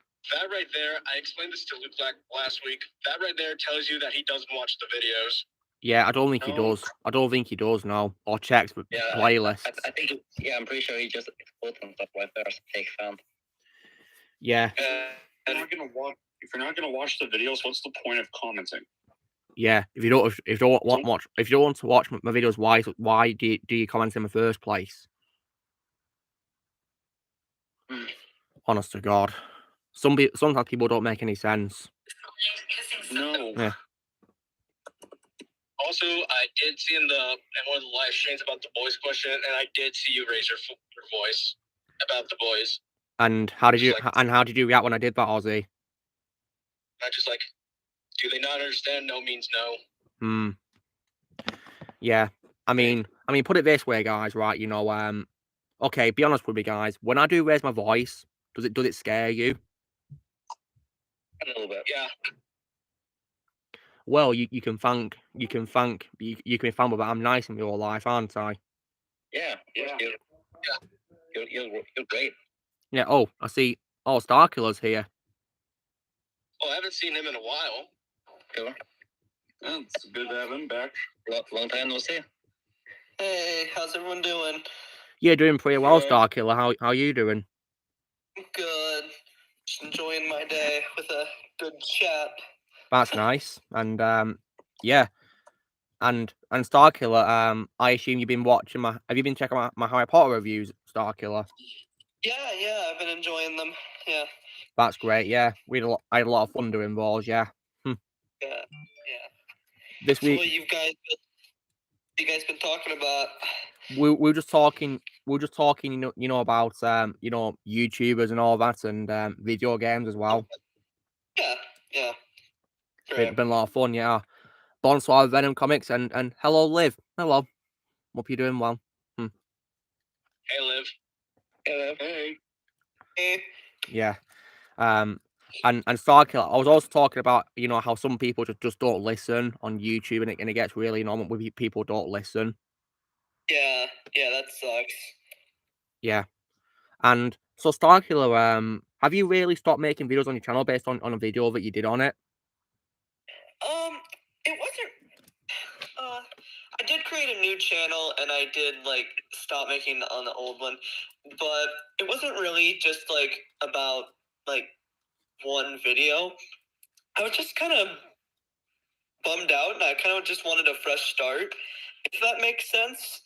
right there, I explained this to Luke last week. That right there tells you that he doesn't watch the videos. Yeah, I don't think he does. I don't think he does now, or checks the playlists. I think, I'm pretty sure he just exposed and stuff like that as a fake fan. Yeah. If you're not gonna watch the videos, what's the point of commenting? Yeah, if you don't want to watch my videos, why do you comment in the first place? Honest to God, sometimes people don't make any sense. No. Yeah. Also, I did see in one of the live streams about the boys question, and I did see you raise your voice about the boys. And how did you react when I did that, Ozzy? I just do they not understand? No means no. Yeah. I mean, put it this way, guys. Right? You know, okay. Be honest with me, guys. When I do raise my voice, does it scare you? A little bit. Yeah. Well, you can thank me for that. I'm nice in your life, aren't I? Yeah. You're great. Yeah. Oh, I see. Oh, Starkiller's here. Oh, I haven't seen him in a while. Cool. It's good to have him back. Long time no see. Hey, how's everyone doing? Yeah, doing pretty well, Starkiller. How are you doing? Good. Just enjoying my day with a good chat. That's nice. And yeah. And Starkiller, I assume you've been watching have you been checking my Harry Potter reviews, Starkiller? Yeah, I've been enjoying them. Yeah. That's great, yeah. I had a lot of fun doing those, yeah. Yeah. This week, what you guys been talking about? We're just talking, you know, about you know, YouTubers and all that, and video games as well. Yeah. Been a lot of fun, yeah. Bonsoir Venom Comics and hello Liv. Hello. Hope you're doing well. Hey Liv. Hey Liv. Hey. Yeah. And Starkiller, I was also talking about, you know, how some people just don't listen on YouTube, and it gets really annoying when people don't listen. Yeah, that sucks. Yeah. And so Starkiller, have you really stopped making videos on your channel based on a video that you did on it? It wasn't. I did create a new channel, and I did like stop making on the old one, but it wasn't really just like about like one video. I was just kind of bummed out, and I kind of just wanted a fresh start, if that makes sense.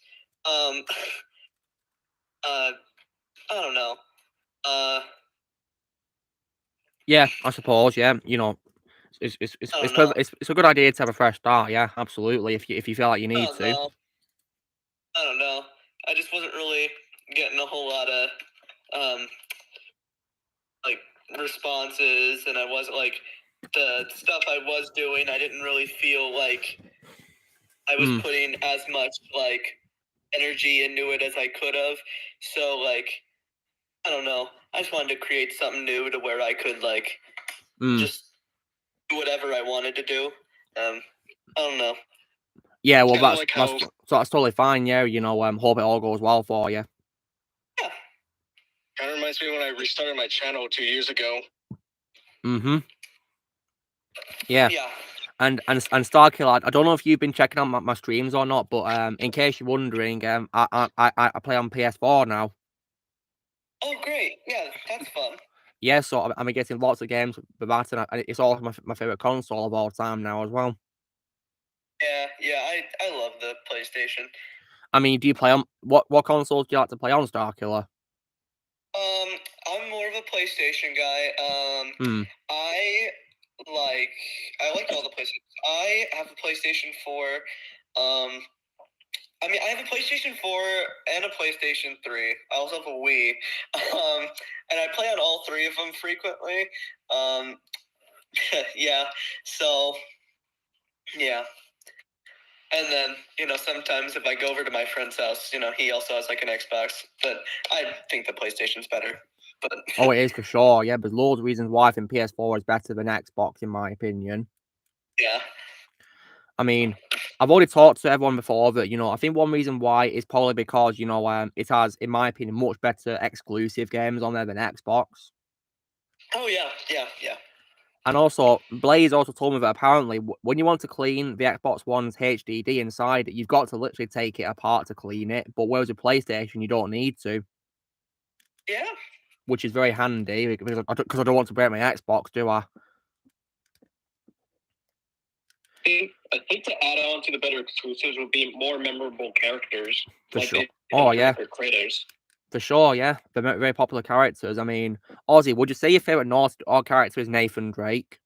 I don't know. Yeah, I suppose. Yeah, you know, it's a good idea to have a fresh start. Yeah, absolutely. If you feel like you need to. I don't know. I just wasn't really getting a whole lot of like responses, and I wasn't like the stuff I was doing. I didn't really feel like I was putting as much like energy into it as I could have. So like, I don't know. I just wanted to create something new to where I could like just do whatever I wanted to do. I don't know. Yeah, well, that's totally fine. Yeah, you know, hope it all goes well for you. Yeah. Kind of reminds me when I restarted my channel 2 years ago. Yeah. And Starkiller, I don't know if you've been checking out my streams or not, but in case you're wondering, I play on PS4 now. Oh, great! Yeah, that's fun. Yeah, so I'm getting lots of games with that, and it's also my favorite console of all time now as well. Yeah, I love the PlayStation. I mean, do you play on what consoles do you like to play on, Starkiller? I'm more of a PlayStation guy. I like all the PlayStations. I have a PlayStation 4. I have a PlayStation 4 and a PlayStation 3. I also have a Wii. And I play on all three of them frequently. Yeah. So, yeah. And then, you know, sometimes if I go over to my friend's house, you know, he also has like an Xbox, but I think the PlayStation's better. But oh, it is for sure. Yeah, there's loads of reasons why I think PS4 is better than Xbox, in my opinion. Yeah. I mean, I've already talked to everyone before that, you know, I think one reason why is probably because, you know, it has, in my opinion, much better exclusive games on there than Xbox. Oh, yeah. And also, Blaze also told me that apparently when you want to clean the Xbox One's HDD inside, you've got to literally take it apart to clean it. But whereas with PlayStation, you don't need to. Yeah. Which is very handy because I don't want to break my Xbox, do I? I think to add on to the better exclusives would be more memorable characters. For sure. Oh, yeah. Creators. For sure, yeah. They're very popular characters. I mean, Ozzy, would you say your favourite Naughty Dog character is Nathan Drake?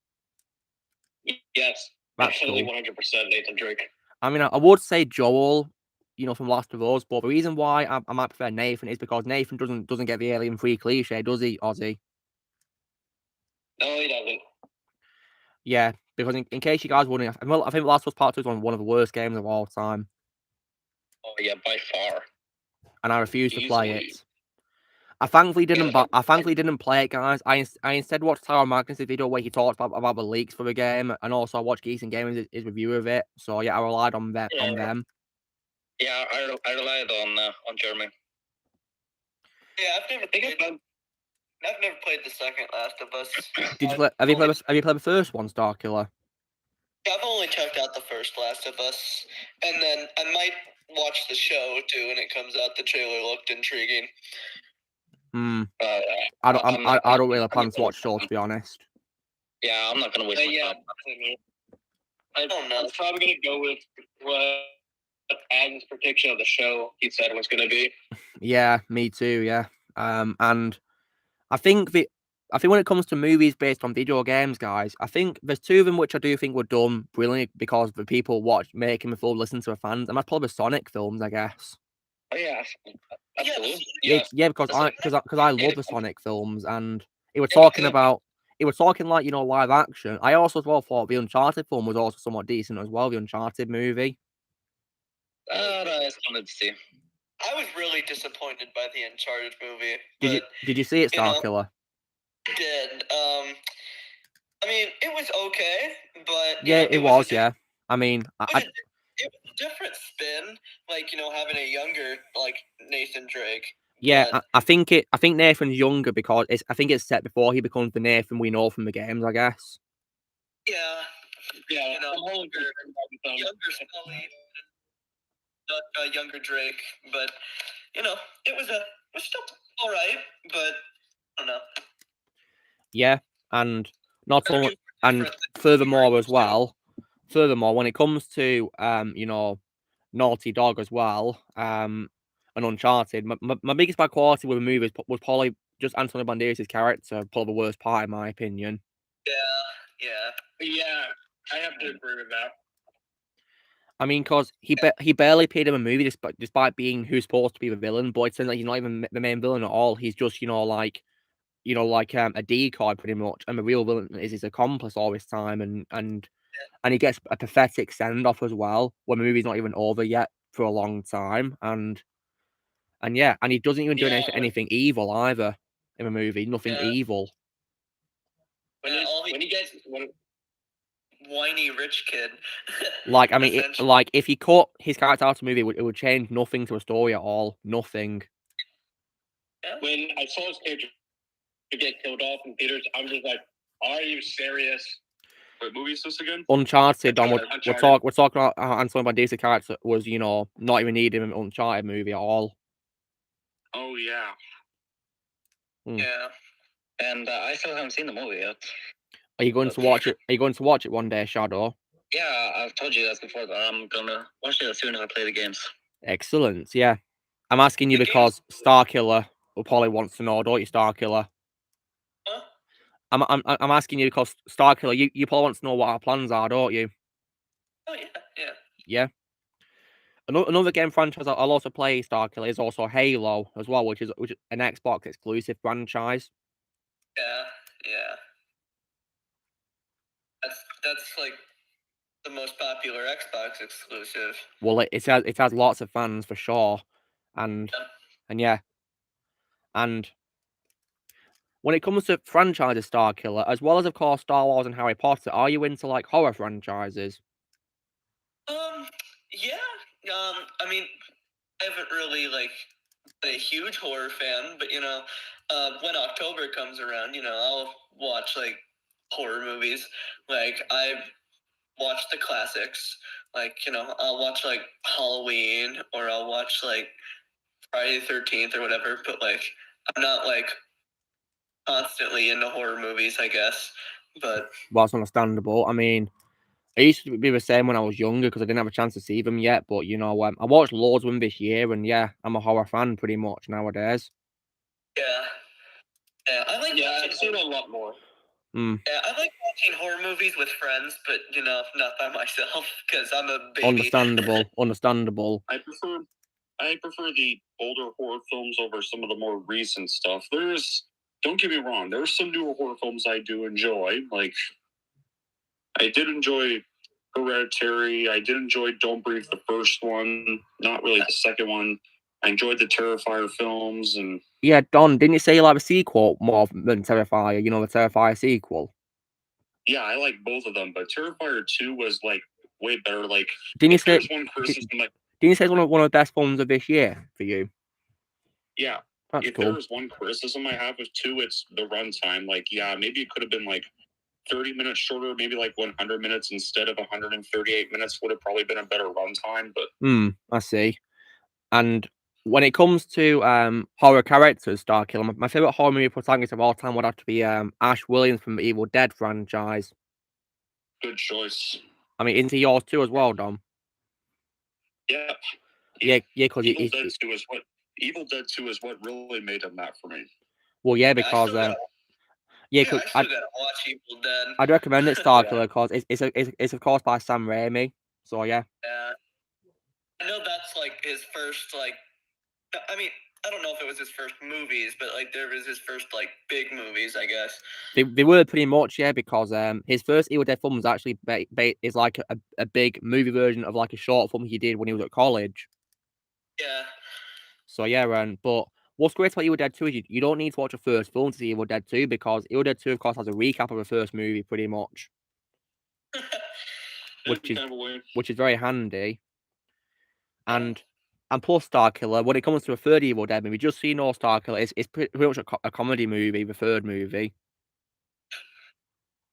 Yes. That's definitely cool. 100% Nathan Drake. I mean, I would say Joel, you know, from Last of Us, but the reason why I might prefer Nathan is because Nathan doesn't get the alien-free cliche, does he, Ozzy? No, he doesn't. Yeah, because in case you guys wondering, I think Last of Us Part 2 is one of the worst games of all time. Oh yeah, by far. And I refuse to play it. I thankfully didn't play it, guys. I instead watched Tyler Magnus' video where he talked about the leaks for the game, and also I watched Geeks and Gaming his review of it. So yeah, I relied on them. Yeah, I relied on Jeremy. Yeah, I've never played the second Last of Us. Have you played the first one, Starkiller? Yeah, I've only checked out the first Last of Us, and then I might watch the show too when it comes out. The trailer looked intriguing. I don't really plan to watch show, to be honest. Yeah, I'm not gonna waste my time. I don't know. I'm probably gonna go with what Adam's prediction of the show he said was gonna be. Yeah, me too. Yeah, and I think when it comes to movies based on video games, guys, I think there's two of them which I do think were done brilliantly because the people making the film listen to the fans, and that's probably the Sonic films, I guess. Oh yeah, absolutely. Yeah, because I love the Sonic films, and it was talking like live action. I also as well thought the Uncharted film was also somewhat decent as well. The Uncharted movie. I wanted to see. I was really disappointed by the Uncharted movie. Did you see it, Starkiller? I did. I mean, it was okay, but yeah, it was. Yeah, I mean, it was a different spin, like having a younger Nathan Drake. Yeah, I think Nathan's younger because I think it's set before he becomes the Nathan we know from the games, I guess. Yeah, younger Scully, not a younger Drake, but it was still all right, but I don't know. Yeah, and not only, and furthermore as well, when it comes to Naughty Dog as well, and Uncharted, my biggest bad quality with the movie was probably just Antonio Banderas' character, probably the worst part in my opinion. Yeah, I have to agree with that. I mean, because he barely paid him a movie despite being who's supposed to be the villain, but it turns out he's not even the main villain at all. He's just a decoy pretty much, and the real villain is his accomplice all this time, and he gets a pathetic send off as well when the movie's not even over yet for a long time, and he doesn't even do anything evil either in the movie. Nothing evil. When he gets whiny rich kid. I mean, if he cut his character out of the movie, it would change nothing to a story at all. Nothing. When I saw his character get killed off in theaters, I was just like, "Are you serious?" What movie is this again? Uncharted. We're talking about how Antonio Banderas' character was, not even needed in an Uncharted movie at all. Oh yeah. Yeah. And I still haven't seen the movie yet. Are you going to watch it? Are you going to watch it one day, Shadow? Yeah, I've told you that before. That I'm gonna watch it as soon as I play the games. Excellent. Yeah, I'm asking you because Starkiller probably wants to know, don't you, Starkiller? Huh? I'm asking you because Starkiller, you probably want to know what our plans are, don't you? Oh yeah. Yeah. Another game franchise I'll also play, Starkiller, is also Halo as well, which is an Xbox exclusive franchise. Yeah. That's like the most popular Xbox exclusive. Well, it has lots of fans for sure, and when it comes to franchises, Starkiller, as well as of course Star Wars and Harry Potter, are you into horror franchises? Yeah. I mean, I haven't really been a huge horror fan, but when October comes around, I'll watch horror movies. I've watched the classics. I'll watch Halloween, or I'll watch Friday the 13th or whatever. But I'm not constantly into horror movies, I guess. But well, it's understandable. I mean, I used to be the same when I was younger because I didn't have a chance to see them yet. But I watched loads of them this year, and yeah, I'm a horror fan pretty much nowadays. Yeah, I've seen a lot more. Yeah, I like watching horror movies with friends, but not by myself because I'm a baby. Understandable. I prefer the older horror films over some of the more recent stuff. Don't get me wrong, there's some newer horror films I do enjoy. I did enjoy Hereditary. I did enjoy Don't Breathe, the first one. Not really the second one. I enjoyed the Terrifier films and. Yeah, Don, didn't you say you like the sequel more than Terrifier? The Terrifier sequel. Yeah, I like both of them, but Terrifier 2 was way better. Didn't you say? One criticism, didn't you say it's one of the best films of this year for you? Yeah. That's if cool. there's one criticism I have with 2, it's the runtime. Maybe it could have been 30 minutes shorter, maybe like 100 minutes instead of 138 minutes would have probably been a better runtime. But I see. And when it comes to horror characters, Starkiller, my favorite horror movie protagonist of all time would have to be Ash Williams from the Evil Dead franchise. Good choice. I mean, into yours too as well, Dom. Yeah. Yeah, because Evil Dead 2 is what really made him that for me. Well, yeah, because I still gotta watch Evil Dead. I'd recommend it, Starkiller, because it's of course by Sam Raimi. So yeah. Yeah. I know that's like his first like. I mean, I don't know if it was his first movies, but like there was his first like big movies, I guess. They were pretty much, yeah, because his first Evil Dead film was actually is like a big movie version of like a short film he did when he was at college. Yeah. So yeah, but what's great about Evil Dead 2 is you don't need to watch the first film to see Evil Dead 2 because Evil Dead 2 of course has a recap of the first movie pretty much. which is very handy. And plus Starkiller, when it comes to a third Evil Dead movie, just so you know, Starkiller, it's pretty much a comedy movie, the third movie.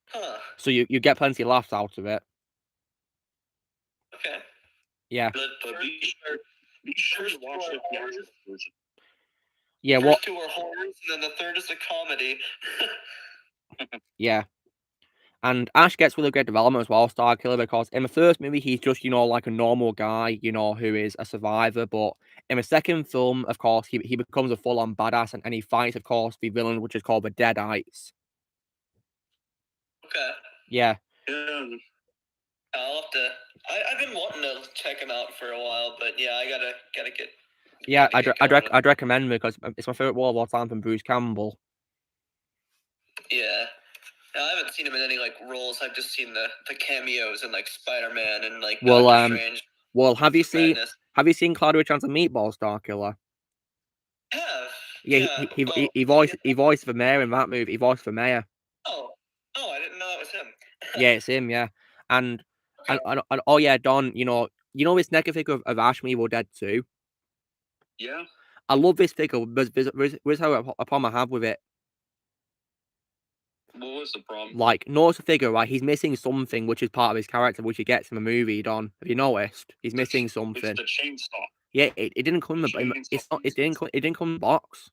Huh. So you get plenty of laughs out of it. Okay. Yeah. But be sure to watch it. Yeah, first two are horrors, and then the third is a comedy. Yeah. And Ash gets really great development as well, Starkiller, because in the first movie, he's just, like a normal guy, who is a survivor. But in the second film, of course, he becomes a full-on badass and he fights, of course, the villain, which is called the Deadites. Okay. Yeah. I'll have to. I've been wanting to check him out for a while, but yeah, I gotta get. Yeah, I'd recommend him because it's my favorite World of all time from Bruce Campbell. Yeah. I haven't seen him in any like roles. I've just seen the cameos in like Spider-Man and like Doctor Strange. Well, have you seen Cloud Chance and Meatball, Starkiller? Yeah, he voiced the mayor in that movie. He voiced the mayor. Oh, I didn't know that was him. Yeah, it's him. Yeah, and oh yeah, Don. You know this naked figure of Ash from Evil Dead 2? Yeah. I love this figure. There's how a problem I have with it. What was the problem? Like, notice the figure, right? He's missing something, which is part of his character, which he gets in the movie. Don, have you noticed? He's missing something. It's the chainsaw. Yeah, it didn't come in the. It didn't come in the box.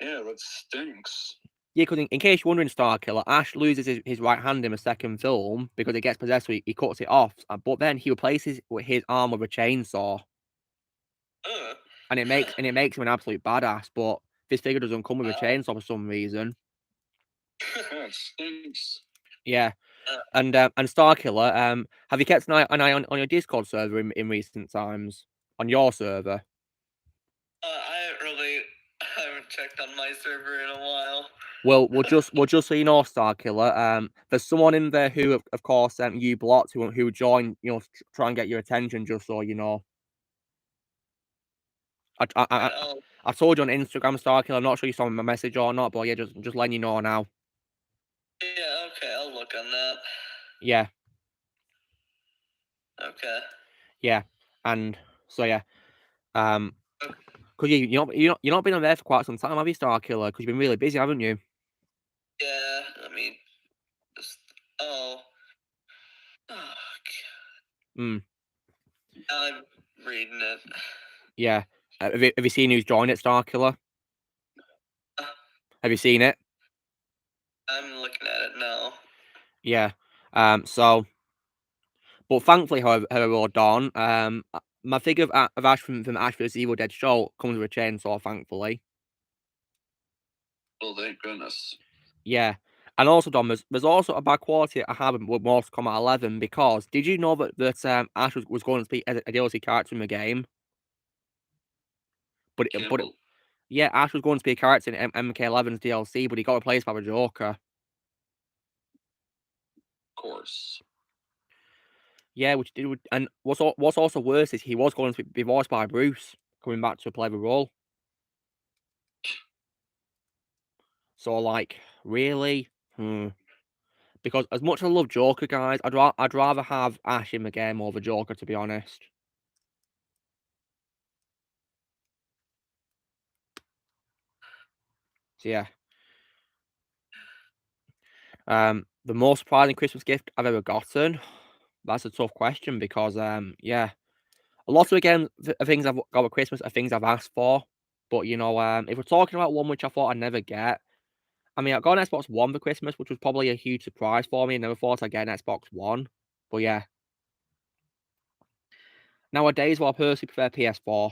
Yeah, that stinks. Yeah, because in case you're wondering, Starkiller, Ash loses his right hand in the second film because it gets possessed, so he cuts it off. But then he replaces his arm with a chainsaw, and it makes him an absolute badass. But this figure doesn't come with a chainsaw for some reason. That stinks. Yeah, and Starkiller, have you kept an eye on your Discord server in recent times on your server? I haven't checked on my server in a while. Well, just so you know, Starkiller, there's someone in there who, of course, you blocked who joined, try and get your attention, just so you know. I told you on Instagram, Starkiller. I'm not sure you saw my message or not, but yeah, just letting you know now. Yeah, okay, I'll look on that. Yeah. Okay. Yeah, and so yeah, because you're not been on there for quite some time, have you, Starkiller? Because you've been really busy, haven't you? Yeah, I mean, oh God. I'm reading it. Yeah. Have you seen who's joined it, Starkiller? Have you seen it? I'm looking at it now. Yeah. So, but thankfully, however, Dawn, my figure of Ash from Ash vs Evil Dead show comes with a chainsaw, thankfully. Well, thank goodness. Yeah. And also, Dom, there's also a bad quality I have with Mortal Kombat 11 because did you know that Ash was going to be a DLC character in the game? But yeah, Ash was going to be a character in MK11's DLC, but he got replaced by the Joker. Of course. Yeah, which did, and what's also worse is he was going to be voiced by Bruce coming back to play the role. So like, really? Because as much as I love Joker, guys, I'd rather have Ash in the game over Joker, to be honest. So yeah. The most surprising Christmas gift I've ever gotten. That's a tough question because yeah, a lot of the games, things I've got at Christmas are things I've asked for. But you know, if we're talking about one which I thought I'd never get, I mean, I got an Xbox One for Christmas, which was probably a huge surprise for me. I never thought I'd get an Xbox One, but yeah. Nowadays, well, I personally prefer PS4.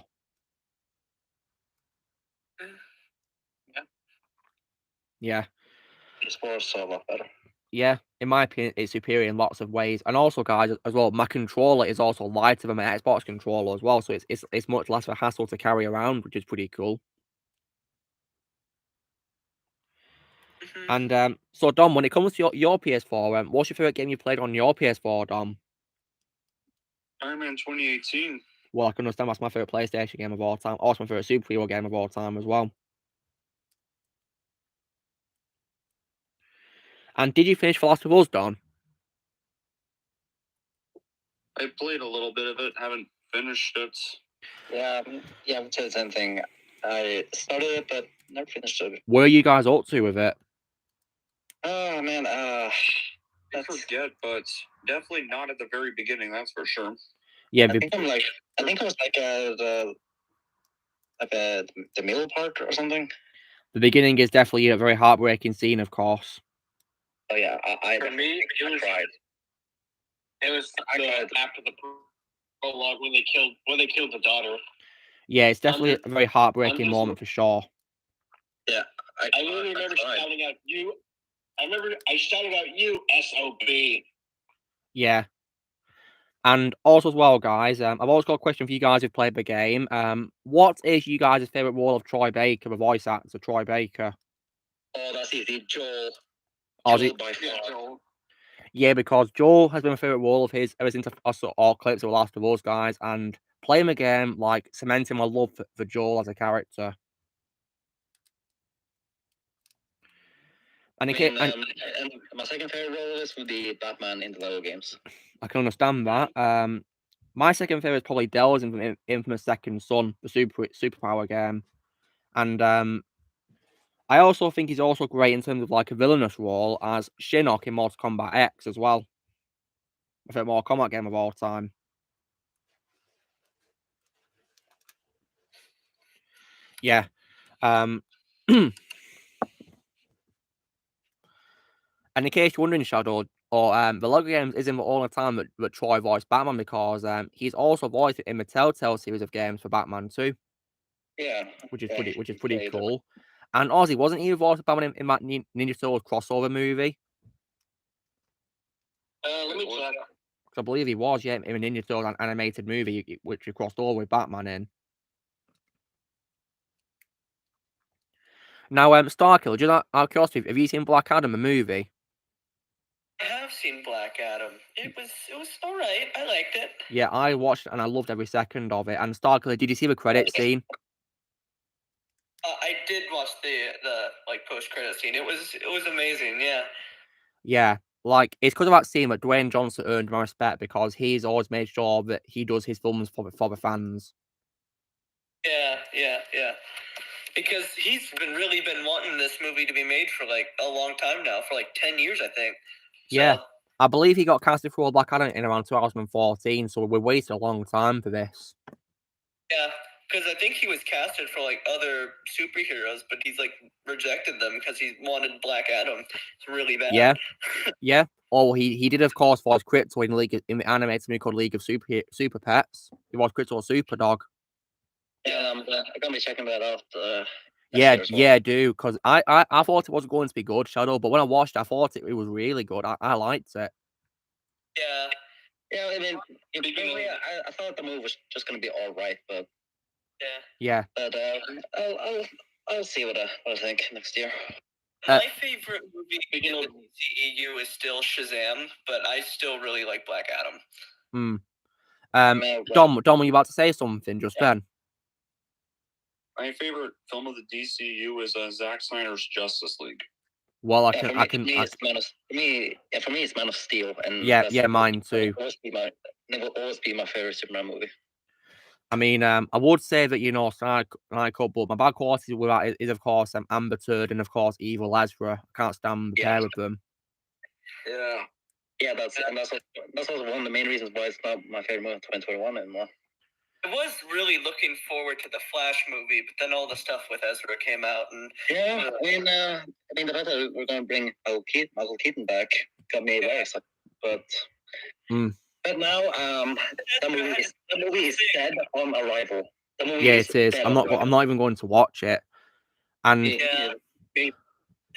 Yeah. PS4 is so a lot better. Yeah, in my opinion, it's superior in lots of ways. And also, guys, as well, my controller is also lighter than my Xbox controller as well, so it's much less of a hassle to carry around, which is pretty cool. And so Dom, when it comes to your PS4, what's your favorite game you played on your PS4, Dom? Iron Man 2018. Well, I can understand that's my favorite PlayStation game of all time. Also, my favorite superhero game of all time as well. And did you finish The Last of Us, Don? I played a little bit of it, haven't finished it. Yeah, I would say the same thing. I started it, but never finished it. Where are you guys up to with it? Oh man, I forget, but definitely not at the very beginning. That's for sure. Yeah, I think I was the middle part or something. The beginning is definitely a very heartbreaking scene, of course. Oh yeah, for me, it cried. Was after the prologue when they killed the daughter. Yeah, it's definitely a very heartbreaking moment for sure. Yeah, I really remember shouting out you. I shouted out you SOB. Yeah. And also as well, guys, I've always got a question for you guys who've played the game. What is you guys' favourite role of Troy Baker, the voice actor, Troy Baker? Oh, that's easy. Joel. Joel by far. Joel. Yeah, because Joel has been my favourite role of his ever since I saw all clips of The Last of Us, guys, and playing the game, like, cementing my love for Joel as a character. And, and my second favourite role of this would be Batman in the Lego games. I can understand that. My second favourite is probably Dell's infamous Second Son, the superpower game. And I also think he's also great in terms of like a villainous role as Shinnok in Mortal Kombat X as well. My favourite Mortal Kombat game of all time. Yeah. And in case you're wondering, Shadow, or the Lego games isn't the only time that Troy voiced Batman, because he's also voiced in the Telltale series of games for Batman too. Yeah. Which is pretty cool. And Ozzy, wasn't he voiced Batman in that Ninja Turtles crossover movie? Let me check. I believe he was, yeah, in a Ninja Turtles animated movie, which he crossed over with Batman in. Now, Starkiller, just out of curiosity, have you seen Black Adam, the movie? I have seen Black Adam. It was all right. I liked it. Yeah, I watched it and I loved every second of it. And Starkiller, did you see the credit scene? I did watch the like post credit scene. It was amazing. Yeah. Yeah, like it's because of that scene that Dwayne Johnson earned my respect, because he's always made sure that he does his films for the fans. Yeah. Because he's really been wanting this movie to be made for like a long time now, for like 10 years, I think. So, yeah, I believe he got casted for Black Adam in around 2014, so we waited a long time for this. Yeah, because I think he was casted for like other superheroes, but he's like rejected them because he wanted Black Adam. It's really bad. Yeah. Oh, he did of course voice Krypto in the animated movie called League of Super Pets. He was Krypto Super Dog. Yeah, I'm gonna be checking that out. Yeah, do, because I thought it wasn't going to be good, Shadow, but when I watched it, I thought it was really good. I liked it. Yeah. I mean, I thought the movie was just gonna be all right, but yeah. But I'll see what I think next year. My favorite movie in the DCEU is still Shazam, but I still really like Black Adam. Dom, were you about to say something just then? My favorite film of the DCU is Zack Snyder's Justice League. Well, For me, it's Man of Steel, and yeah, mine too. It will always be my favorite Superman movie. I mean, I would say that, you know, Snyder Cut, but my bad qualities with that is of course Amber Turd and of course Evil Ezra. I can't stand the pair of them. Yeah, that's also one of the main reasons why it's not my favorite movie of 2021 anymore. I was really looking forward to the Flash movie, but then all the stuff with Ezra came out, and I mean, the fact that we're going to bring Michael Keaton back got me very excited. But now, the movie is dead on arrival. It is. I'm not even going to watch it. And is it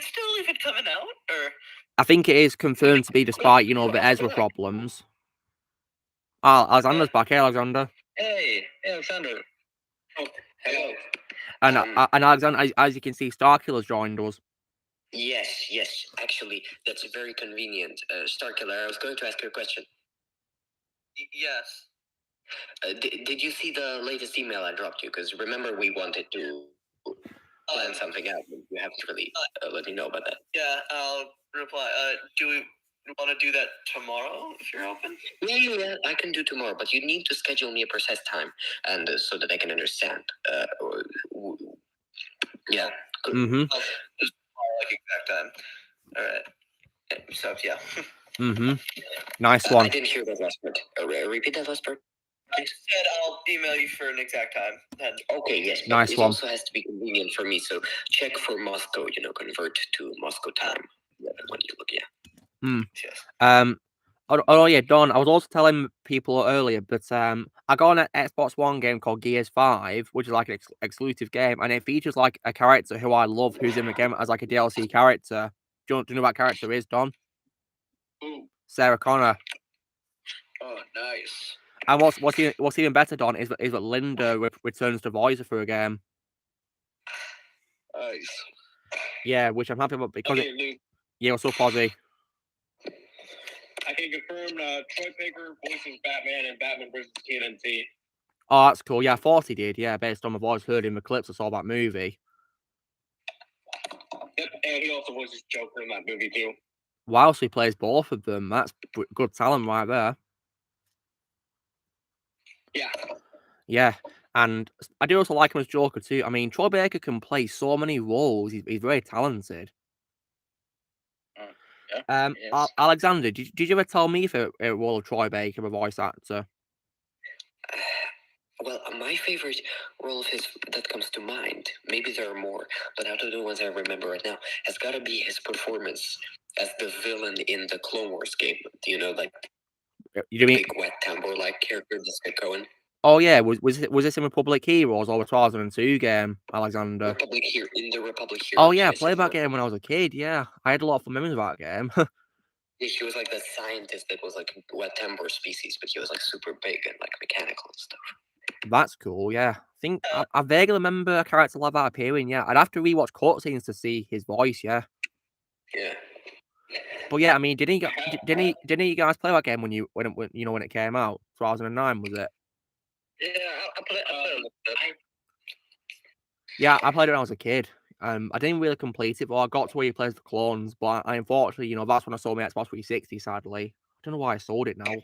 still even coming out, or? I think it is confirmed to be, despite the Ezra problems. Alexander's back. Hey, Alexander. Hey, Alexander. Oh, hello. And Alexander, as you can see, Starkiller's joined us. Yes. Actually, that's very convenient. Starkiller, I was going to ask you a question. Yes. Did you see the latest email I dropped you? Because remember, we wanted to plan something out. You haven't really let me know about that. Yeah, I'll reply. Do we want to do that tomorrow if you're open? Yeah, I can do tomorrow, but you need to schedule me a precise time, and so that I can understand. Yeah. Mm-hmm. Like exact time. All right. So yeah. Mm-hmm. Nice one. I didn't hear that last part. Repeat that last part. I said I'll email you for an exact time. Then. Okay, yes. Nice it one. Also has to be convenient for me, so check for Moscow. Convert to Moscow time when you look. Yeah. Yes. Oh yeah, Don. I was also telling people earlier, but I got an Xbox One game called Gears 5, which is like an exclusive game, and it features like a character who I love, who's in the game as like a DLC character. Do you know what that character is, Don? Ooh. Sarah Connor. Oh, nice. And what's even better, Don, is that Linda returns to voice her for a game. Nice. Yeah, which I'm happy about because yeah, what's up, Ozzy? I can confirm Troy Baker voices Batman and Batman vs. TNT. Oh, that's cool. Yeah, I thought he did. Yeah, based on my voice heard in the clips I saw that movie. Yep, and he also voices Joker in that movie too. Wow, so he plays both of them. That's good talent right there. Yeah. Yeah, and I do also like him as Joker too. I mean, Troy Baker can play so many roles. He's very talented. Alexander, did you ever tell me for a role of Troy Baker, a voice actor? Well, my favorite role of his that comes to mind, maybe there are more, but out of the ones I remember right now, has got to be his performance as the villain in the Clone Wars game. Do you know, like, you mean big wet tambour-like character that's going? Oh yeah, was this in Republic Heroes or the 2002 game, Alexander? Republic Heroes. Oh yeah, I played that game when I was a kid. Yeah, I had a lot of fun memories of that game. Yeah, he was like the scientist that was like wet tambour species, but he was like super big and like mechanical and stuff. That's cool. Yeah, I think I vaguely remember a character like that appearing. Yeah, I'd have to rewatch cutscenes to see his voice. Yeah. Yeah. But yeah, I mean, didn't you guys play that game when it came out? 2009 was it? Yeah, I played it. Yeah, I played it when I was a kid. I didn't really complete it, but I got to where you plays the clones. But I unfortunately, that's when I sold my Xbox 360. Sadly, I don't know why I sold it now.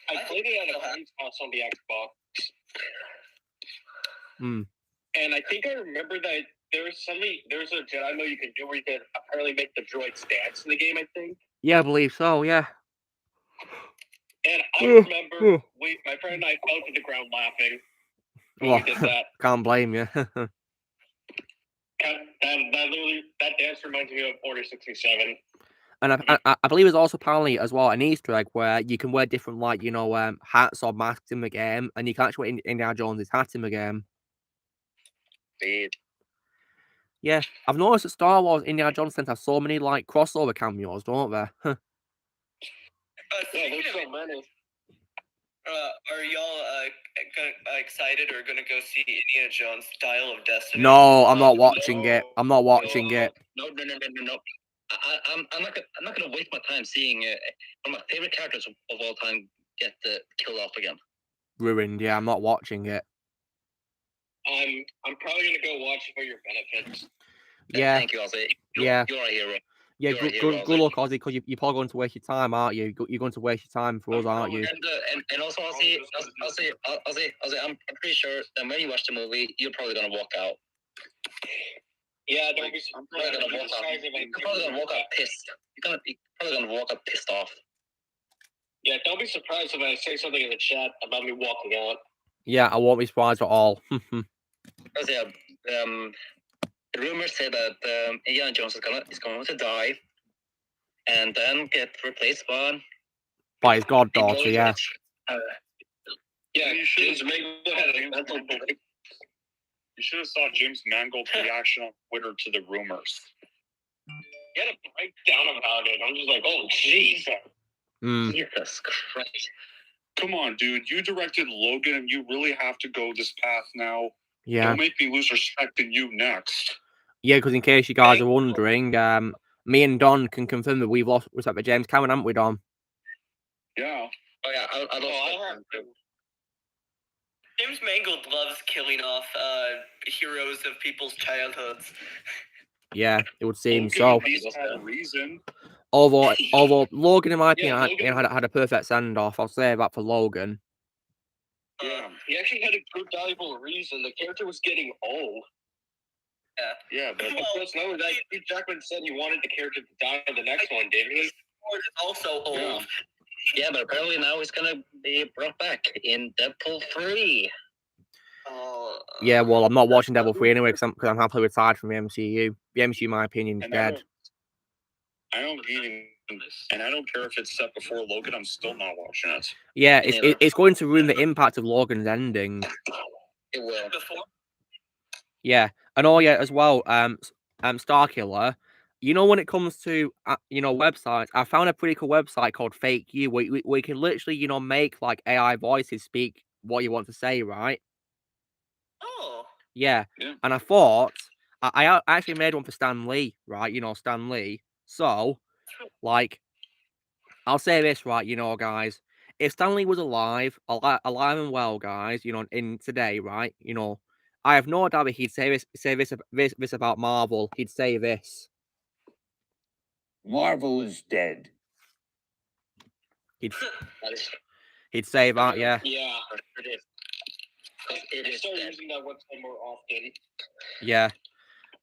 I played it at a friend's house on the Xbox. And I think I remember that there's a Jedi mode you can do where you can apparently make the droids dance in the game, I think. Yeah, I believe so, yeah. And I remember my friend and I fell to the ground laughing when we did that. Can't blame you. That dance reminds me of Order 67. And I believe there's also apparently as well an Easter egg where you can wear different hats or masks in the game, and you can actually wear Indiana Jones' hat in the game. Yeah, I've noticed that Star Wars Indiana Jones tend to have so many crossover cameos, don't they? Yeah, there's so many. Are y'all excited or gonna go see Indiana Jones: Dial of Destiny? No, I'm not watching it. I'm not watching it. No. I'm not gonna waste my time seeing one of my favorite characters of all time get killed off again. Ruined. Yeah, I'm not watching it. I'm probably gonna go watch it for your benefits. Yeah. Thank you, Ozzy. Yeah. You're a hero. Yeah, good luck, Ozzy, because you're probably going to waste your time, aren't you? You're going to waste your time for us, aren't you? And also, Ozzy, I'm pretty sure that when you watch the movie, you're probably going to walk out. Yeah, don't be. I'm probably gonna walk up pissed. You're probably gonna walk up pissed off. Yeah, don't be surprised if I say something in the chat about me walking out. Yeah, I won't be surprised at all. Because the rumors say that Indiana Jones is going to die, and then get replaced by his goddaughter. Yeah. Yeah, James Mangold had a mental break. You should have saw James Mangold's reaction on Twitter to the rumors. He had a breakdown about it. I'm just like, oh, jeez. Jesus Christ. Come on, dude. You directed Logan, and you really have to go this path now. Yeah. Don't make me lose respect in you next. Yeah, because in case you guys are wondering, me and Don can confirm that we've lost respect for James Cameron, haven't we, Don? Yeah. Oh, yeah. I lost James Mangold loves killing off heroes of people's childhoods. Yeah, it would seem Logan so. At least had a reason. Although Logan, in my opinion, had a perfect send-off. I'll say that for Logan. Yeah, he actually had a good, valuable reason. The character was getting old. Yeah, but just know that Hugh Jackman said he wanted the character to die in the next one, didn't he? Also old. Yeah, but apparently now he's gonna be brought back in Deadpool 3. Yeah, well, I'm not watching Deadpool 3 anyway because I'm happily retired from the MCU. The MCU, in my opinion, is dead. I don't even, and I don't care if it's set before Logan. I'm still not watching it. Yeah, it's going to ruin the impact of Logan's ending. It will. Yeah, and as well, Starkiller. You know, when it comes to websites, I found a pretty cool website called Fake You, where you can literally make like AI voices speak what you want to say, right? Oh. Yeah. And I thought I actually made one for Stan Lee, right? Stan Lee. So, like, I'll say this, right? Guys, if Stan Lee was alive and well, guys, in today, right? I have no doubt that he'd say this about Marvel. He'd say this. Marvel is dead. He'd say that, yeah. Yeah, it is. Start using that website more often. Yeah,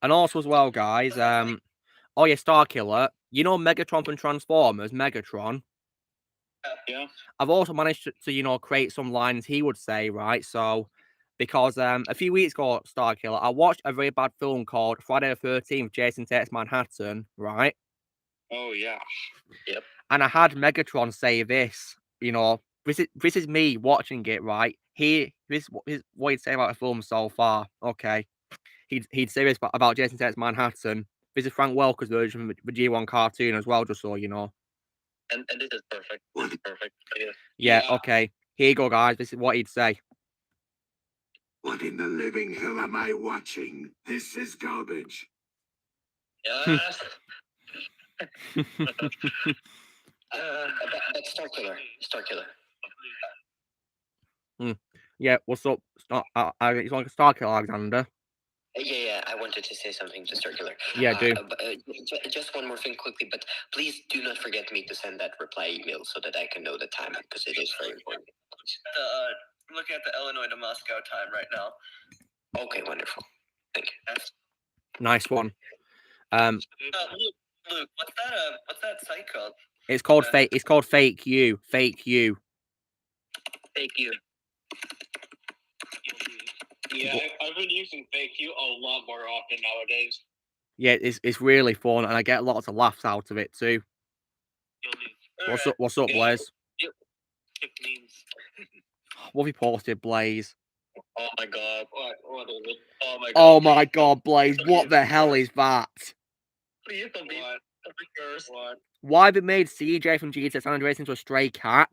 and also as well, guys. Starkiller. Megatron from Transformers, Megatron. Yeah. I've also managed to create some lines he would say, right? So, because a few weeks ago, Starkiller, I watched a very bad film called Friday the 13th, Jason Takes Manhattan, right? Oh, yeah. Yep. And I had Megatron say this, this is me watching it, right? This is what he'd say about the film so far. Okay. He'd say this about Jason Takes Manhattan. This is Frank Welker's version of the G1 cartoon as well, just so you know. And this is perfect. This is perfect. Yeah, okay. Here you go, guys. This is what he'd say. What in the living hell am I watching? This is garbage. Yes. That's Starkiller. Yeah, what's up? It's like a Starkiller, Alexander. Yeah, I wanted to say something to Starkiller. Yeah, do. Just one more thing quickly, but please do not forget me to send that reply email so that I can know the time, because it is very important. Looking at the Illinois to Moscow time right now. Okay, wonderful. Thank you. Nice one. Luke, what's that site called? It's called Fake. It's called Fake You. Fake You. Fake You. Yeah, I've been using Fake You a lot more often nowadays. Yeah, it's really fun, and I get lots of laughs out of it too. What's up, Blaze? What have you posted, Blaze? Oh my god. What is it? Oh my god. Oh my god, Blaze, what the hell is that? Please don't be cursed. Why have it made CJ from GTA San Andreas into a stray cat?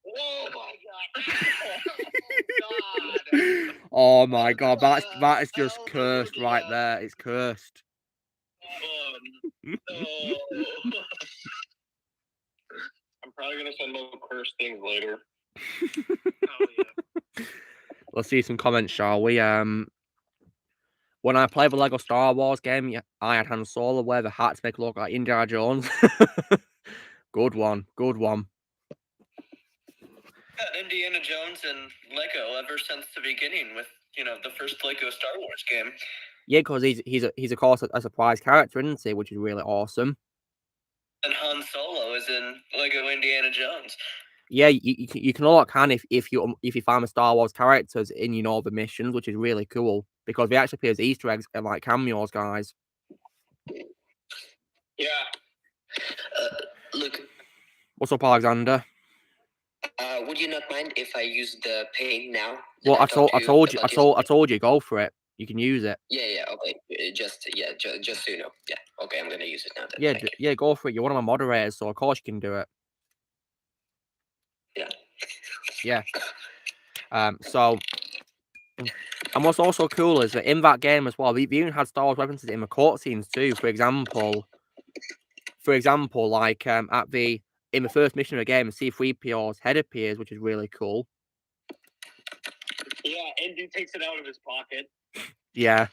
Oh my god. Oh my god, that is just cursed right there. It's cursed. No. I'm probably gonna send more cursed things later. Let's see some comments, shall we? When I played the Lego Star Wars game, I had Han Solo wear the hat to make it look like Indiana Jones. Good one. Indiana Jones and Lego ever since the beginning with, the first Lego Star Wars game. Yeah, because he's of course a surprise character, isn't he? Which is really awesome. And Han Solo is in Lego Indiana Jones. Yeah, you can all can if you find the Star Wars characters in the missions, which is really cool because they actually appear as Easter eggs and like cameos, guys. Yeah. Look. What's up, Alexander? Would you not mind if I use the paint now? Well, I told you, go for it. You can use it. Yeah, okay. Just so you know. Yeah, okay, I'm gonna use it now. Then. Yeah, go for it. You're one of my moderators, so of course you can do it. Yeah. So, and what's also cool is that in that game as well, we even had Star Wars references in the cutscenes too. For example, like in the first mission of the game, C-3PO's head appears, which is really cool. Yeah, Indy takes it out of his pocket. Yeah.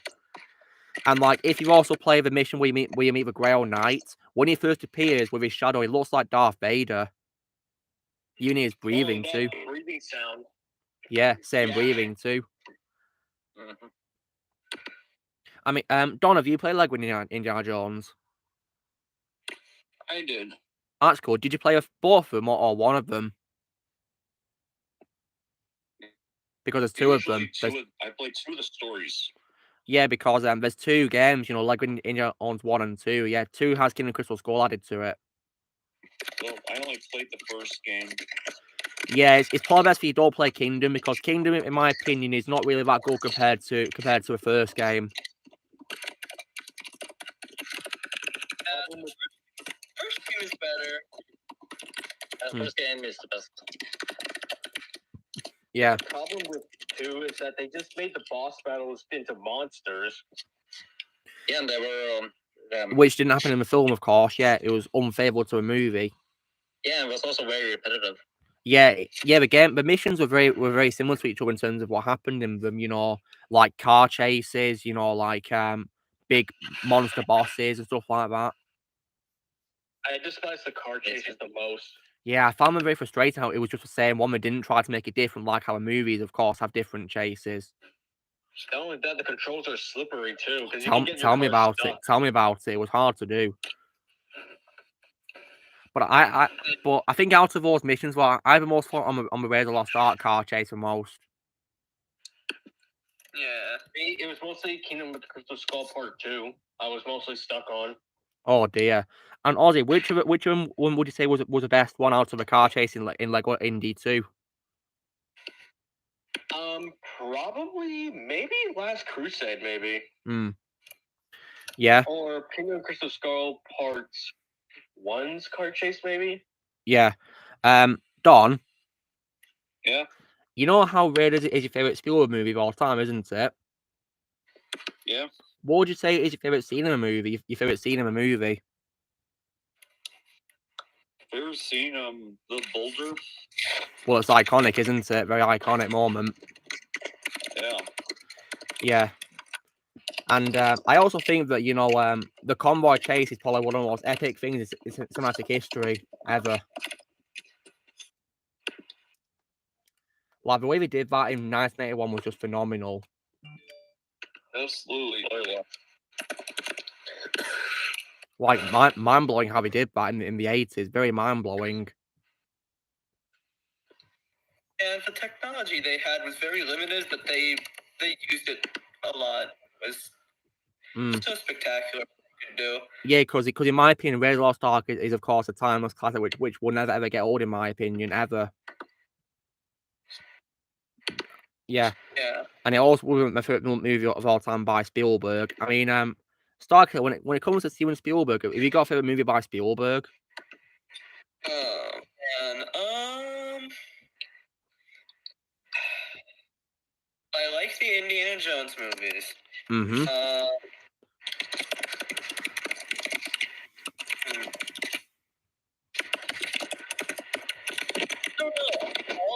And like, if you also play the mission where you meet the Grail Knight, when he first appears with his shadow, he looks like Darth Vader. You need his breathing too. Breathing sound. Yeah, same breathing too. Mm-hmm. I mean, Don, have you played Lego Indiana Jones? I did. That's cool. Did you play both of them or one of them? Because there's two of them. I played two of the stories. Yeah, because there's two games, Lego Indiana Jones 1 and 2. Yeah, 2 has Kingdom Crystal Skull added to it. Well, I only played the first game. Yeah, it's probably best for you don't play Kingdom because Kingdom, in my opinion, is not really that good compared to the first game. First game is better. First game is the best. Yeah. The problem with 2 is that they just made the boss battles into monsters. Yeah, and they were... Which didn't happen in the film, of course. Yeah, it was unfavorable to a movie. Yeah, it was also very repetitive. Yeah. The missions were very similar to each other in terms of what happened in them. Like car chases. Like big monster bosses and stuff like that. I despise the car chases the most. Yeah, I found them very frustrating how it was just the same one. They didn't try to make it different, like how the movies, of course, have different chases. Not only that, the controls are slippery too. Tell me about it. Tell me about it. It was hard to do. But I think out of those missions, I have the most fun on the Raiders of the Lost Ark car chase the most. Yeah, it was mostly Kingdom of the Crystal Skull Part 2. I was mostly stuck on. Oh dear. And Ozzy, which one would you say was the best one out of the car chase in Lego Indy 2? Probably maybe Last Crusade, maybe. Yeah. Or Kingdom of Crystal Skull Parts 1's car chase, maybe. Yeah. Don. Yeah. You know how Raiders is your favorite Spielberg movie of all time, isn't it? Yeah. What would you say is your favorite scene in a movie? Your favorite scene in a movie? Favorite scene, the boulder. Well, it's iconic, isn't it? Very iconic moment. Yeah. Yeah. And I also think that the convoy chase is probably one of the most epic things in cinematic history ever. Like the way they did that in 1981 was just phenomenal. Absolutely. Oh, yeah. Like mind blowing how they did that in the 80s. Very mind blowing. And the technology they had was very limited, but they used it a lot. It was so spectacular what you could do. Yeah, because in my opinion, Raiders of the Lost Ark is of course a timeless classic, which will never ever get old in my opinion, ever. Yeah. Yeah. And it also wasn't my favorite movie of all time by Spielberg. I mean, Starkiller, when it comes to Steven Spielberg, have you got a favorite movie by Spielberg? Oh man, I like the Indiana Jones movies. All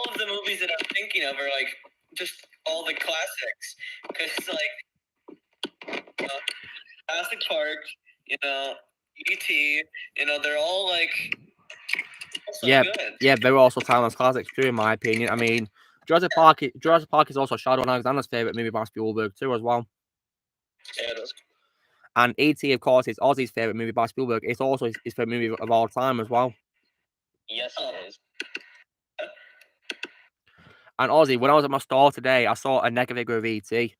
of the movies that I'm thinking of are like just all the classics, because like Jurassic Park, E.T., they're all like so good. Yeah, they're also timeless classics too, in my opinion. I mean, Jurassic Park is also Shadow and Alexander's favorite movie by Spielberg too, as well. Yeah, it is. And E.T., of course, is Ozzy's favourite movie by Spielberg. It's also his favourite movie of all time as well. Yes, it is. And Ozzy, when I was at my store today, I saw a NECA figure of E.T.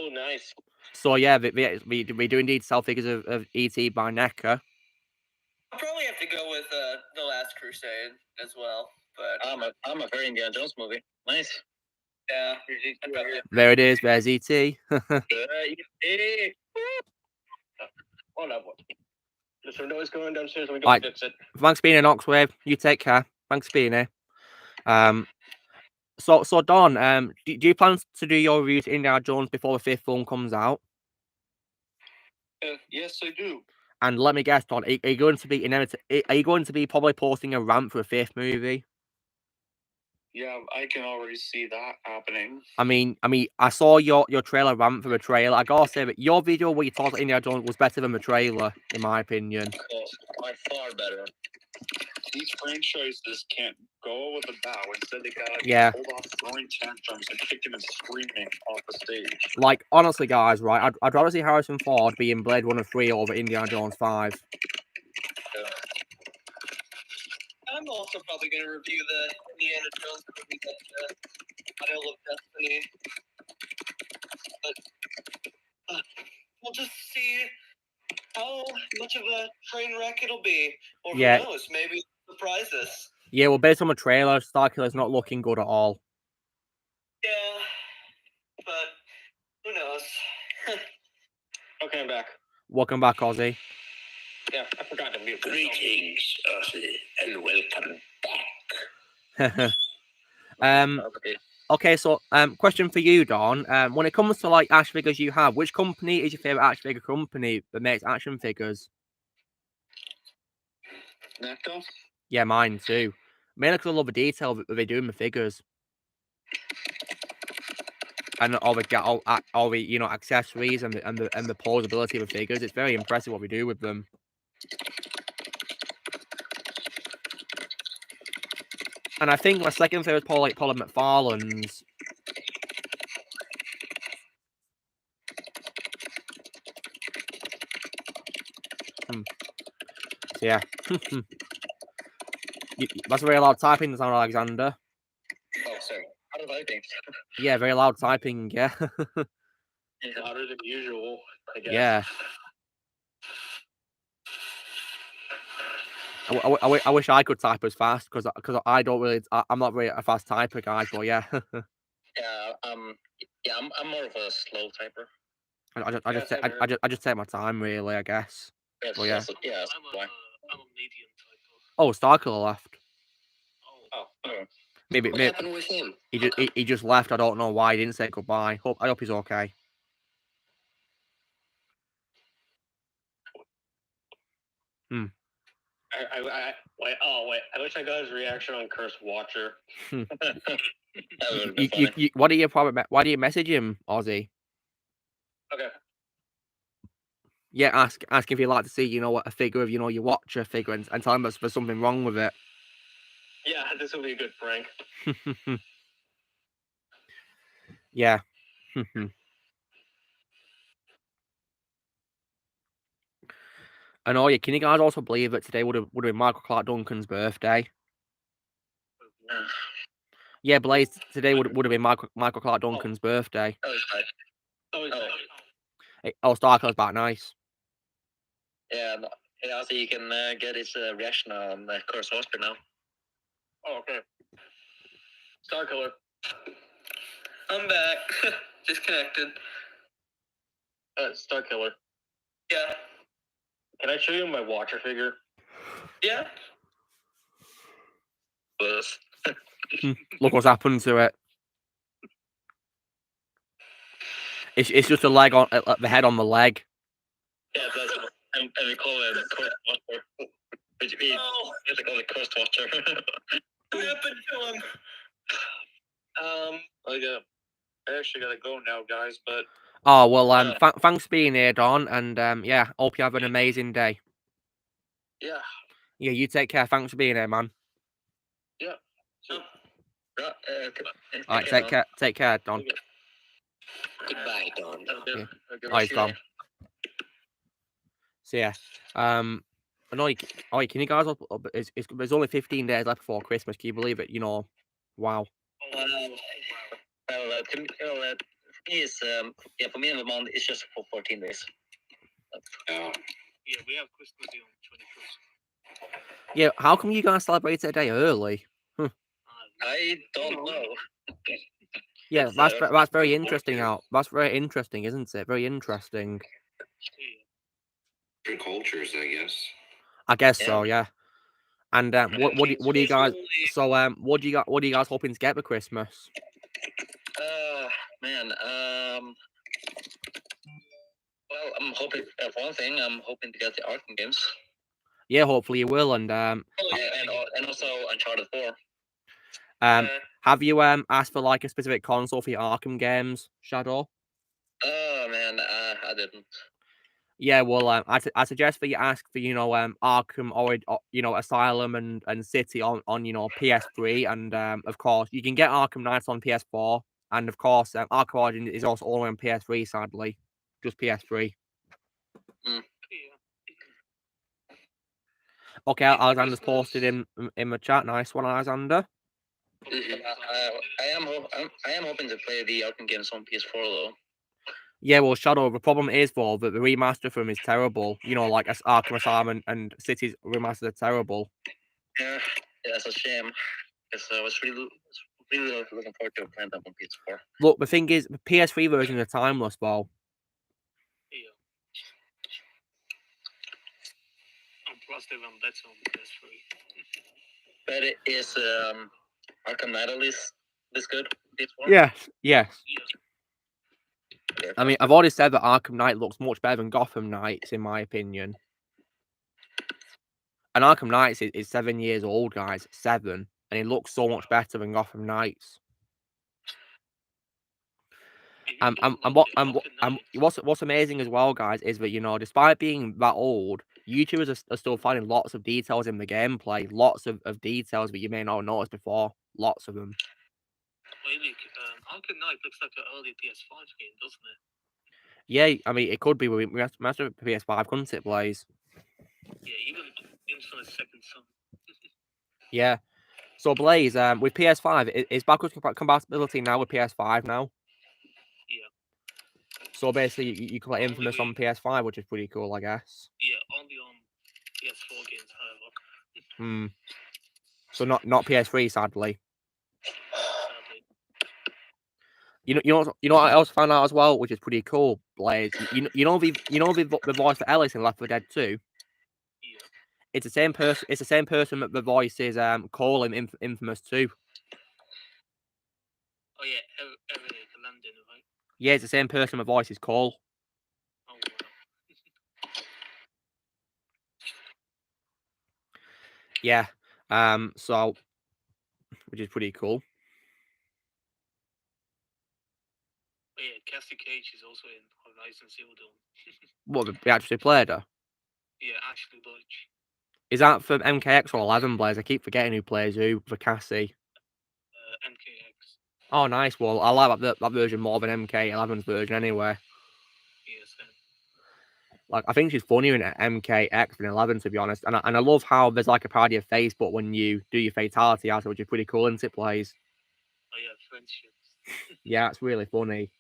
Oh, nice. So yeah, we do indeed sell figures of E.T. by NECA. I'll probably have to go with The Last Crusade as well. But I'm a very Indiana Jones movie. Nice. Yeah. There it is. There's E.T. E.T. Hold up. There's some noise going downstairs. Let me go Right. fix it. Thanks for being in Oxwave. You take care. Thanks for being here. So Don, do you plan to do your review to Indiana Jones before the 5th film comes out? Yes, I do. And let me guess, Don, are you going to be probably posting a rant for a 5th movie? Yeah, I can already see that happening. I mean, I saw your trailer rant for the trailer. I gotta say that your video where you talked about Indiana Jones was better than the trailer, in my opinion. By far better. These franchises can't go with a bow. Instead, they gotta hold off throwing tantrums and kicking and screaming off the stage. Like, honestly, guys, right? I'd rather see Harrison Ford be in Blade Runner 3 over Indiana Jones 5. I'm also probably going to review the Indiana Jones movie, Isle of Destiny. But we'll just see how much of a train wreck it'll be. Or who knows, maybe it'll surprise us. Yeah, well, based on the trailer, Starkiller's not looking good at all. Yeah, but who knows? Okay, I'm back. Welcome back, Ozzy. Yeah, I forgot to mute. Greetings, Ozzy, and welcome back. Okay, so question for you, Don. When it comes to like action figures you have, which company is your favorite action figure company that makes action figures? NECA? Yeah, mine too. Mainly because I love the detail that they do in the figures, and all the accessories and the posability of the figures. It's very impressive what we do with them. And I think my second favorite is probably McFarlane's. So yeah. That's very loud typing, sound, Alexander. Oh, sorry. How did I think? Yeah, very loud typing, yeah. Louder than usual, I guess. Yeah. I wish I could type as fast because I don't really. I'm not really a fast typer, guys. But yeah. I'm more of a slow typer. I just take my time, really. I guess. Yes, well, yeah. I'm a medium typer. Oh, Starkiller left. Oh. Maybe. What happened with him? He just left. I don't know why. He didn't say goodbye. I hope he's okay. I wish I got his reaction on Cursed Watcher. Why do you message him, Ozzy? Okay. Yeah, ask if you'd like to see, a figure of, your Watcher figure and tell him there's something wrong with it. Yeah, this will be a good prank. Yeah. And can you guys also believe that today would have been Michael Clark Duncan's birthday? Yeah, Blaze, today would have been Michael Clark Duncan's birthday. Starkiller's back, nice. Yeah, so you can get his reaction on Cursed Watcher now. Oh, okay. Starkiller. I'm back. Disconnected. Starkiller. Yeah. Can I show you my Watcher figure? Yeah. Look what's happened to it. It's just a leg on the head on the leg. Yeah, and we call it Cursed Watcher. We call it Cursed Watcher. What happened to him? I actually gotta go now, guys. But oh well, thanks for being here, Don, and hope you have an amazing day. Yeah. Yeah, you take care. Thanks for being here, man. Yeah. Alright, take care, Don. Goodbye, Don. Yeah. Oh, he's gone. So yeah, can you guys? There's only 15 days left before Christmas. Can you believe it? You know, wow. For me and the month it's just for 14 days. Yeah, we have Christmas Day on 21st. Yeah, how come you guys celebrate it a day early? I don't know. Yeah, that's very interesting. That's very interesting, isn't it? Very interesting. Different cultures, I guess. I guess so. Yeah. And what do you guys? So what do you guys hoping to get for Christmas? Man. Well, I'm hoping for one thing. I'm hoping to get the Arkham games. Yeah, hopefully you will. And and also Uncharted 4. Have you asked for like a specific console for your Arkham games, Shadow? Oh man, I didn't. Yeah, well, I suggest that you ask for Arkham or Asylum and City on PS3, and of course you can get Arkham Knight on PS4, and of course Arkham Origins is also only on PS3. Sadly, just PS3. Okay, Alexander's posted in the chat. Nice one, Alexander. I am hoping to play the Arkham games on PS4 though. Yeah, well, Shadow, the problem is though that the remaster for him is terrible. You know, like Arkham Asylum and City's remaster are terrible. Yeah, that's a shame. Because I was really looking forward to playing them on PS4. Look, the thing is, the PS3 versions are timeless, though. Yeah. And plus they run better on PS3. But it is Arkham Knight at least this good? PS4? Yes. Yeah. I mean, I've already said that Arkham Knight looks much better than Gotham Knights, in my opinion. And Arkham Knights is 7 years old, guys. 7. And it looks so much better than Gotham Knights. What's amazing as well, guys, is that, despite being that old, YouTubers are still finding lots of details in the gameplay. Lots of details that you may not have noticed before. Lots of them. Really, Arkham Knight looks like an early PS5 game, doesn't it? Yeah, I mean, it could be. We have to PS5, couldn't it, Blaze? Yeah, even Infamous Second Son. Yeah. So, Blaze, with PS5, is backwards compatibility now with PS5 now? Yeah. So, basically, you can play Infamous on PS5, which is pretty cool, I guess. Yeah, only on PS4 games, however. So, not PS3, sadly. You know what I also found out as well, which is pretty cool, Blaze. You know the voice for Ellis in Left 4 Dead 2? Yeah. It's the same person. It's the same person that the voice is Cole in Infamous 2. Oh yeah, London, right? Yeah, it's the same person. The voice is Cole. Oh wow. Yeah. So, which is pretty cool. Oh yeah, Cassie Cage is also in Horizon Zero Dawn. What, they actually played her? Yeah, Ashley Butch. Is that for MKX or 11, Blaze? I keep forgetting who plays who for Cassie. MKX. Oh, nice. Well, I like that version more than MK11's version anyway. Yes. Like, I think she's funnier in MKX than 11, to be honest. And I love how there's like a party of Facebook when you do your fatality as, which is pretty cool, isn't it, Blaze? Oh yeah, friendships. Yeah, it's really funny.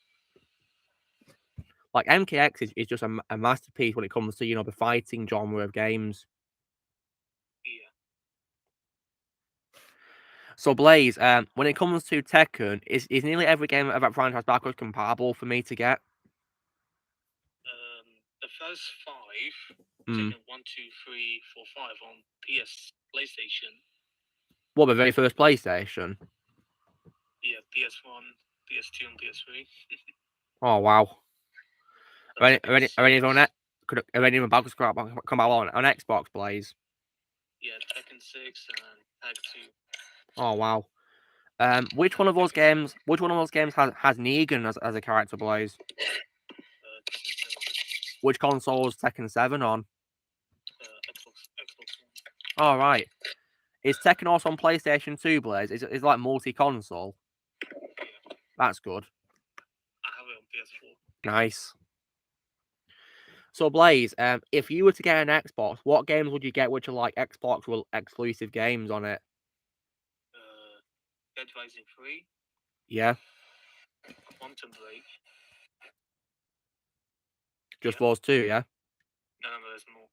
Like, MKX is just a masterpiece when it comes to, the fighting genre of games. Yeah. So, Blaze, when it comes to Tekken, is nearly every game of that franchise backwards compatible for me to get? The first 5, Tekken 1, 2, 3, 4, 5 on PlayStation. What, the very first PlayStation? Yeah, PS1, PS2, and PS3. Oh, wow. Are any of them backwards compatible on Xbox, Blaze? Yeah, Tekken 6 and Tag 2. Oh, wow. Which one of those games has Negan as a character, Blaze? Tekken 7. Which console is Tekken 7 on? Xbox One. Oh, right. Is Tekken also on PlayStation 2, Blaze? Is like multi-console? Yeah. That's good. I have it on Nice. So, Blaze, if you were to get an Xbox, what games would you get which are like Xbox exclusive games on it? Dead Rising 3. Yeah. Quantum Break. Just those two, yeah? No, there's more.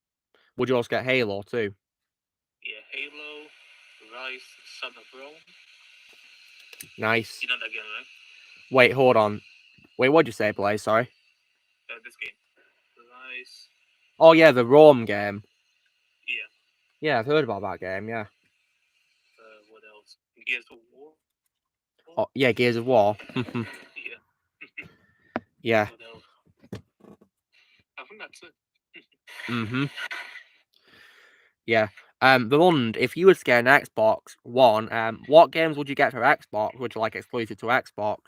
Would you also get Halo too? Yeah, Halo, Rise, Son of Rome. Nice. You know that game, right? Wait, hold on. Wait, what'd you say, Blaze? Sorry. This game. Rise. Oh, yeah, the Rome game. Yeah. Yeah, I've heard about that game, yeah. What else? Gears of War? Oh, yeah, Gears of War. Yeah. Yeah. What else? I think that's it. Yeah. Vermund, if you were to get an Xbox One, what games would you get for Xbox, which are like exclusive to Xbox?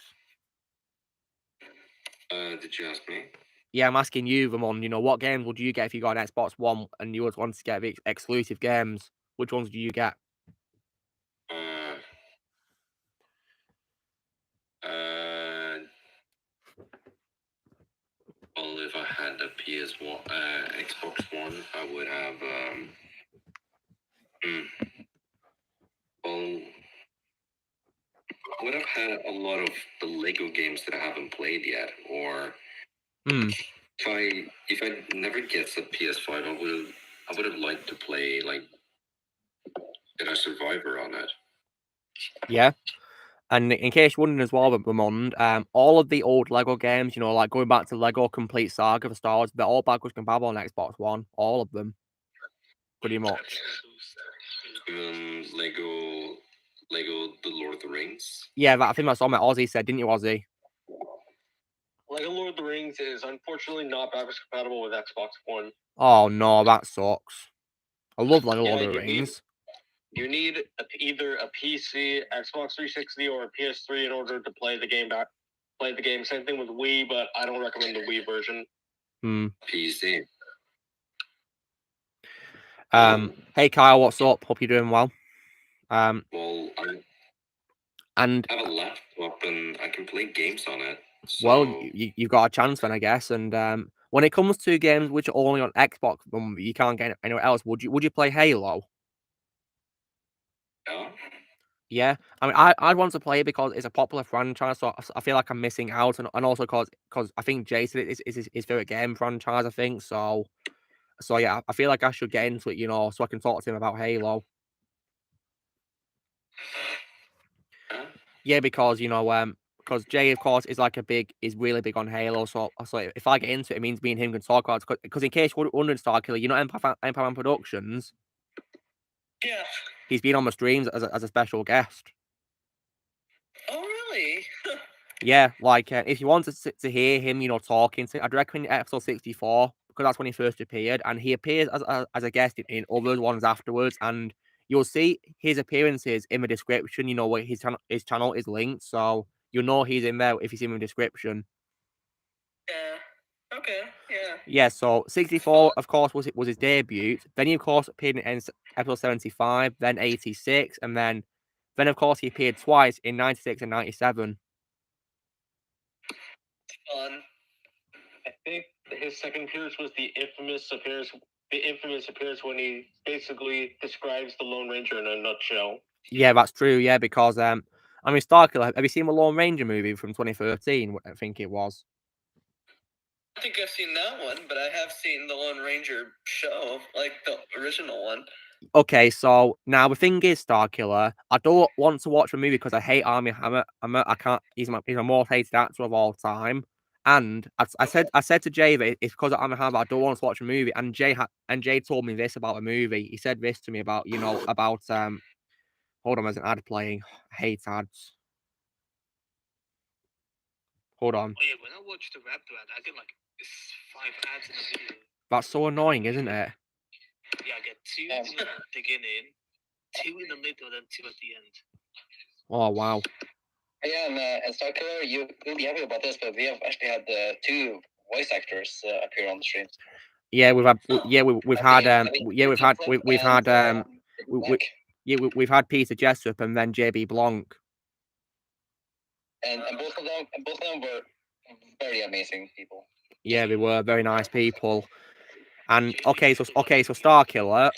Did you ask me? Yeah, I'm asking you, Vermund, you know, what games would you get if you got an Xbox One and you would want to get exclusive games? Which ones do you get? Well, if I had a PS1, Xbox One, I would have, well, I would have had a lot of the Lego games that I haven't played yet, or if I never get a PS5, I would have liked to play like Jedi Survivor on it. Yeah. And in case you're wondering as well, Vermund, all of the old Lego games, you know, like going back to Lego Complete Saga for Star Wars, they're all backwards compatible on Xbox One. All of them. Pretty much. Lego The Lord of the Rings? Yeah, I think that's all my Ozzy said, didn't you, Ozzy? Lego Lord of the Rings is unfortunately not backwards compatible with Xbox One. Oh, no, that sucks. I love Lego Lord of the Rings. You need either a PC, Xbox 360, or a PS3 in order to play the game Same thing with Wii, but I don't recommend the Wii version. PC. Hey Kyle, what's up? Hope you're doing well. Well, I have a laptop and I can play games on it. So... Well, you've got a chance then, I guess. And when it comes to games which are only on Xbox, you can't get anywhere else. Would you play Halo? Yeah. Yeah, I mean, I'd want to play it because it's a popular franchise, so I feel like I'm missing out, and also because I think Jason is his favorite game franchise. I think so. So yeah, I feel like I should get into it, you know, so I can talk to him about Halo. Yeah, because you know, because Jay, of course, is really big on Halo. So if I get into it, it means me and him can talk about it. Because in case you're wondering, Starkiller, you know, Empire Man Productions. Yeah. He's been on my streams as a special guest. Oh, really? Yeah, like if you wanted to hear him, you know, talking, I'd recommend episode 64 because that's when he first appeared, and he appears as a guest in other ones afterwards, and you'll see his appearances in the description. You know where his channel is linked, so you'll know he's in there if you see him in the description. Yeah. Okay. Yeah. Yeah. So 64, of course, was his debut. Then he of course appeared in episode 75, then 86, and then of course he appeared twice in 96 and 97. Fun. I think his second appearance was the infamous appearance when he basically describes the Lone Ranger in a nutshell. Yeah, that's true. Yeah, because I mean, Starkiller, have you seen the Lone Ranger movie from 2013? I think it was. I think I've seen that one, but I have seen the Lone Ranger show, like the original one. Okay, so now the thing is, Starkiller, I don't want to watch the movie because I hate Armie Hammer. I can't. He's my most hated actor of all time. And I said to Jay that it's because of Armie Hammer. I don't want to watch the movie. And Jay told me this about the movie. He said this to me about hold on, there's an ad playing. I hate ads. Hold on. Oh yeah, when I watch the Raptor ad, I get like 5 ads in a video. That's so annoying, isn't it? Yeah, I get 2 in the beginning, 2 in the middle, then 2 at the end. Oh wow. Yeah, and Starkiller, you'll be happy about this, but we have actually had 2 voice actors appear on the stream. Yeah, we've had Peter Jessup and then JB Blanc. And both of them were very amazing people. Yeah, they were very nice people. And okay, so Starkiller.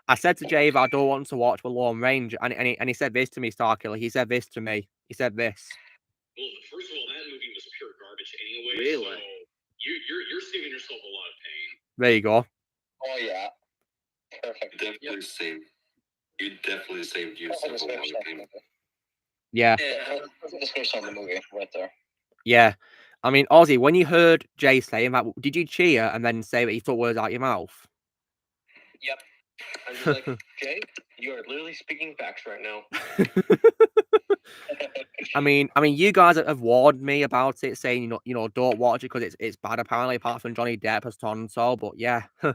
I said to Jay that I don't want to watch The Lone Ranger, and he said this to me, Starkiller. He said this to me. He said this. Well, first of all, that movie was pure garbage anyway. Really? So you're saving yourself a lot of pain. There you go. Oh yeah, perfect. Definitely saved. You definitely saved yourself a lot of pain. Yeah. That's the description of the movie right there. Yeah. I mean, Ozzy, when you heard Jay saying that, did you cheer and then say that he took words out your mouth? Yep. I'm just like, Jay, you are literally speaking facts right now. I mean, you guys have warned me about it, saying don't watch it because it's bad. Apparently, apart from Johnny Depp as Tonto, but yeah. Yeah,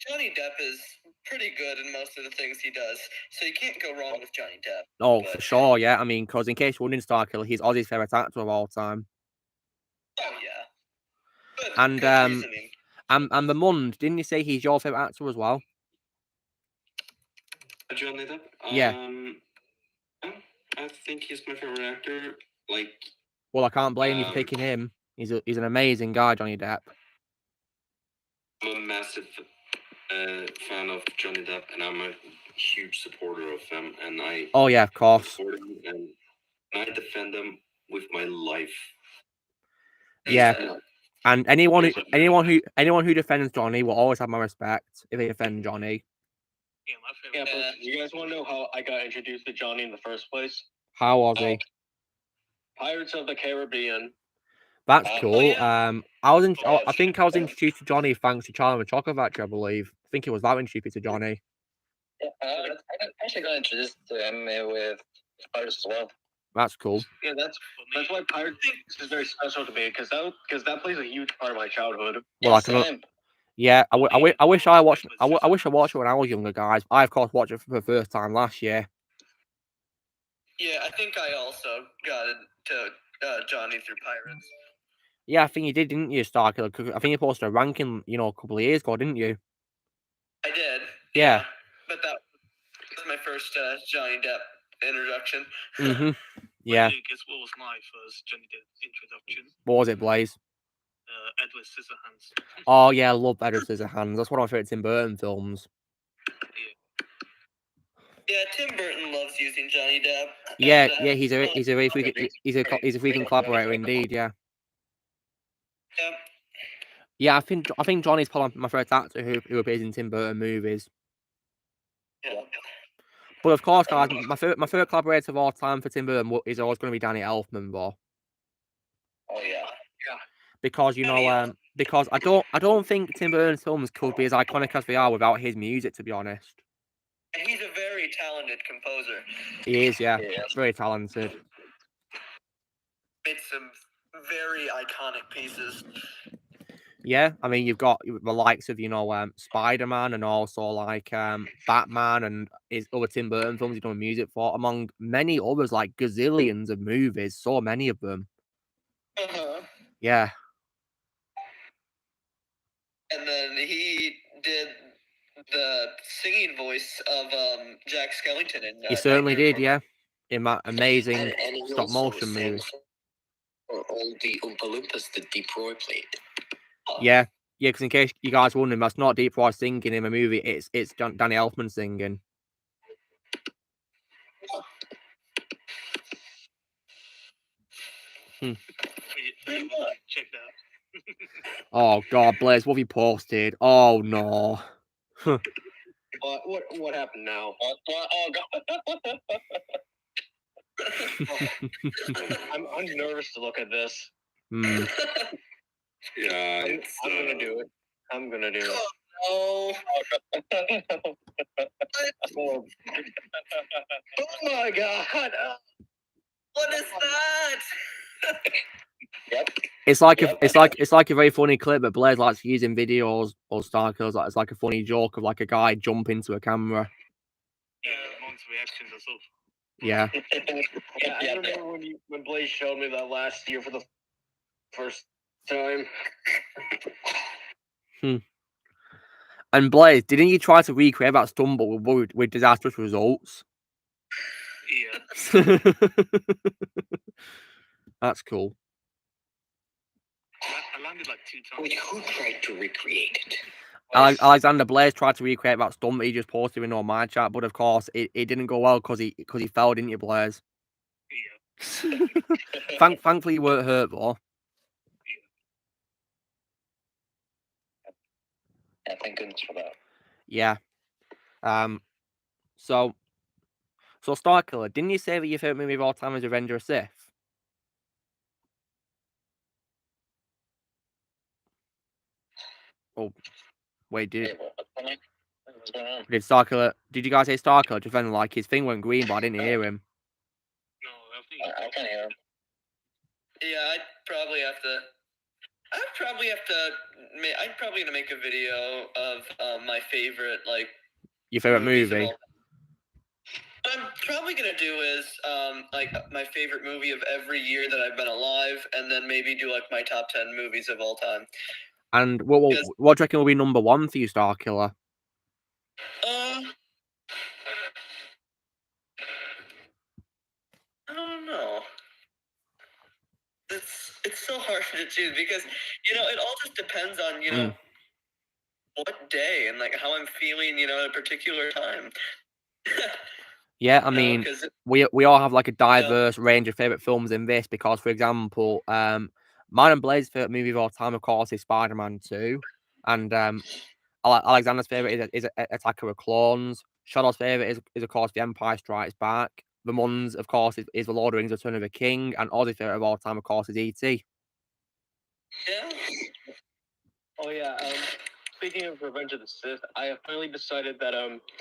Johnny Depp is pretty good in most of the things he does, so you can't go wrong with Johnny Depp. Oh, for sure, yeah. I mean, because in case you're wondering, Starkiller, he's Ozzy's favorite actor of all time. Oh yeah. Good, And good reasoning. and the Mund, didn't you say he's your favorite actor as well? Johnny Depp? Yeah. I think he's my favorite actor. Like, well, I can't blame you for picking him. He's an amazing guy, Johnny Depp. I'm a massive fan of Johnny Depp, and I'm a huge supporter of him. And I oh yeah, of course. Support him, and I defend him with my life. Yeah. And anyone who defends Johnny will always have my respect if they defend Johnny. Yeah, but you guys want to know how I got introduced to Johnny in the first place? How was he? Pirates of the Caribbean. That's cool. yeah. I think I was introduced to Johnny thanks to Charlie and Chocolate Factory, I believe. I think it was that introduced me to Johnny. Yeah, I actually got introduced to him with Pirates as well. That's cool. Yeah, that's why Pirates is very special to me because that plays a huge part of my childhood. Well, I can. Yeah, I wish I watched. I wish I watched it when I was younger, guys. I of course watched it for the first time last year. Yeah, I think I also got into Johnny through Pirates. Yeah, I think you did, didn't you, Starkiller? I think you posted a ranking, a couple of years ago, didn't you? I did. Yeah. But that was my first Johnny Depp introduction. Mm-hmm. Yeah. Guess what was my first Johnny Depp introduction? What was it, Blaze? Edward Scissorhands. Oh yeah, I love Edward Scissorhands. That's one of my favorite Tim Burton films. Yeah, Tim Burton loves using Johnny Depp. Yeah, he's a freaking collaborator indeed. Yeah. Yep. Yeah, I think Johnny's probably my favorite actor who appears in Tim Burton movies. Yeah. But of course, guys, my favorite collaborator of all time for Tim Burton is always going to be Danny Elfman, though. Oh yeah. Because because I don't think Tim Burton's films could be as iconic as they are without his music, to be honest. He's a very talented composer. He is, yeah. Very talented. Made some very iconic pieces. Yeah, I mean, you've got the likes of Spider-Man and also like Batman and his other Tim Burton films he's done music for, among many others, like gazillions of movies, so many of them. Yeah. And then he did the singing voice of Jack Skellington in he certainly did, yeah, in that amazing stop motion movie. All the Oompa Loompas that Deep Roy played. Yeah, because in case you guys wondering, that's not Deep Roy singing in a movie. It's Danny Elfman singing. Check that. Oh God, Blaze, what have you posted? Oh no. What happened now? Oh God. I'm nervous to look at this. Yeah, I'm gonna do it. I'm gonna do it. Oh, Oh my God! what is that? Yep. It's like a very funny clip that Blaze likes to use in videos or Starkers. It's like a funny joke of like a guy jumping to a camera. Yeah, amongst reactions or so. Yeah. Yeah, I remember when Blaze showed me that last year for the first time. And Blaze, didn't you try to recreate that stumble with disastrous results? Yeah. That's cool. I landed like 2 times. Wait, who tried to recreate it? Alexander Blaze tried to recreate that stunt that he just posted in my chat, but of course it didn't go well because he fell, didn't you, Blaze? Yeah. Thankfully you weren't hurt though. Yeah, thank goodness for that. Yeah. So Starkiller, didn't you say that your favorite movie of all time is Revenge of the Sith? Oh, wait, did Starkiller? Did you guys say Starkiller? Just then, like his thing went green, but I didn't hear him. No, I can't hear him. Yeah, I'm probably gonna make a video of my favorite Your favorite movie? What I'm probably gonna do is like my favorite movie of every year that I've been alive, and then maybe do like my top 10 movies of all time. And what do you reckon will be number one for you, Starkiller? I don't know. It's so hard to choose because it all just depends on what day and like how I'm feeling at a particular time. Yeah, I mean, we all have like a diverse range of favorite films in this because, for example, mine and Blaze's favorite movie of all time, of course, is Spider-Man 2, and Alexander's favorite is Attack of the Clones. Shadow's favorite is of course The Empire Strikes Back. Ramon's, of course, is The Lord of the Rings: Return of the King, and Ozzy's favorite of all time, of course, is E.T. Yeah. Oh yeah. Speaking of Revenge of the Sith, I have finally decided that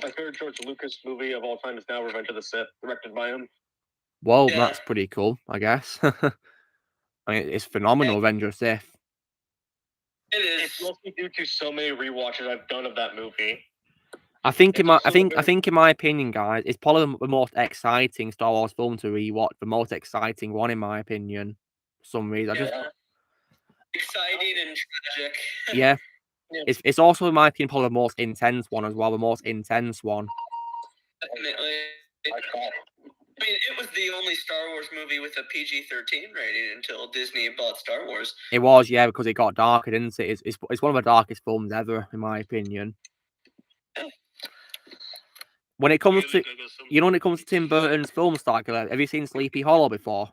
my favorite George Lucas movie of all time is now Revenge of the Sith, directed by him. Well, that's pretty cool, I guess. I mean, it's phenomenal, Revenge of the Sith. It is. It's mostly due to so many rewatches I've done of that movie. I think in my opinion, guys, it's probably the most exciting Star Wars film to rewatch. The most exciting one, in my opinion. For some reason, exciting and tragic. Yeah. It's also, in my opinion, probably the most intense one as well. The most intense one. Definitely. I mean, it was the only Star Wars movie with a PG-13 rating until Disney bought Star Wars. It was, yeah, because it got darker, didn't it? It's one of the darkest films ever, in my opinion. When it comes to, when it comes to Tim Burton's film style, have you seen Sleepy Hollow before?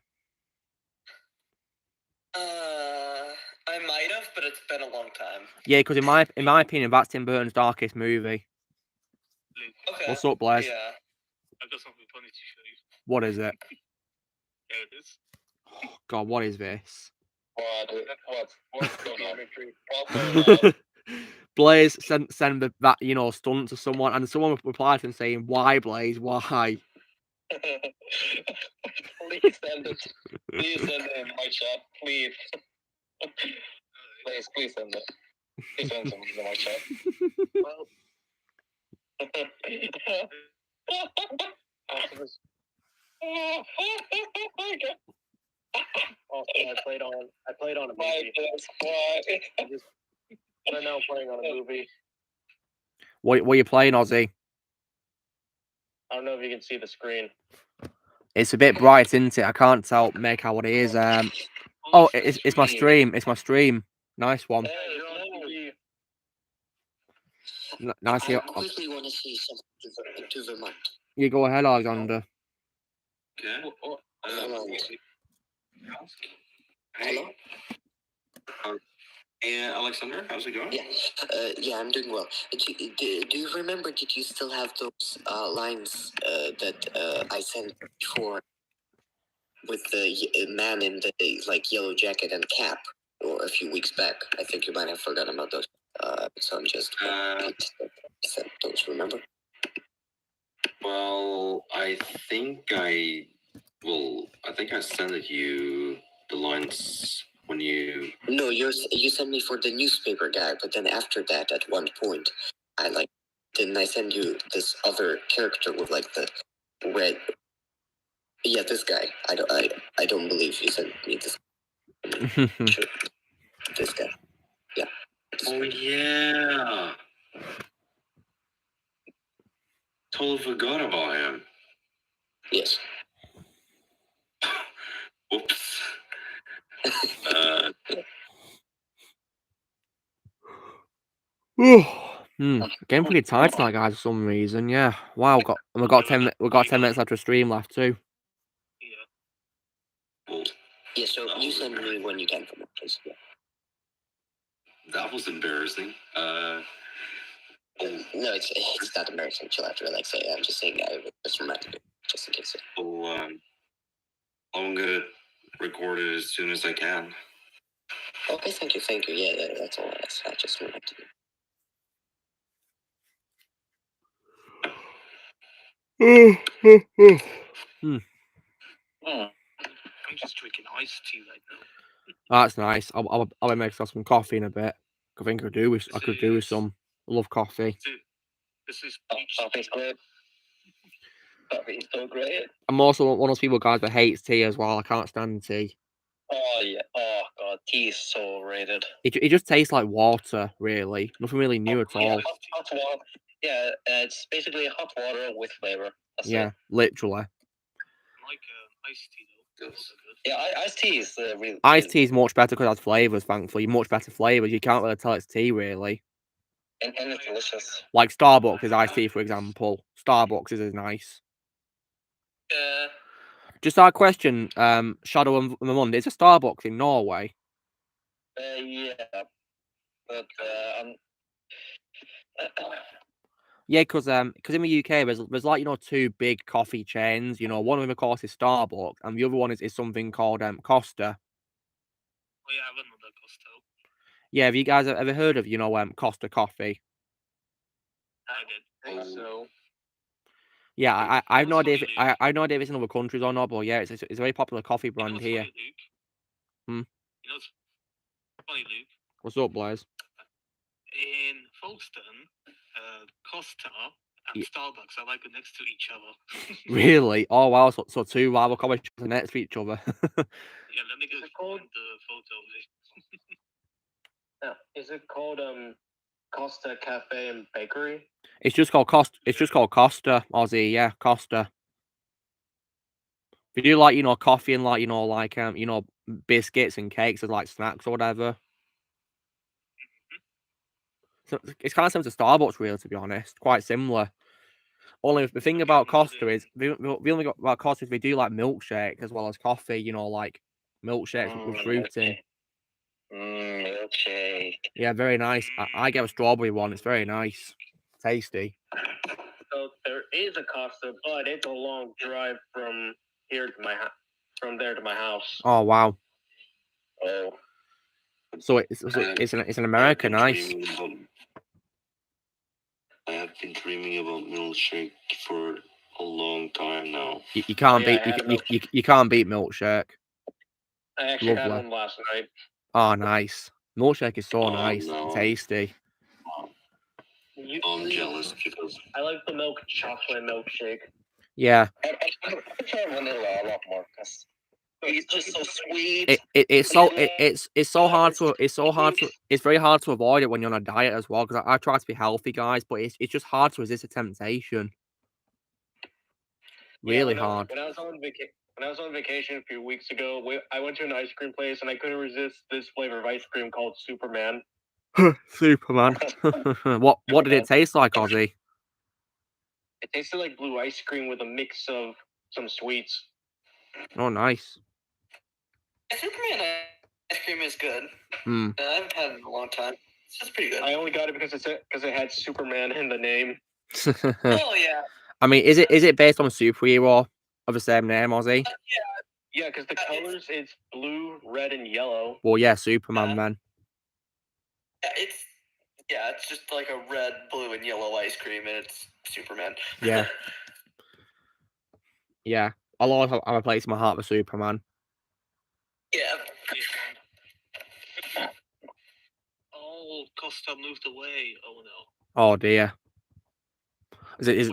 I might have, but it's been a long time. Yeah, because in my opinion, that's Tim Burton's darkest movie. Okay. What's up, Blaze? Yeah. I've got something funny to show you. What is it? There it is. Oh, God, what is this? What's going on? Blaze send that stunt to someone, and someone replied to him saying, "Why, Blaze? Why?" Please send it. Please send it in my chat, please. Please send it. Please send it in my chat. I played on a movie. I'm now playing on a movie. What are you playing, Ozzy? I don't know if you can see the screen. It's a bit bright, isn't it? I can't make out what it is. Oh, it's my stream. It's my stream. Nice one. Nice. I quickly want to see something to the mic. You go ahead, Alexander. Okay. Hello? Alexander, how's it going? Yeah, I'm doing well. Do you remember, did you still have those lines that I sent before with the man in the yellow jacket and cap, or a few weeks back? I think you might have forgotten about those. So I'm just sent those, remember? Well, I think I sent you the lines when you... No, you sent me for the newspaper guy, but then after that, at one point, didn't I send you this other character with the red? Yeah, this guy. I don't believe you sent me this. Sure. This guy. Yeah. Oh yeah. Totally forgot about him. Yes. Oops. Getting pretty tired tonight, guys, for some reason. Yeah. Wow. We got 10 minutes after stream left too. Yeah. So you send me when you can from it, please. Yeah. That was embarrassing. No, it's not embarrassing. Chill out, relax. I'm just saying I just reminded you, just in case. I'm gonna record it as soon as I can. Okay, thank you. Yeah, that's all I asked. I just reminded you. I'm just drinking iced tea right now. That's nice. I'll be making some coffee in a bit. I think I could do with some. I love coffee. This is coffee's great. Coffee's so great. I'm also one of those people, guys, that hates tea as well. I can't stand tea. Oh yeah. Oh god, tea is so overrated. It just tastes like water, really. Nothing really new at all. Hot water. Yeah, it's basically hot water with flavor. That's it. Literally. I like iced tea though. Yeah, iced tea is really. Iced tea is much better because it has flavors. Thankfully, much better flavors. You can't really tell it's tea, really. And it's delicious. Like Starbucks is iced tea, for example. Starbucks is nice. Yeah. Just our question, Shadow and Monday. It's a Starbucks in Norway. Yeah, but yeah, because in the UK there's like two big coffee chains. One of them of course is Starbucks, and the other one is something called Costa. Oh yeah, I remember Costa. Yeah, have you guys ever heard of Costa coffee? I did. So. Yeah, I have no idea if I have no idea if it's in other countries or not, but yeah, it's a very popular coffee brand here. Funny, Luke? Funny, Luke. What's up, Blaze? In Folkestone, Costa and Starbucks are like next to each other. Really? Oh wow! So two rival coffee shops are next to each other. Yeah, let me go find the photo of it. Is it called Costa Cafe and Bakery? It's just called Costa. It's just called Costa, Aussie. Yeah, Costa. We do like coffee and like biscuits and cakes as like snacks or whatever. So it's kind of similar to Starbucks, really, to be honest. Quite similar. Only the thing about Costa is the only got about Costa is we do like milkshake as well as coffee. Like milkshakes with fruit in. Milkshake. Yeah, very nice. I get a strawberry one. It's very nice, tasty. So there is a Costa, but it's a long drive from here to my house. From there to my house. Oh wow. Oh. So it's an America, nice. I have been dreaming about milkshake for a long time now. You can't beat you can't beat milkshake. I actually had one last night. Oh, nice. Milkshake is so nice, tasty. I'm jealous because I like the milk chocolate milkshake. Yeah. I prefer vanilla a lot more because it's just so sweet. It's very hard to avoid it when you're on a diet as well. Because I try to be healthy, guys, but it's just hard to resist the temptation. Really hard. When I was on vacation a few weeks ago, I went to an ice cream place and I couldn't resist this flavor of ice cream called Superman. Superman. What did it taste like, Ozzy? It tasted like blue ice cream with a mix of some sweets. Oh, nice. Superman ice cream is good. I haven't had it in a long time. It's just pretty good. I only got it because it had Superman in the name. Oh yeah. I mean, is it based on a superhero of the same name, Ozzy? Yeah, because the colors it's blue, red, and yellow. Well, yeah, Superman then. It's just like a red, blue, and yellow ice cream, and it's Superman. Yeah. Yeah. I'll always have a place in my heart for Superman. Yeah. Oh, Costa moved away. Oh no. Oh dear. Is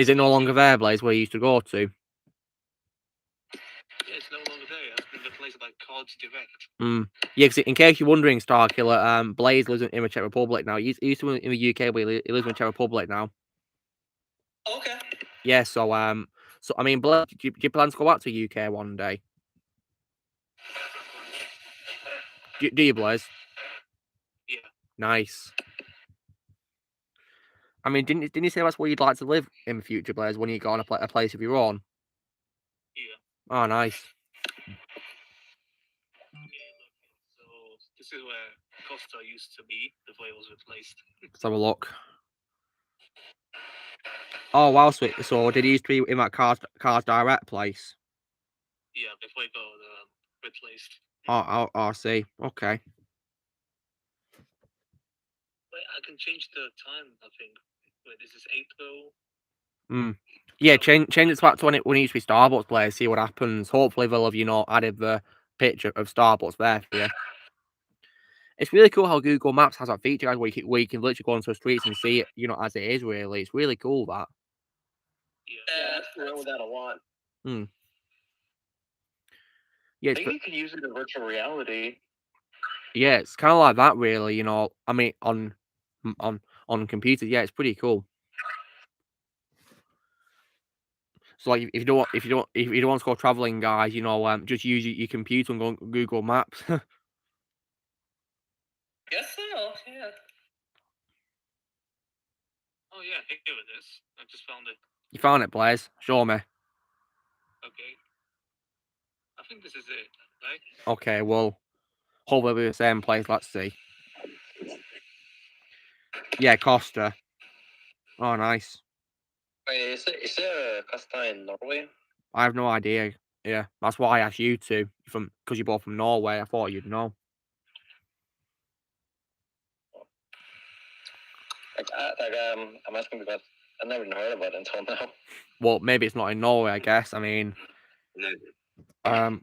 it no longer there, Blaze, where you used to go to? Yeah, it's no longer there. It's been replaced by Cards Direct. Yeah, because in case you're wondering, Starkiller, Blaze lives in the Czech Republic now. He used to live in the UK, but he lives in the Czech Republic now. Okay. Yeah, so I mean, Blaze, do you plan to go back to the UK one day? Do you, Blaze? Yeah. Nice. I mean, didn't you say that's where you'd like to live in the future, Blaze, when you got on a place of your own? Yeah. Oh, nice. So this is where Costa used to be before it was replaced. Let's have a look. Oh, wow, so did he used to be in that Cars Direct place? Yeah, before it got replaced. Oh, I see. Okay. Wait, I can change the time, I think. Wait, this is April. Yeah, change it back to when it used to be Starbucks, Blaze, see what happens. Hopefully they'll have, added the picture of Starbucks there for you. It's really cool how Google Maps has that feature, guys, where you can literally go into the streets and see it, as it is, really. It's really cool, that. Yeah, I run with that a lot. Yeah, I think you could use it in virtual reality. Yeah, it's kind of like that, really. I mean, on computers, yeah, it's pretty cool. So, like, if you don't want to go traveling, guys, just use your computer and go on Google Maps. Guess so, yeah. Oh yeah, here it is. I just found it. You found it, Blaze? Show me. Okay. I think this is it, right? Okay, well, hopefully it'll be the same place. Let's see. Yeah, Costa. Oh, nice. Wait, is there a Costa in Norway? I have no idea. Yeah, that's why I asked you to, because you're both from Norway. I thought you'd know. I'm asking because I've never heard about it until now. Well, maybe it's not in Norway, I guess. I mean, I'll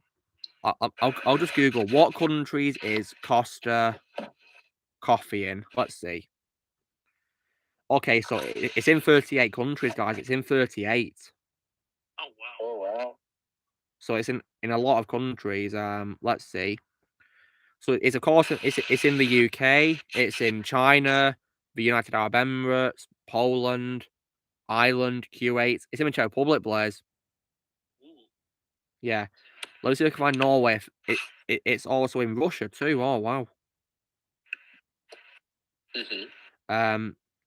just Google what countries is Costa coffee in. Let's see. Okay, so it's in 38 countries, guys. It's in 38. Oh wow. Oh wow. So it's in a lot of countries. Let's see. So it's of course it's in the UK. It's in China, the United Arab Emirates, Poland, Ireland, Kuwait. It's in the Czech Republic, Blaze. Yeah. Let's see if we can find Norway. It's also in Russia too. Oh wow.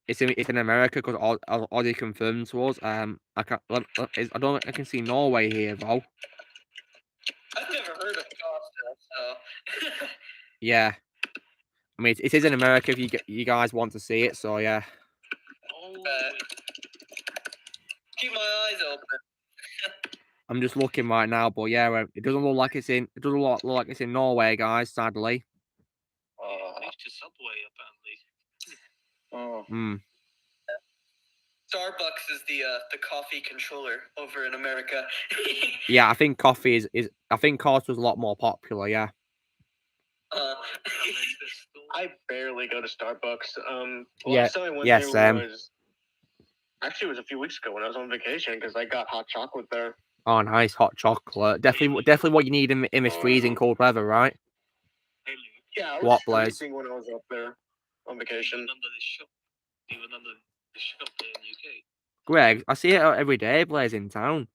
It's in America because already confirmed to us. I don't think I can see Norway here though. I've never heard of Costa, so. Yeah. I mean, it is in America if you guys want to see it. So yeah. Keep my eyes open. I'm just looking right now, but yeah, it doesn't look like it's in. It doesn't look like it's in Norway, guys. Sadly. It's to Subway apparently. Starbucks is the coffee controller over in America. Yeah, I think coffee is. I think Costa's a lot more popular. Yeah. I barely go to Starbucks. Yeah. Last time I went there Sam. was actually it was a few weeks ago when I was on vacation because I got hot chocolate there. Oh, nice hot chocolate. Definitely what you need in this freezing cold weather, right? Yeah, I What, was Blaze? freezing when I was up there on vacation. Even under the shop there in the UK. Greg, I see it every day, Blaze, in town.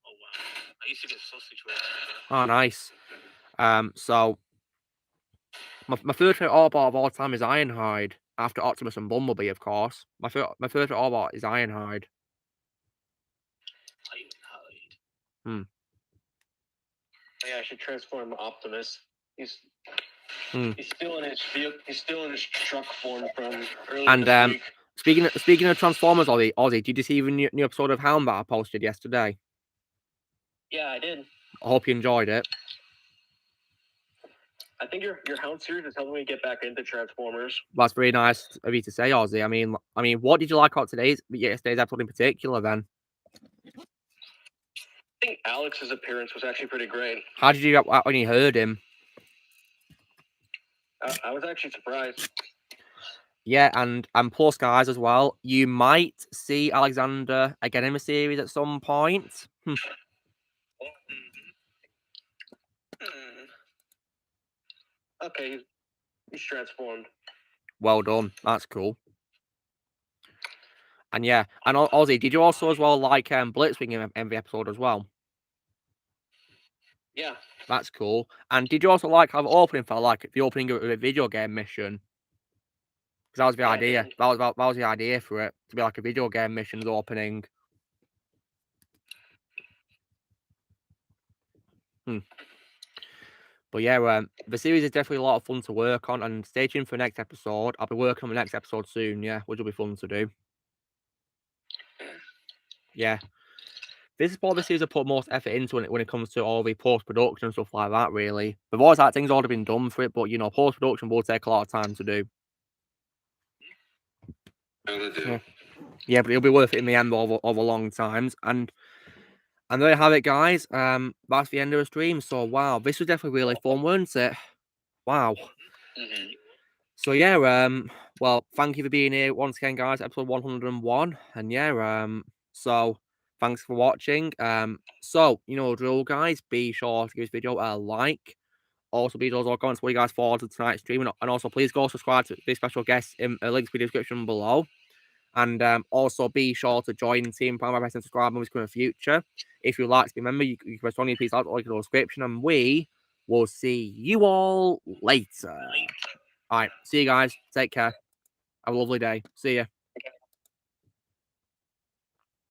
Oh wow! I used to get sausage rolls. Oh, nice. So my favorite Autobot of all time is Ironhide. After Optimus and Bumblebee, of course. My favorite Autobot is Ironhide. Yeah, I should transform Optimus. He's still in his truck form from earlier this week. Speaking of Transformers, Ozzy, did you see the new episode of Hound that I posted yesterday? Yeah, I did. I hope you enjoyed it. I think your Hound series is helping me get back into Transformers. That's very nice of you to say, Ozzy. I mean, what did you like about yesterday's episode in particular? Then I think Alex's appearance was actually pretty great. How did you when you heard him? I was actually surprised. Yeah, and plus, guys, as well, you might see Alexander again in the series at some point. Okay, he's transformed. Well done. That's cool. And yeah, and Ozzy, did you also as well like Blitzwing in the episode as well? Yeah. That's cool. And did you also like how the opening felt like the opening of a video game mission? Because that was the idea. That was the idea for it, to be like a video game mission's opening. But yeah, the series is definitely a lot of fun to work on, and stay tuned for the next episode. I'll be working on the next episode soon, yeah, which will be fun to do. Yeah. This is probably the series I put most effort into when it comes to all the post-production and stuff like that, really. The voice acting's already been done for it, but, you know, post-production will take a lot of time to do. Yeah, but it'll be worth it in the end over long times. And there you have it, guys. That's the end of the stream. So, wow, this was definitely really fun, wasn't it? Wow. So, yeah, well, thank you for being here once again, guys. Episode 101. And, yeah, so thanks for watching. So, you know, drill, guys, be sure to give this video a like. Also, be those comments what you guys thought of tonight's stream. And also, please go subscribe to this special guest in a link to the description below. And also be sure to join Team Prime by pressing subscribe in the future. If you'd like to be a member, you can press on your piece out like in the description, and we will see you all later. All right, see you guys. Take care. Have a lovely day. See ya.